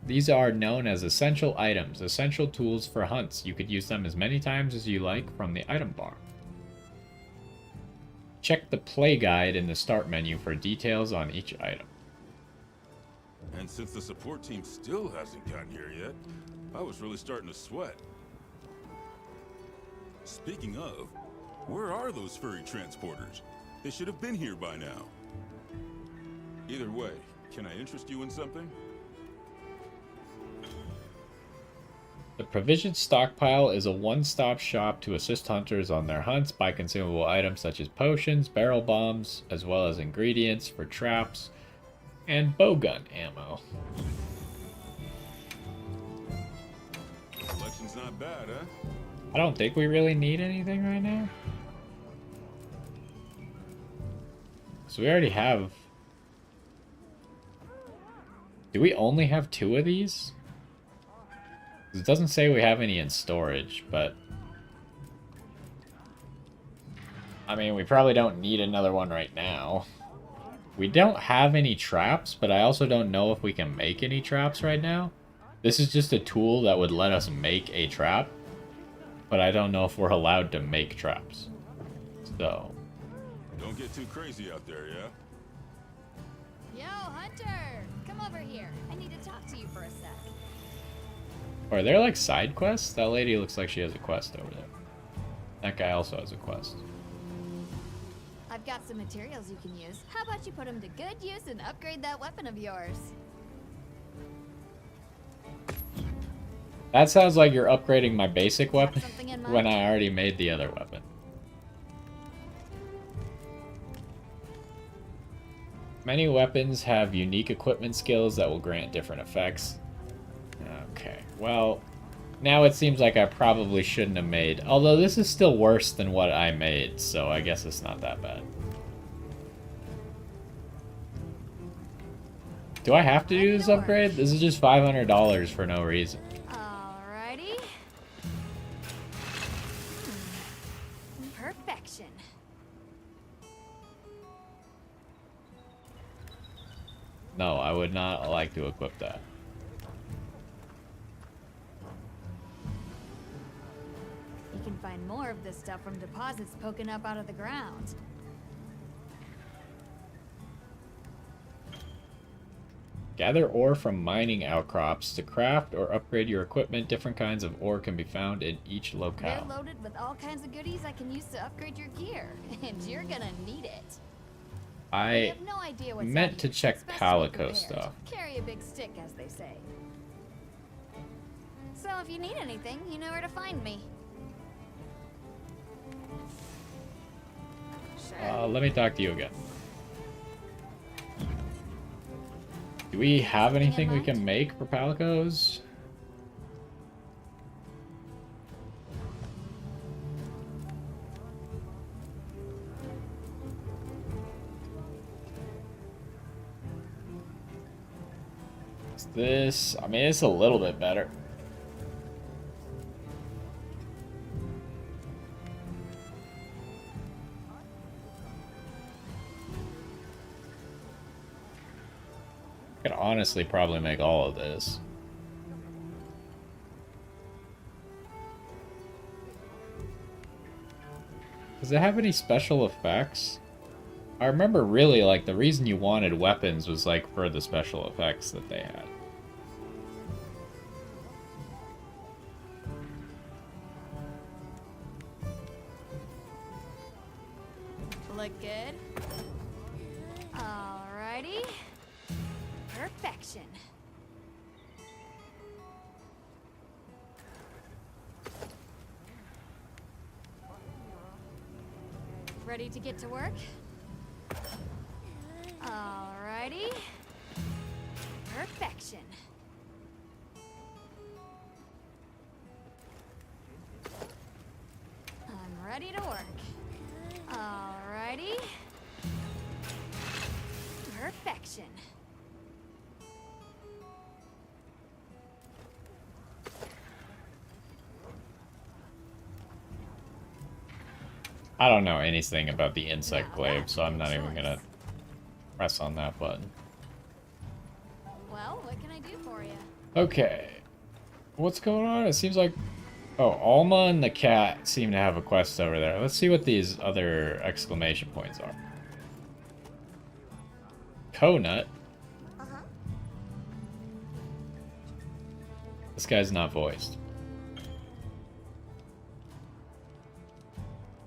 These are known as essential items, essential tools for hunts. You could use them as many times as you like from the item bar. Check the play guide in the start menu for details on each item. And since the support team still hasn't gotten here yet, I was really starting to sweat. Speaking of, where are those furry transporters? They should have been here by now. Either way, can I interest you in something? The provision stockpile is a one-stop shop to assist hunters on their hunts by consumable items such as potions, barrel bombs, as well as ingredients for traps and bowgun ammo. Collection's not bad, huh? I don't think we really need anything right now. So we already have... Do we only have 2 of these? It doesn't say we have any in storage, but... I mean, we probably don't need another one right now. We don't have any traps, but I also don't know if we can make any traps right now. This is just a tool that would let us make a trap, but I don't know if we're allowed to make traps. So... Don't get too crazy out there, yeah? Yo, Hunter! Come over here. I need to talk to you for a sec. Are there like side quests? That lady looks like she has a quest over there. That guy also has a quest. I've got some materials you can use. How about you put them to good use and upgrade that weapon of yours? That sounds like you're upgrading my basic weapon something in mind? when I already made the other weapon. Many weapons have unique equipment skills that will grant different effects. Okay, well, now it seems like I probably shouldn't have made... Although this is still worse than what I made, so I guess it's not that bad. Do I have to do this upgrade? This is just $500 for no reason. Alrighty. Perfection. No, I would not like to equip that. You can find more of this stuff from deposits poking up out of the ground. Gather ore from mining outcrops to craft or upgrade your equipment. Different kinds of ore can be found in each They're locale. loaded with all kinds of goodies I can use to upgrade your gear, and you're gonna need it. We I have no idea what's meant out to here. check It's best to be Palico prepared. stuff. Carry a big stick, as they say. So if you need anything, you know where to find me. Sure. Let me talk to you again. Do we have anything we can make for Palicos? Is this... I mean, it's a little bit better. I could honestly probably make all of this. Does it have any special effects? I remember really, like, the reason you wanted weapons was, like, for the special effects that they had. Look good? Alrighty. Perfection. Ready to get to work? Alrighty. Perfection. I'm ready to work. Alrighty. Perfection. I don't know anything about the insect glaive, so I'm not even gonna press on that button. Well, what can I do for you? Okay. What's going on? It seems like... Oh, Alma and the cat seem to have a quest over there. Let's see what these other exclamation points are. Conut? This guy's not voiced.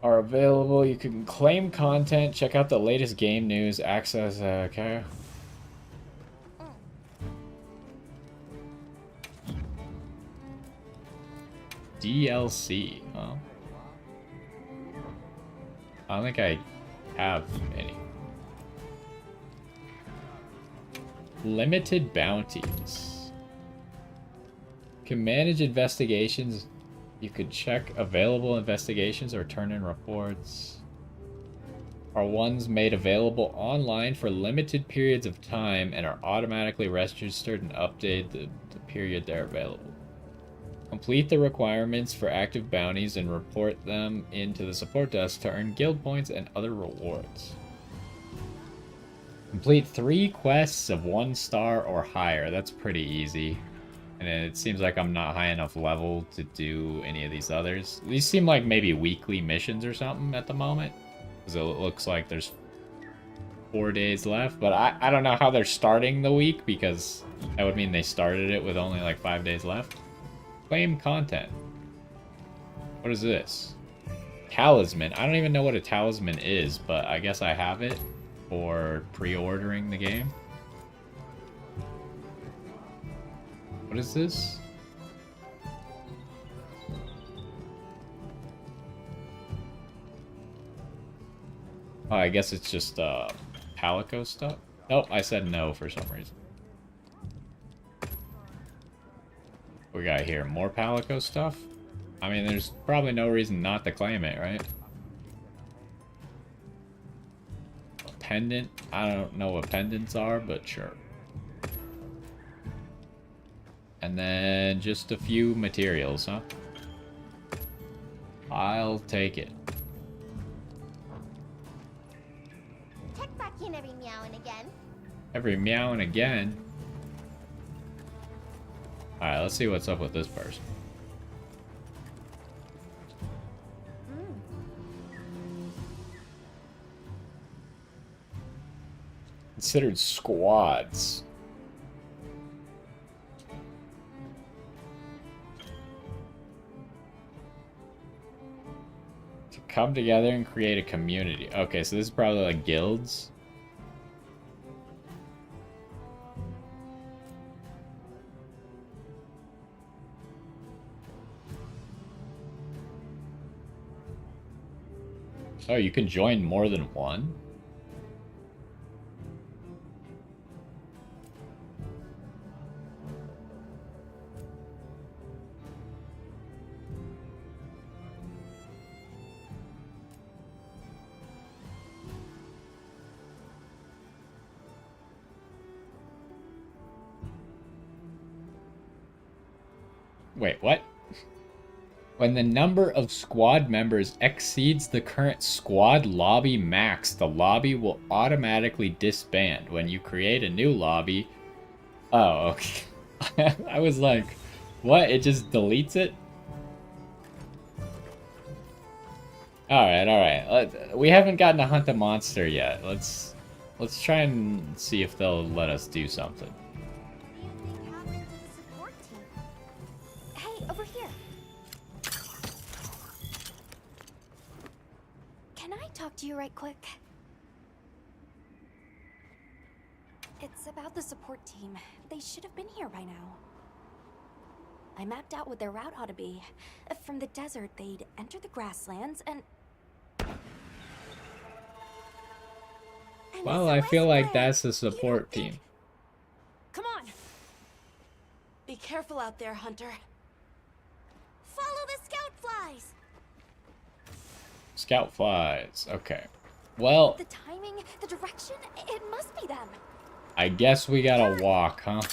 Are available. You can claim content, check out the latest game news, access, okay. DLC, huh? I don't think I have any. Limited bounties. Can manage investigations. You could check available investigations or turn in reports. Are ones made available online for limited periods of time and are automatically registered and updated the period they're available. Complete the requirements for active bounties and report them into the support desk to earn guild points and other rewards. Complete 3 quests of 1 star or higher. That's pretty easy. And it seems like I'm not high enough level to do any of these others. These seem like maybe weekly missions or something at the moment. Because it looks like there's 4 days left. But I don't know how they're starting the week, because that would mean they started it with only like 5 days left. Claim content. What is this? Talisman. I don't even know what a talisman is, but I guess I have it for pre-ordering the game. What is this? Oh, I guess it's just Palico stuff. Nope, I said no for some reason. We got here more Palico stuff. I mean, there's probably no reason not to claim it, right? A pendant. I don't know what pendants are, but sure. And then just a few materials, huh? I'll take it. Check back in every meow and again. Every meow and again. Alright, let's see what's up with this person. Considered squads. To come together and create a community. Okay, so this is probably like guilds. Oh, you can join more than one? Wait, what? When the number of squad members exceeds the current squad lobby max, the lobby will automatically disband. When you create a new lobby... Oh, okay. I was like, what? It just deletes it? Alright. We haven't gotten to hunt a monster yet. Let's try and see if they'll let us do something. Hey, over here. Can I talk to you right quick? It's about the support team. They should have been here by now. I mapped out what their route ought to be. From the desert, they'd enter the grasslands and... Well, I feel like that's the support team. Come on! Be careful out there, Hunter. Follow the scout flies. Scout flies. Okay. Well, The timing, the direction, it must be them. I guess we gotta walk, huh? Move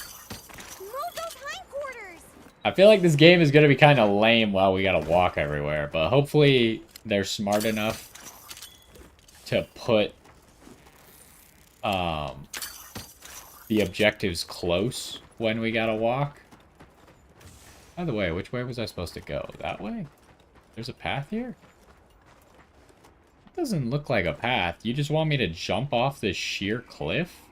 those hindquarters. I feel like this game is gonna be kind of lame while we gotta walk everywhere, but hopefully they're smart enough to put the objectives close when we gotta walk. By the way, which way was I supposed to go? That way? There's a path here? It doesn't look like a path. You just want me to jump off this sheer cliff?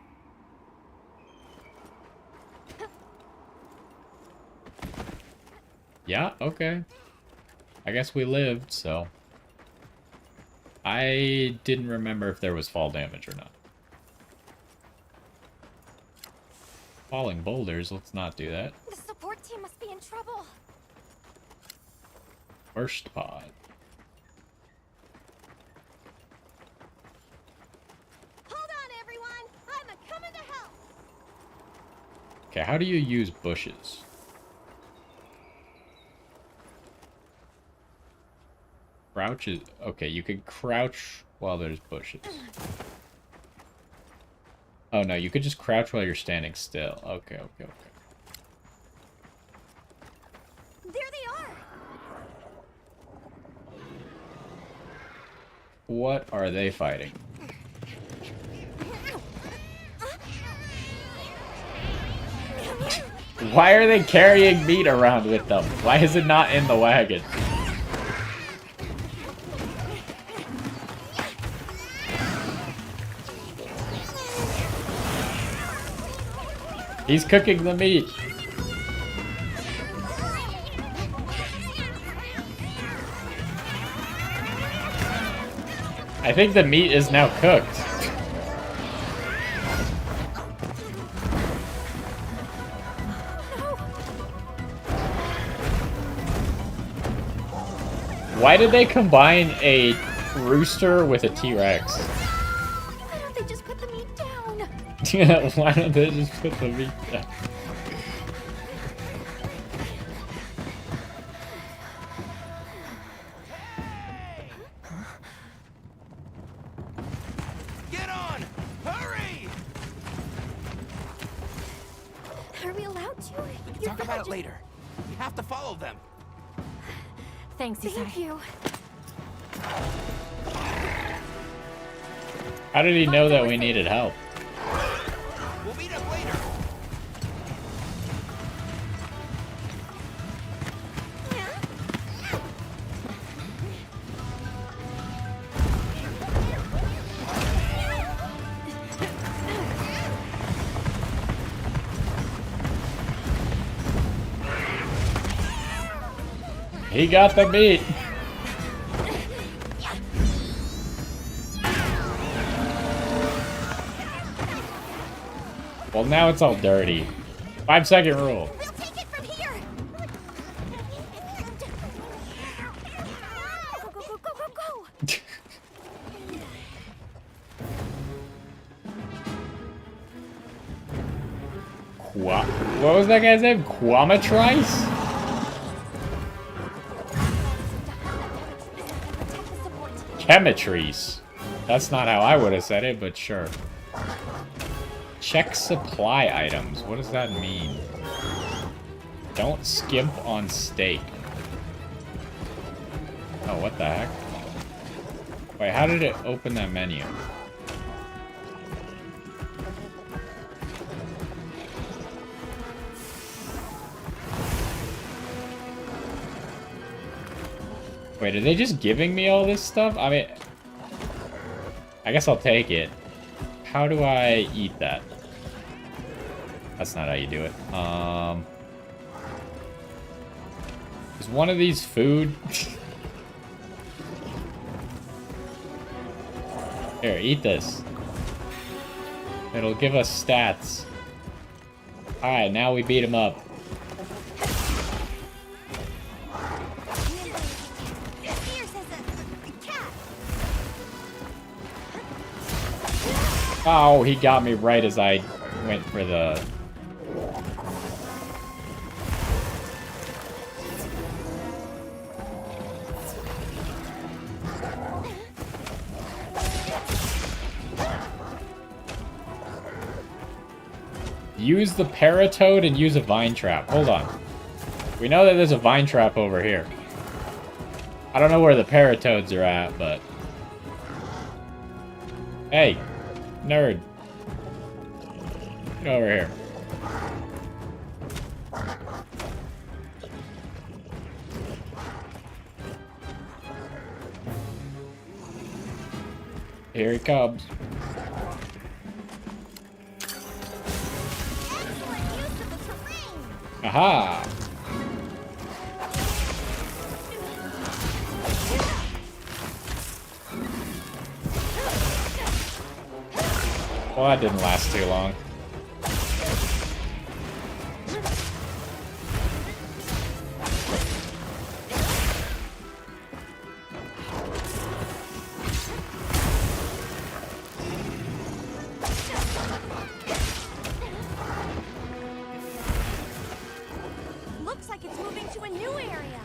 Yeah, okay. I guess we lived, so... I didn't remember if there was fall damage or not. Falling boulders, let's not do that. The support team must be in trouble. First pod. Hold on, everyone! I'm a-coming to help! Okay, how do you use bushes? Crouch is... Okay, you can crouch while there's bushes. Oh no, you could just crouch while you're standing still. Okay, okay, okay. There they are! What are they fighting? Why are they carrying meat around with them? Why is it not in the wagon? He's cooking the meat. I think the meat is now cooked. Why did they combine a rooster with a T-Rex? Why don't they just put the meat down? Why don't they just put the meat down? Get on! Hurry! Are we allowed to? We can talk about it later. We have to follow them. Thanks, Isai. Thank you. How did he know that we needed help? We'll meet up later. He got the meat. Well, now it's all dirty. 5-second rule. We'll take it from here. Go, go, go, go, go, go. What was that guy's name? Quamatrice? Chemitrice. That's not how I would have said it, but sure. Check supply items. What does that mean? Don't skimp on steak. Oh, what the heck? Wait, how did it open that menu? Wait, are they just giving me all this stuff? I mean, I guess I'll take it. How do I eat that? That's not how you do it. Is one of these food? Here, eat this. It'll give us stats. Alright, now we beat him up. Oh, he got me right as I went for the... Use the Paratoad and use a Vine Trap. Hold on. We know that there's a Vine Trap over here. I don't know where the Paratoads are at, but... Hey, nerd. Get over here. Here he comes. Aha! Well, that didn't last too long. Looks like it's moving to a new area.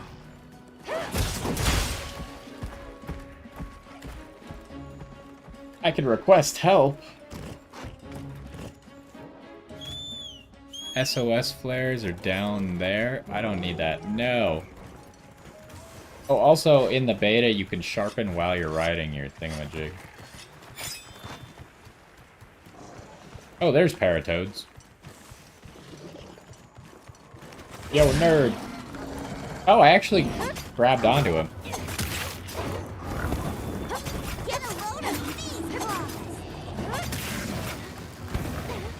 I can request help. SOS flares are down there. I don't need that. No. Oh, also in the beta, you can sharpen while you're riding your thingamajig. Oh, there's Paratoads. Yo, nerd. Oh, I actually grabbed onto him.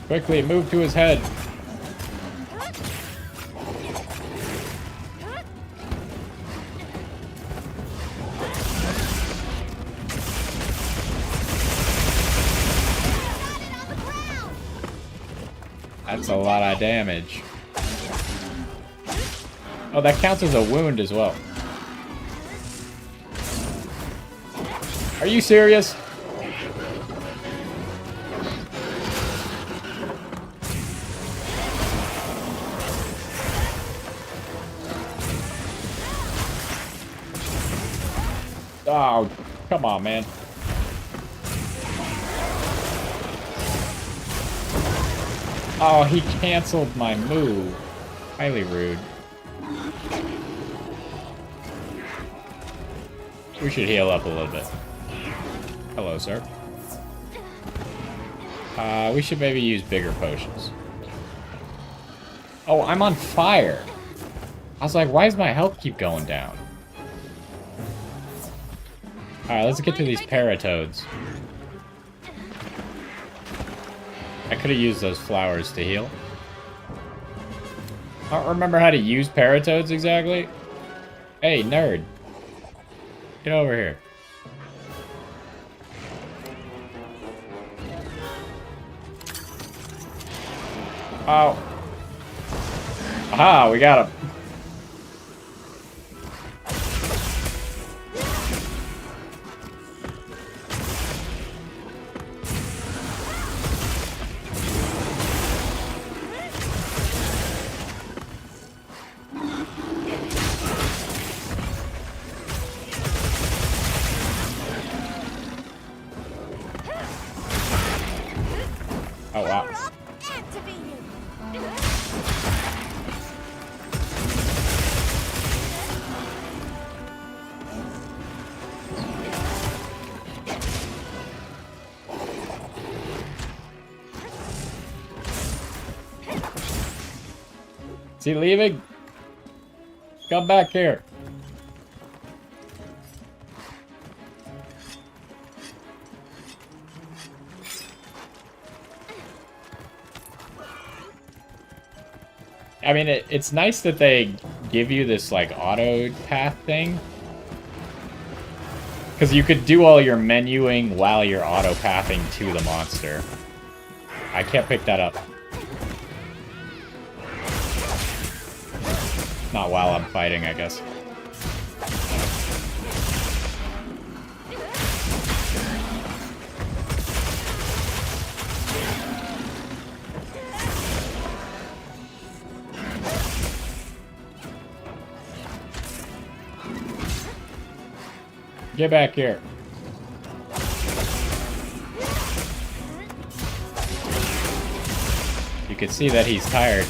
Quickly, move to his head. That's a lot of damage. Oh, that counts as a wound as well. Are you serious? Oh, come on, man. Oh, he canceled my move. Highly rude. We should heal up a little bit. Hello, sir. We should maybe use bigger potions. Oh, I'm on fire. I was like, why does my health keep going down? Alright, let's get to these Paratoads. I could have used those flowers to heal. I don't remember how to use Paratoads exactly. Hey, nerd. Get over here. Oh. Aha, we got him. Oh, wow. Is he leaving? Come back here. I mean, it's nice that they give you this, like, auto path thing. Because you could do all your menuing while you're auto pathing to the monster. I can't pick that up. Not while I'm fighting, I guess. Get back here. You can see that he's tired.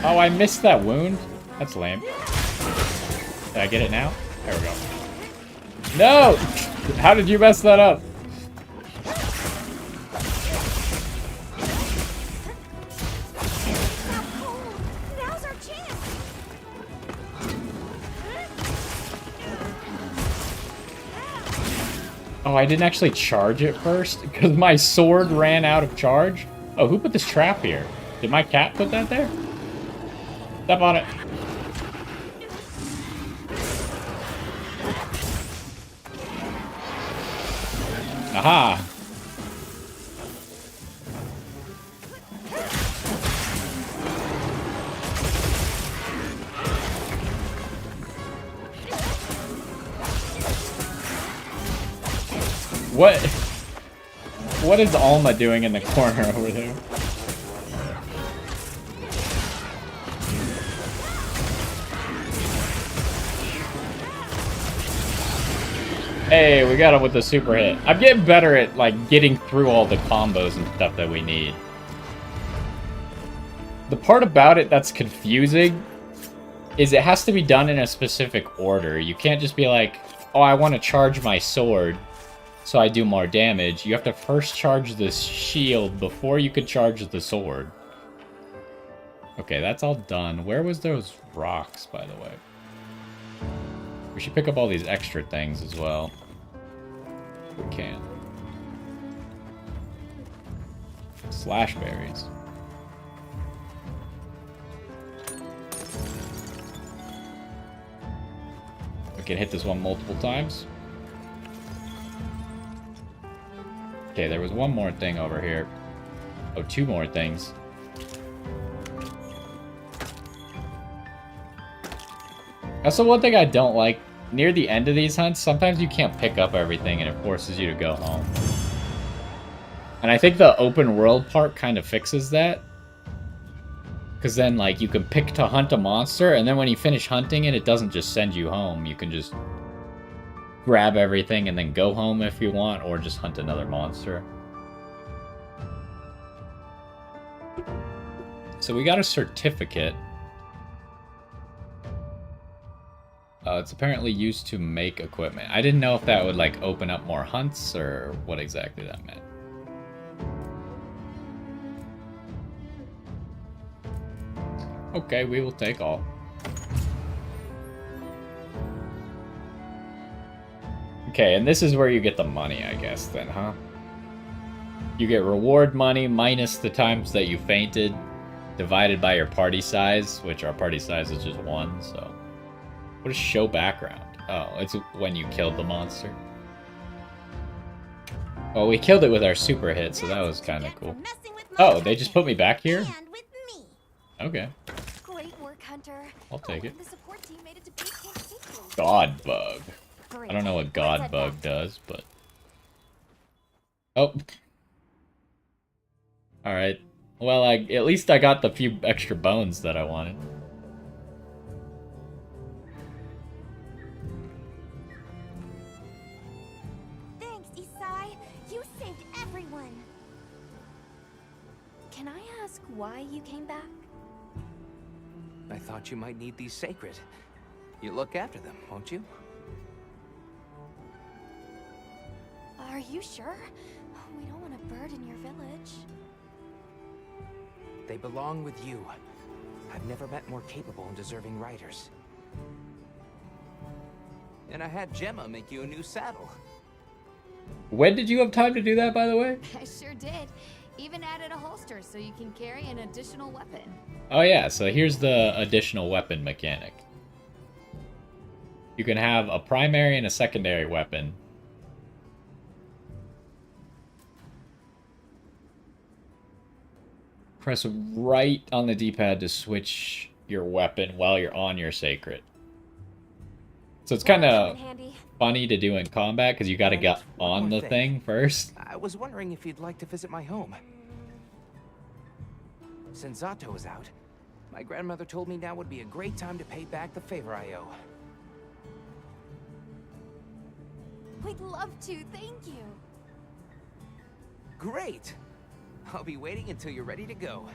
Oh, I missed that wound. That's lame. Did I get it now? There we go. No! How did you mess that up? Now's our chance. Oh, I didn't actually charge it first because my sword ran out of charge. Oh, who put this trap here? Did my cat put that there? Step on it. Aha! What is Alma doing in the corner over there? Hey, we got him with the super hit. I'm getting better at, like, getting through all the combos and stuff that we need. The part about it that's confusing is it has to be done in a specific order. You can't just be like, oh, I want to charge my sword so I do more damage. You have to first charge this shield before you could charge the sword. Okay, that's all done. Where was those rocks, by the way? We should pick up all these extra things as well. If we can. Slash berries. We can hit this one multiple times. Okay, there was one more thing over here. Oh, two more things. That's the one thing I don't like. Near the end of these hunts, sometimes you can't pick up everything and it forces you to go home. And I think the open world part kind of fixes that. Because then, like, you can pick to hunt a monster, and then when you finish hunting it, it doesn't just send you home. You can just grab everything and then go home if you want, or just hunt another monster. So we got a certificate. It's apparently used to make equipment. I didn't know if that would, like, open up more hunts or what exactly that meant. Okay, we will take all. Okay, and this is where you get the money, I guess, then, huh? You get reward money minus the times that you fainted, divided by your party size, which our party size is just 1, so... What is show background? Oh, it's when you killed the monster. Well, we killed it with our super hit, so that was kind of cool. Oh, they just put me back here? Okay. Great work, Hunter. I'll take it. The support team made it to Base Camp safely. God bug. I don't know what God bug does, but... Oh. Alright. Well, at least I got the few extra bones that I wanted. Thanks, Isai. You saved everyone. Can I ask why you came back? I thought you might need these sacred. You look after them, won't you? Are you sure? We don't want to burden your village. They belong with you. I've never met more capable and deserving riders. And I had Gemma make you a new saddle. When did you have time to do that, by the way? I sure did. Even added a holster so you can carry an additional weapon. Oh yeah, so here's the additional weapon mechanic. You can have a primary and a secondary weapon. Press right on the D-pad to switch your weapon while you're on your sacred. So it's kind of funny to do in combat because you got to get on the thing first. I was wondering if you'd like to visit my home. Since Zato is out, my grandmother told me now would be a great time to pay back the favor I owe. We'd love to, thank you. Great! I'll be waiting until you're ready to go.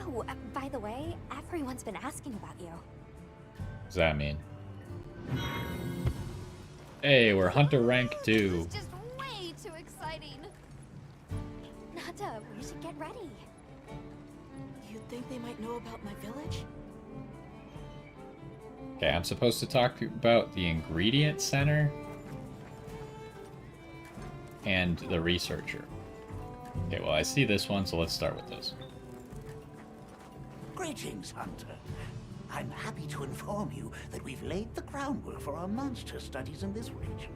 Oh, by the way, everyone's been asking about you. What does that mean? Hey, we're Hunter rank 2. This is just way too exciting. Nata, we should get ready. You think they might know about my village? Okay, I'm supposed to talk about the ingredient center and the researcher. Okay, well, I see this one, so let's start with this. Greetings, Hunter. I'm happy to inform you that we've laid the groundwork for our monster studies in this region.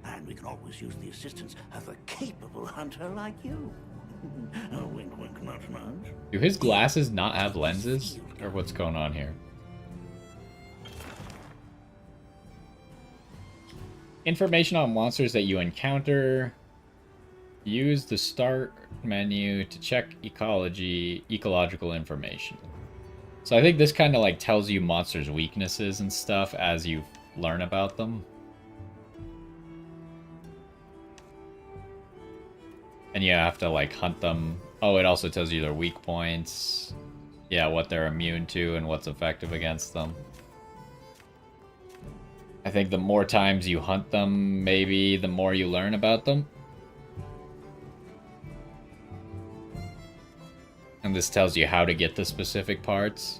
And we can always use the assistance of a capable hunter like you. Wink, wink, nudge, nudge. Do his glasses not have lenses? Or what's going on here? Information on monsters that you encounter. Use the start menu to check ecological information. So I think this kind of like tells you monsters' weaknesses and stuff as you learn about them. And you have to like hunt them. Oh, it also tells you their weak points. Yeah, what they're immune to and what's effective against them. I think the more times you hunt them, maybe the more you learn about them. And this tells you how to get the specific parts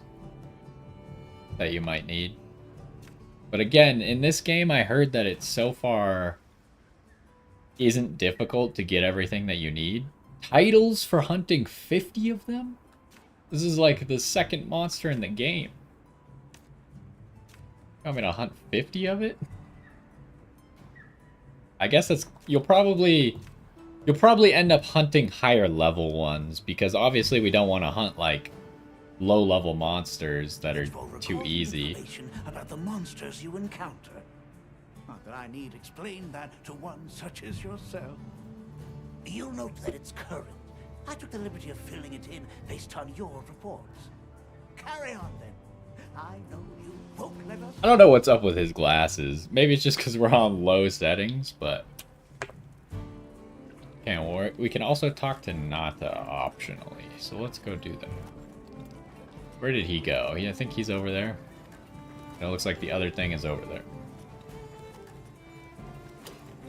that you might need. But again, in this game, I heard that it so far isn't difficult to get everything that you need. Titles for hunting 50 of them? This is like the second monster in the game. You want me to hunt 50 of it? I guess that's... You'll probably end up hunting higher level ones, because obviously we don't want to hunt like low level monsters that are too easy. Information about the monsters you encounter. Not that I need explain that to one such as yourself. You'll note that it's current. I took the liberty of filling it in based on your reports. Carry on then. I know you won't let us. I don't know what's up with his glasses. Maybe it's just because we're on low settings, but... Okay, well, we can also talk to Nata optionally, so let's go do that. Where did he go? Yeah, I think he's over there. It looks like the other thing is over there.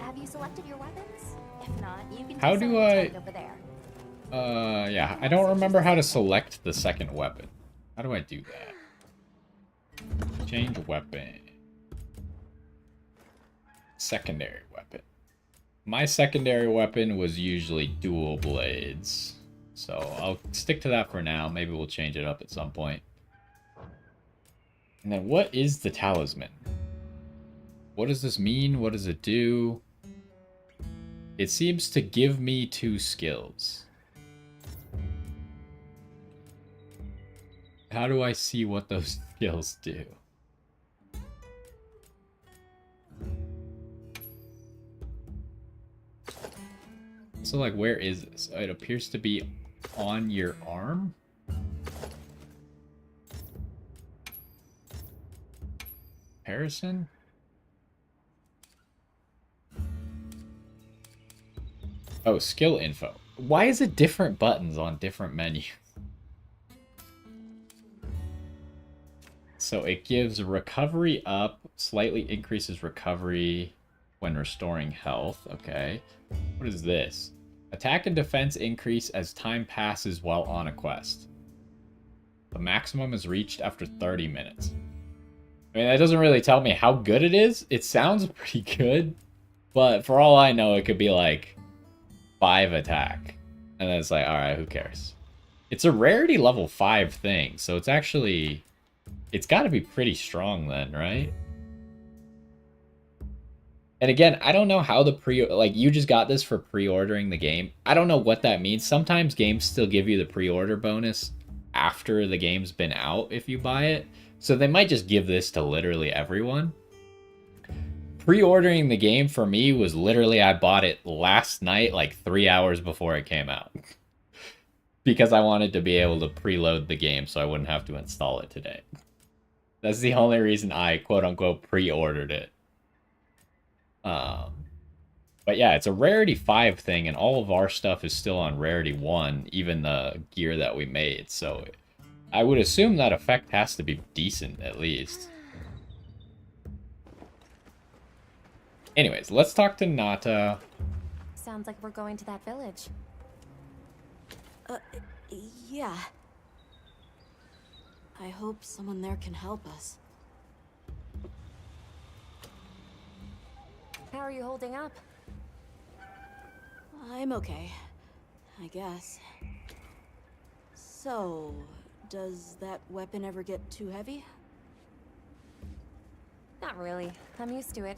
Have you selected your weapons? If not, you can How do I... over there. Yeah, I don't remember how to select the second weapon. How do I do that? Change weapon. Secondary weapon. My secondary weapon was usually dual blades. So I'll stick to that for now. Maybe we'll change it up at some point. And then what is the talisman? What does this mean? What does it do? It seems to give me 2 skills. How do I see what those skills do? So, like, where is this? It appears to be on your arm? Comparison? Oh, skill info. Why is it different buttons on different menus? So it gives recovery up, slightly increases recovery when restoring health. Okay. What is this? Attack and defense increase as time passes while on a quest. The maximum is reached after 30 minutes. I mean, that doesn't really tell me how good it is. It sounds pretty good, but for all I know, it could be like 5 attack. And then it's like, alright, who cares? It's a rarity level 5 thing, so it's actually... It's got to be pretty strong then, right? And again, I don't know how the like, you just got this for pre-ordering the game. I don't know what that means. Sometimes games still give you the pre-order bonus after the game's been out if you buy it. So they might just give this to literally everyone. Pre-ordering the game for me was literally, I bought it last night, like 3 hours before it came out. Because I wanted to be able to preload the game so I wouldn't have to install it today. That's the only reason I, quote-unquote, pre-ordered it. But But yeah, it's a rarity 5 thing, and all of our stuff is still on rarity 1, even the gear that we made. So I would assume that effect has to be decent, at least. Anyways, let's talk to Nata. Sounds like we're going to that village. Yeah. I hope someone there can help us. How are you holding up? I'm okay, I guess. So, does that weapon ever get too heavy? Not really. I'm used to it.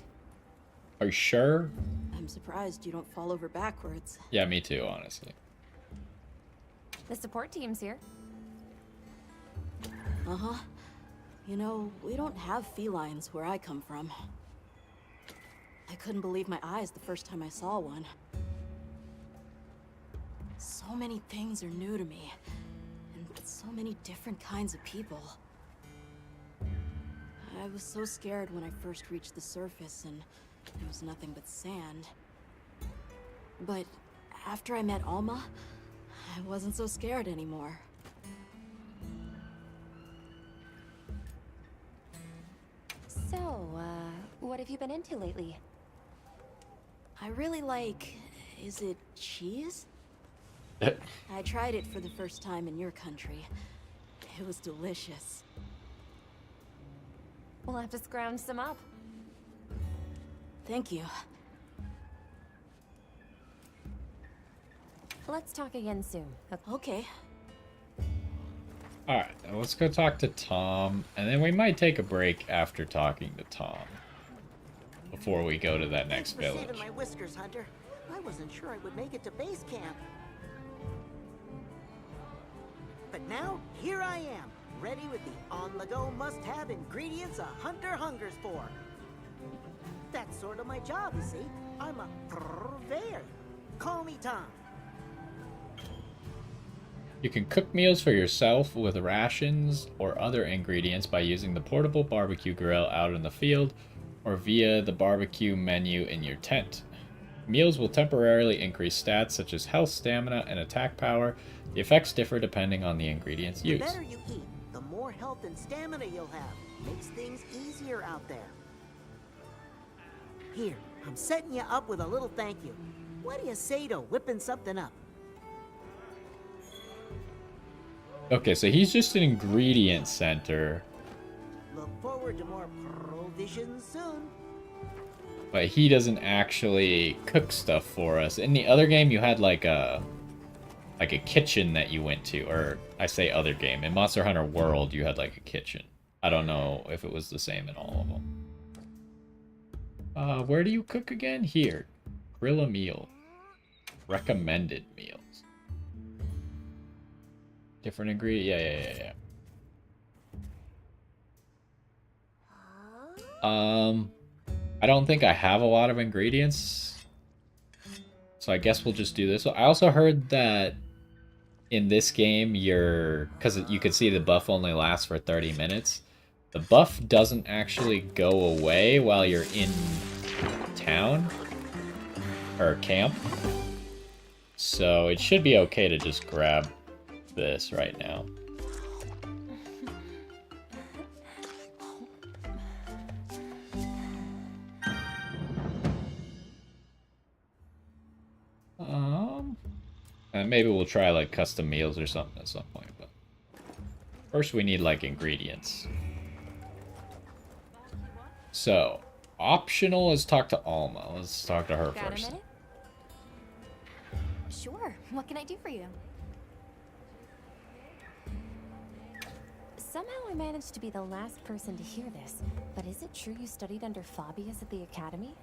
Are you sure? I'm surprised you don't fall over backwards. Yeah, me too, honestly. The support team's here. Uh-huh. You know, we don't have felines where I come from. I couldn't believe my eyes the first time I saw one. So many things are new to me, and so many different kinds of people. I was so scared when I first reached the surface, and there was nothing but sand. But after I met Alma, I wasn't so scared anymore. So, what have you been into lately? I really like... is it cheese? I tried it for the first time in your country. It was delicious. We'll have to scrounge some up. Thank you. Let's talk again soon. Okay. Alright, now let's go talk to Tom, and then we might take a break after talking to Tom. Before we go to that next Thanks for village. saving my whiskers, Hunter. I wasn't sure I would make it to base camp. But now, here I am, ready with the on-the-go must-have ingredients a hunter hungers for. That's sort of my job, you see. I'm a purveyor. Call me Tom. You can cook meals for yourself with rations or other ingredients by using the portable barbecue grill out in the field or via the barbecue menu in your tent. Meals will temporarily increase stats such as health, stamina, and attack power. The effects differ depending on the ingredients The used. better you eat, the more health and stamina you'll have. Makes things easier out there. Here, I'm setting you up with a little thank you. What do you say to whipping something up? Okay, so he's just an ingredient center, Look forward to more provisions soon. but he doesn't actually cook stuff for us. In the other game, you had like a kitchen that you went to, or I say other game. In Monster Hunter World, you had like a kitchen. I don't know if it was the same in all of them. Where do you cook again? Here. Grill a meal. Recommended meals. Different ingredient. Yeah. I don't think I have a lot of ingredients, so I guess we'll just do this. I also heard that in this game, because you can see the buff only lasts for 30 minutes. The buff doesn't actually go away while you're in town or camp, so it should be okay to just grab this right now. And maybe we'll try like custom meals or something at some point, but first we need like ingredients. So, optional is talk to Alma. Let's talk to her Got first. a minute? Sure. What can I do for you? Somehow I managed to be the last person to hear this, but is it true you studied under Fabius at the academy?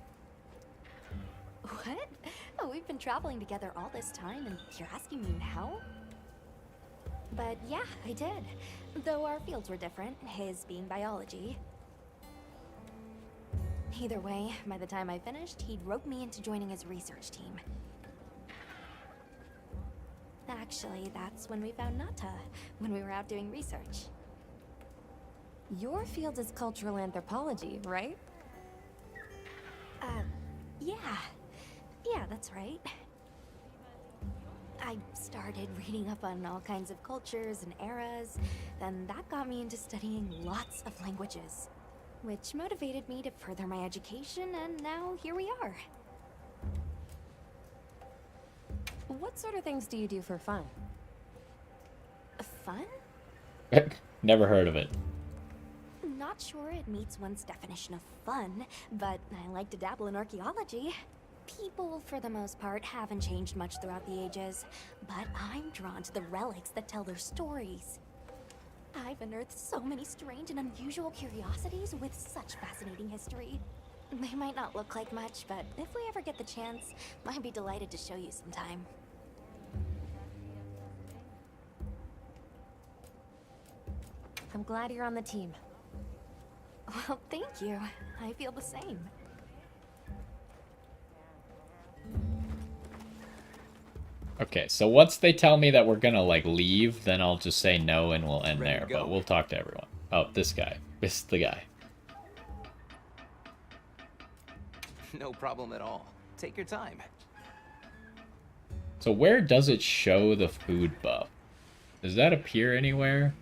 What? Oh, we've been traveling together all this time, and you're asking me now? But yeah, I did. Though our fields were different, his being biology. Either way, by the time I finished, he'd rope me into joining his research team. Actually, that's when we found Nata, when we were out doing research. Your field is cultural anthropology, right? Yeah. Yeah, that's right. I started reading up on all kinds of cultures and eras, then that got me into studying lots of languages, which motivated me to further my education, and now here we are. What sort of things do you do for fun? Fun? Never heard of it. Not sure it meets one's definition of fun, but I like to dabble in archaeology. People, for the most part, haven't changed much throughout the ages, but I'm drawn to the relics that tell their stories. I've unearthed so many strange and unusual curiosities with such fascinating history. They might not look like much, but if we ever get the chance, I'd be delighted to show you sometime. I'm glad you're on the team. Well, thank you. I feel the same. Okay, so once they tell me that we're gonna, like, leave, then I'll just say no and we'll end there, but we'll talk to everyone. Oh, this guy. This is the guy. No problem at all. Take your time. So where does it show the food buff? Does that appear anywhere?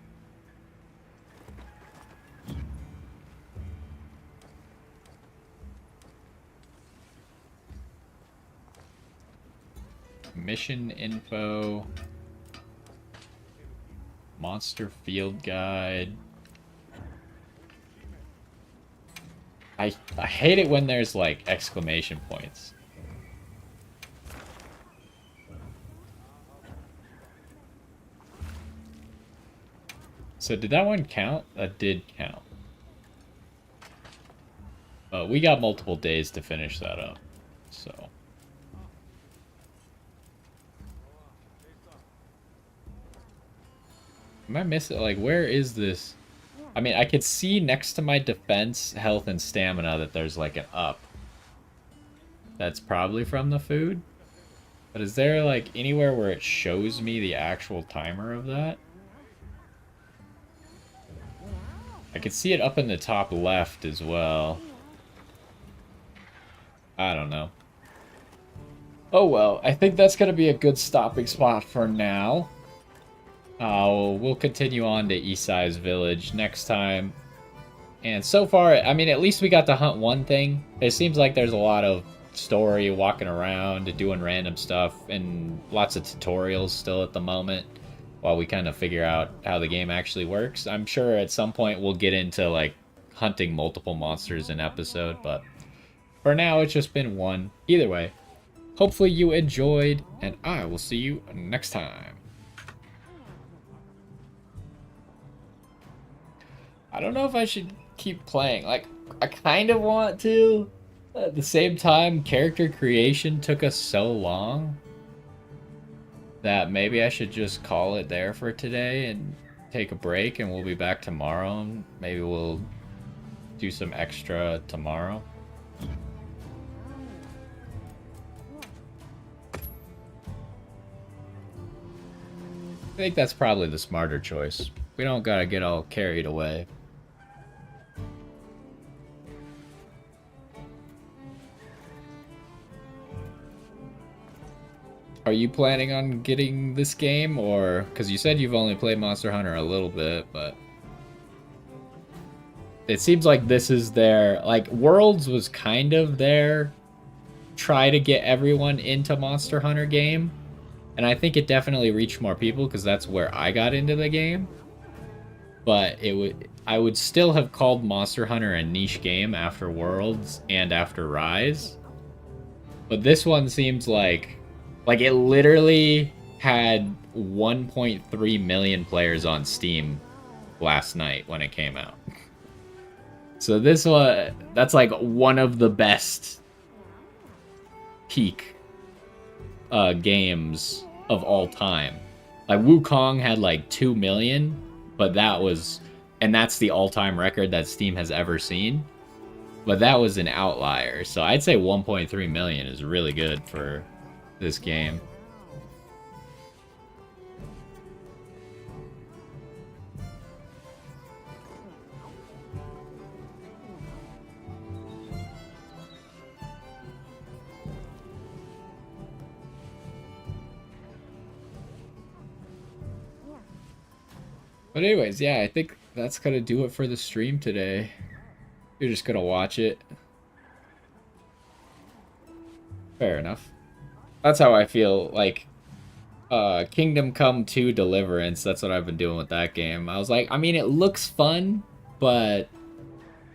Mission info. Monster field guide. I hate it when there's like exclamation points. So did that one count? That did count. We got multiple days to finish that up, so. Am I missing, like, where is this? I mean, I could see next to my defense, health, and stamina that there's like an up. That's probably from the food. But is there like anywhere where it shows me the actual timer of that? I could see it up in the top left as well. I don't know. Oh well, I think that's going to be a good stopping spot for now. We'll continue on to Isai's village next time. And so far, I mean, at least we got to hunt one thing. It seems like there's a lot of story, walking around, doing random stuff, and lots of tutorials still at the moment while we kind of figure out how the game actually works. I'm sure at some point we'll get into, like, hunting multiple monsters an episode, but for now it's just been one. Either way, hopefully you enjoyed, and I will see you next time. I don't know if I should keep playing. Like, I kind of want to. At the same time, character creation took us so long that maybe I should just call it there for today and take a break, and we'll be back tomorrow. And maybe we'll do some extra tomorrow. I think that's probably the smarter choice. We don't gotta get all carried away. Are you planning on getting this game, or because you said you've only played Monster Hunter a little bit, but it seems like this is their, like, Worlds was kind of their try to get everyone into Monster Hunter game, and I think it definitely reached more people because that's where I got into the game. But I would still have called Monster Hunter a niche game after Worlds and after Rise. But this one seems like it literally had 1.3 million players on Steam last night when it came out. So this one, that's like one of the best peak games of all time. Like Wukong had like 2 million, but that's the all-time record that Steam has ever seen. But that was an outlier. So I'd say 1.3 million is really good for this game. But anyways, yeah, I think that's gonna do it for the stream today. You're just gonna watch it. Fair enough. That's how I feel, like, Kingdom Come 2 Deliverance, that's what I've been doing with that game. I was like, I mean, it looks fun, but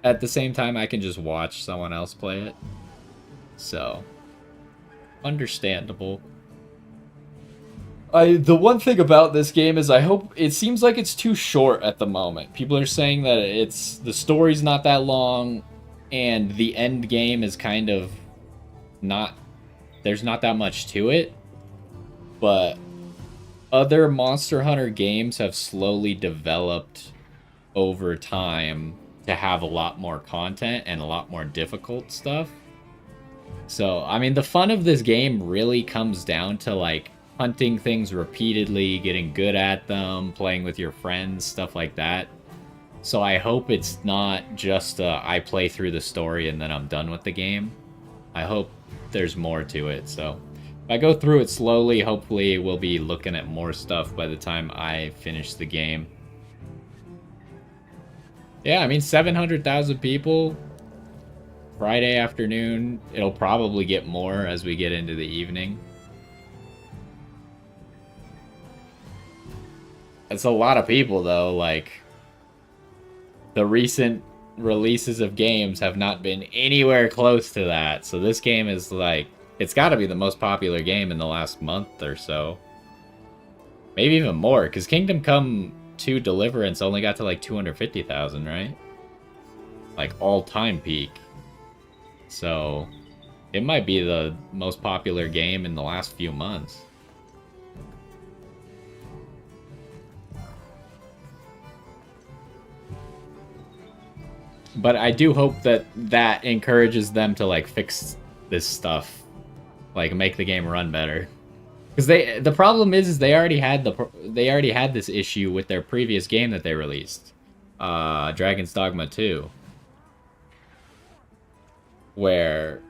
at the same time, I can just watch someone else play it. So, understandable. The one thing about this game is I hope it seems like it's too short at the moment. People are saying that the story's not that long and the end game is kind of not, there's not that much to it. But other Monster Hunter games have slowly developed over time to have a lot more content and a lot more difficult stuff. So, I mean, the fun of this game really comes down to, like, hunting things repeatedly, getting good at them, playing with your friends, stuff like that. So I hope it's not just I play through the story and then I'm done with the game. I hope there's more to it. So if I go through it slowly, hopefully we'll be looking at more stuff by the time I finish the game. Yeah, I mean, 700,000 people. Friday afternoon. It'll probably get more as we get into the evening. It's a lot of people, though. Like, the recent releases of games have not been anywhere close to that. So this game is, like, it's got to be the most popular game in the last month or so. Maybe even more, because Kingdom Come 2 Deliverance only got to, like, 250,000, right? Like, all-time peak. So, it might be the most popular game in the last few months. But I do hope that that encourages them to, like, fix this stuff, like make the game run better. Because the problem is they already had this issue with their previous game that they released, Dragon's Dogma 2, where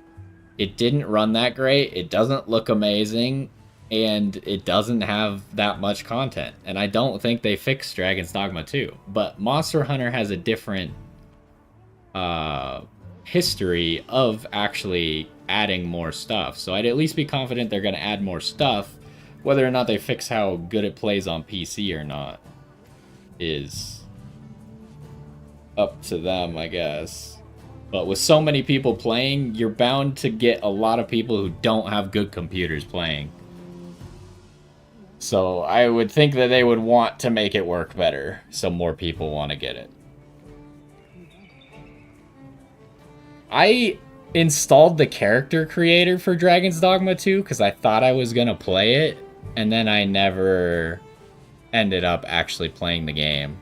it didn't run that great, it doesn't look amazing, and it doesn't have that much content. And I don't think they fixed Dragon's Dogma 2. But Monster Hunter has a different history of actually adding more stuff, so I'd at least be confident they're going to add more stuff. Whether or not they fix how good it plays on PC or not is up to them, I guess. But with so many people playing, you're bound to get a lot of people who don't have good computers playing. So I would think that they would want to make it work better, so more people want to get it. I installed the character creator for Dragon's Dogma 2 because I thought I was going to play it, and then I never ended up actually playing the game.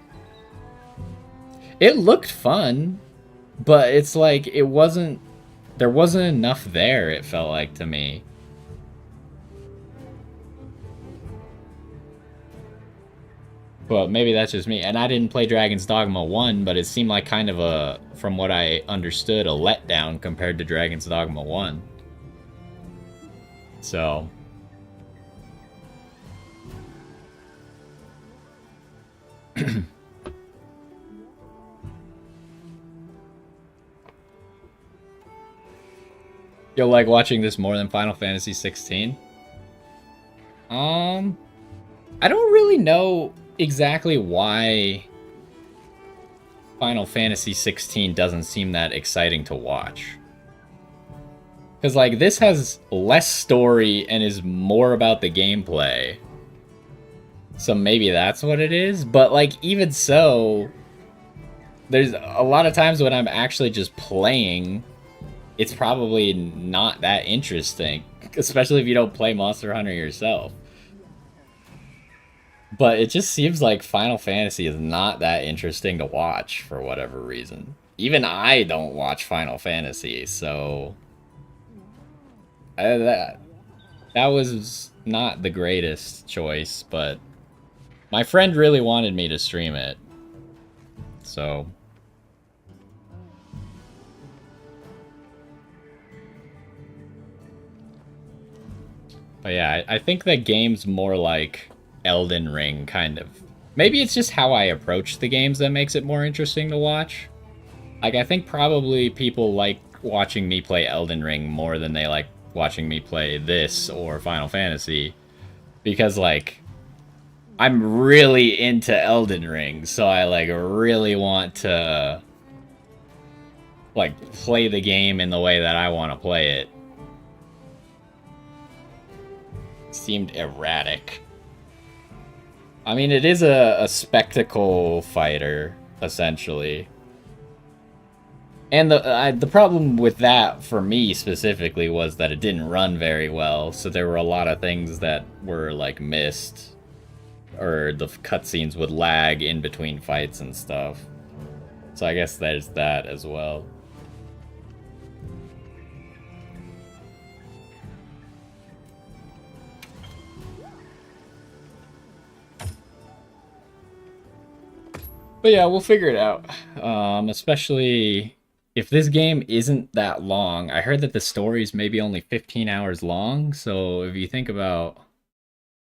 It looked fun, but it's like there wasn't enough there, it felt like to me. Well, maybe that's just me. And I didn't play Dragon's Dogma 1, but it seemed like kind of a, from what I understood, a letdown compared to Dragon's Dogma 1. So. You'll like watching this more than Final Fantasy 16? I don't really know exactly why Final Fantasy 16 doesn't seem that exciting to watch. Because, like, this has less story and is more about the gameplay. So maybe that's what it is. But, like, even so, there's a lot of times when I'm actually just playing, it's probably not that interesting. Especially if you don't play Monster Hunter yourself. But it just seems like Final Fantasy is not that interesting to watch for whatever reason. Even I don't watch Final Fantasy, so that was not the greatest choice, but my friend really wanted me to stream it. So but yeah, I think that game's more like Elden Ring kind of Maybe it's just how I approach the games that makes it more interesting to watch. Like, I think probably people like watching me play Elden Ring more than they like watching me play this or Final Fantasy. Because, like, I'm really into Elden Ring, so I, like, really want to, like, play the game in the way that I want to play it. Seemed erratic. I mean, it is a spectacle fighter, essentially. And the problem with that, for me specifically, was that it didn't run very well, so there were a lot of things that were, like, missed. Or the cutscenes would lag in between fights and stuff. So I guess there's that as well. But yeah, we'll figure it out. Especially if this game isn't that long. I heard that the story's maybe only 15 hours long, so if you think about,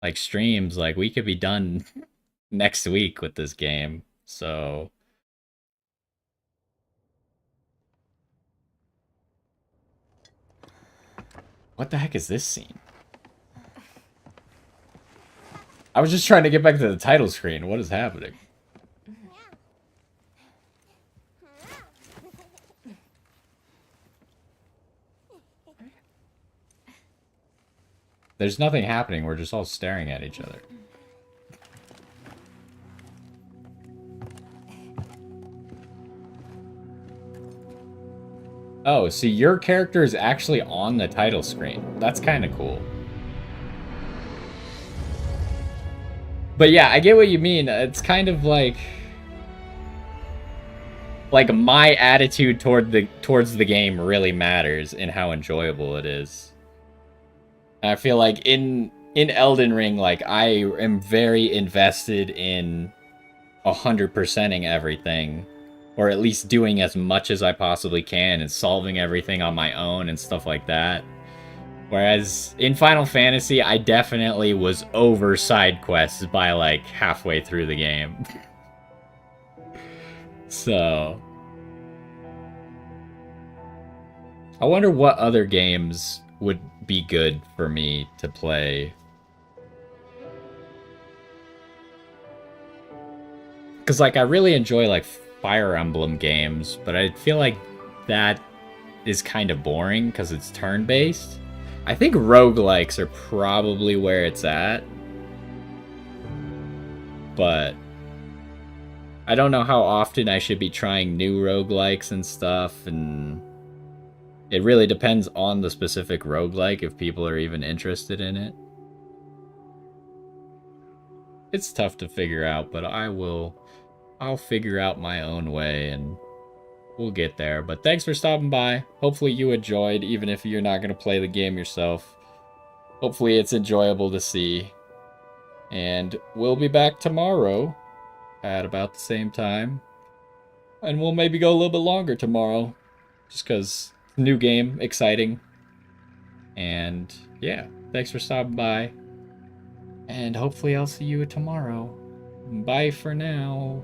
like, streams, like, we could be done next week with this game, so... What the heck is this scene? I was just trying to get back to the title screen. What is happening? There's nothing happening, we're just all staring at each other. Oh, so your character is actually on the title screen. That's kind of cool. But yeah, I get what you mean. It's kind of like my attitude towards the game really matters in how enjoyable it is. I feel like in Elden Ring, like, I am very invested in 100%ing everything, or at least doing as much as I possibly can and solving everything on my own and stuff like that. Whereas in Final Fantasy, I definitely was over side quests by, like, halfway through the game. So I wonder what other games would be good for me to play. Because, like, I really enjoy, like, Fire Emblem games, but I feel like that is kind of boring because it's turn-based. I think roguelikes are probably where it's at. But I don't know how often I should be trying new roguelikes and stuff, and it really depends on the specific roguelike if people are even interested in it. It's tough to figure out, but I'll figure out my own way and we'll get there. But thanks for stopping by. Hopefully you enjoyed, even if you're not going to play the game yourself. Hopefully it's enjoyable to see. And we'll be back tomorrow at about the same time. And we'll maybe go a little bit longer tomorrow, just because new game, exciting. And yeah, thanks for stopping by. And hopefully I'll see you tomorrow. Bye for now.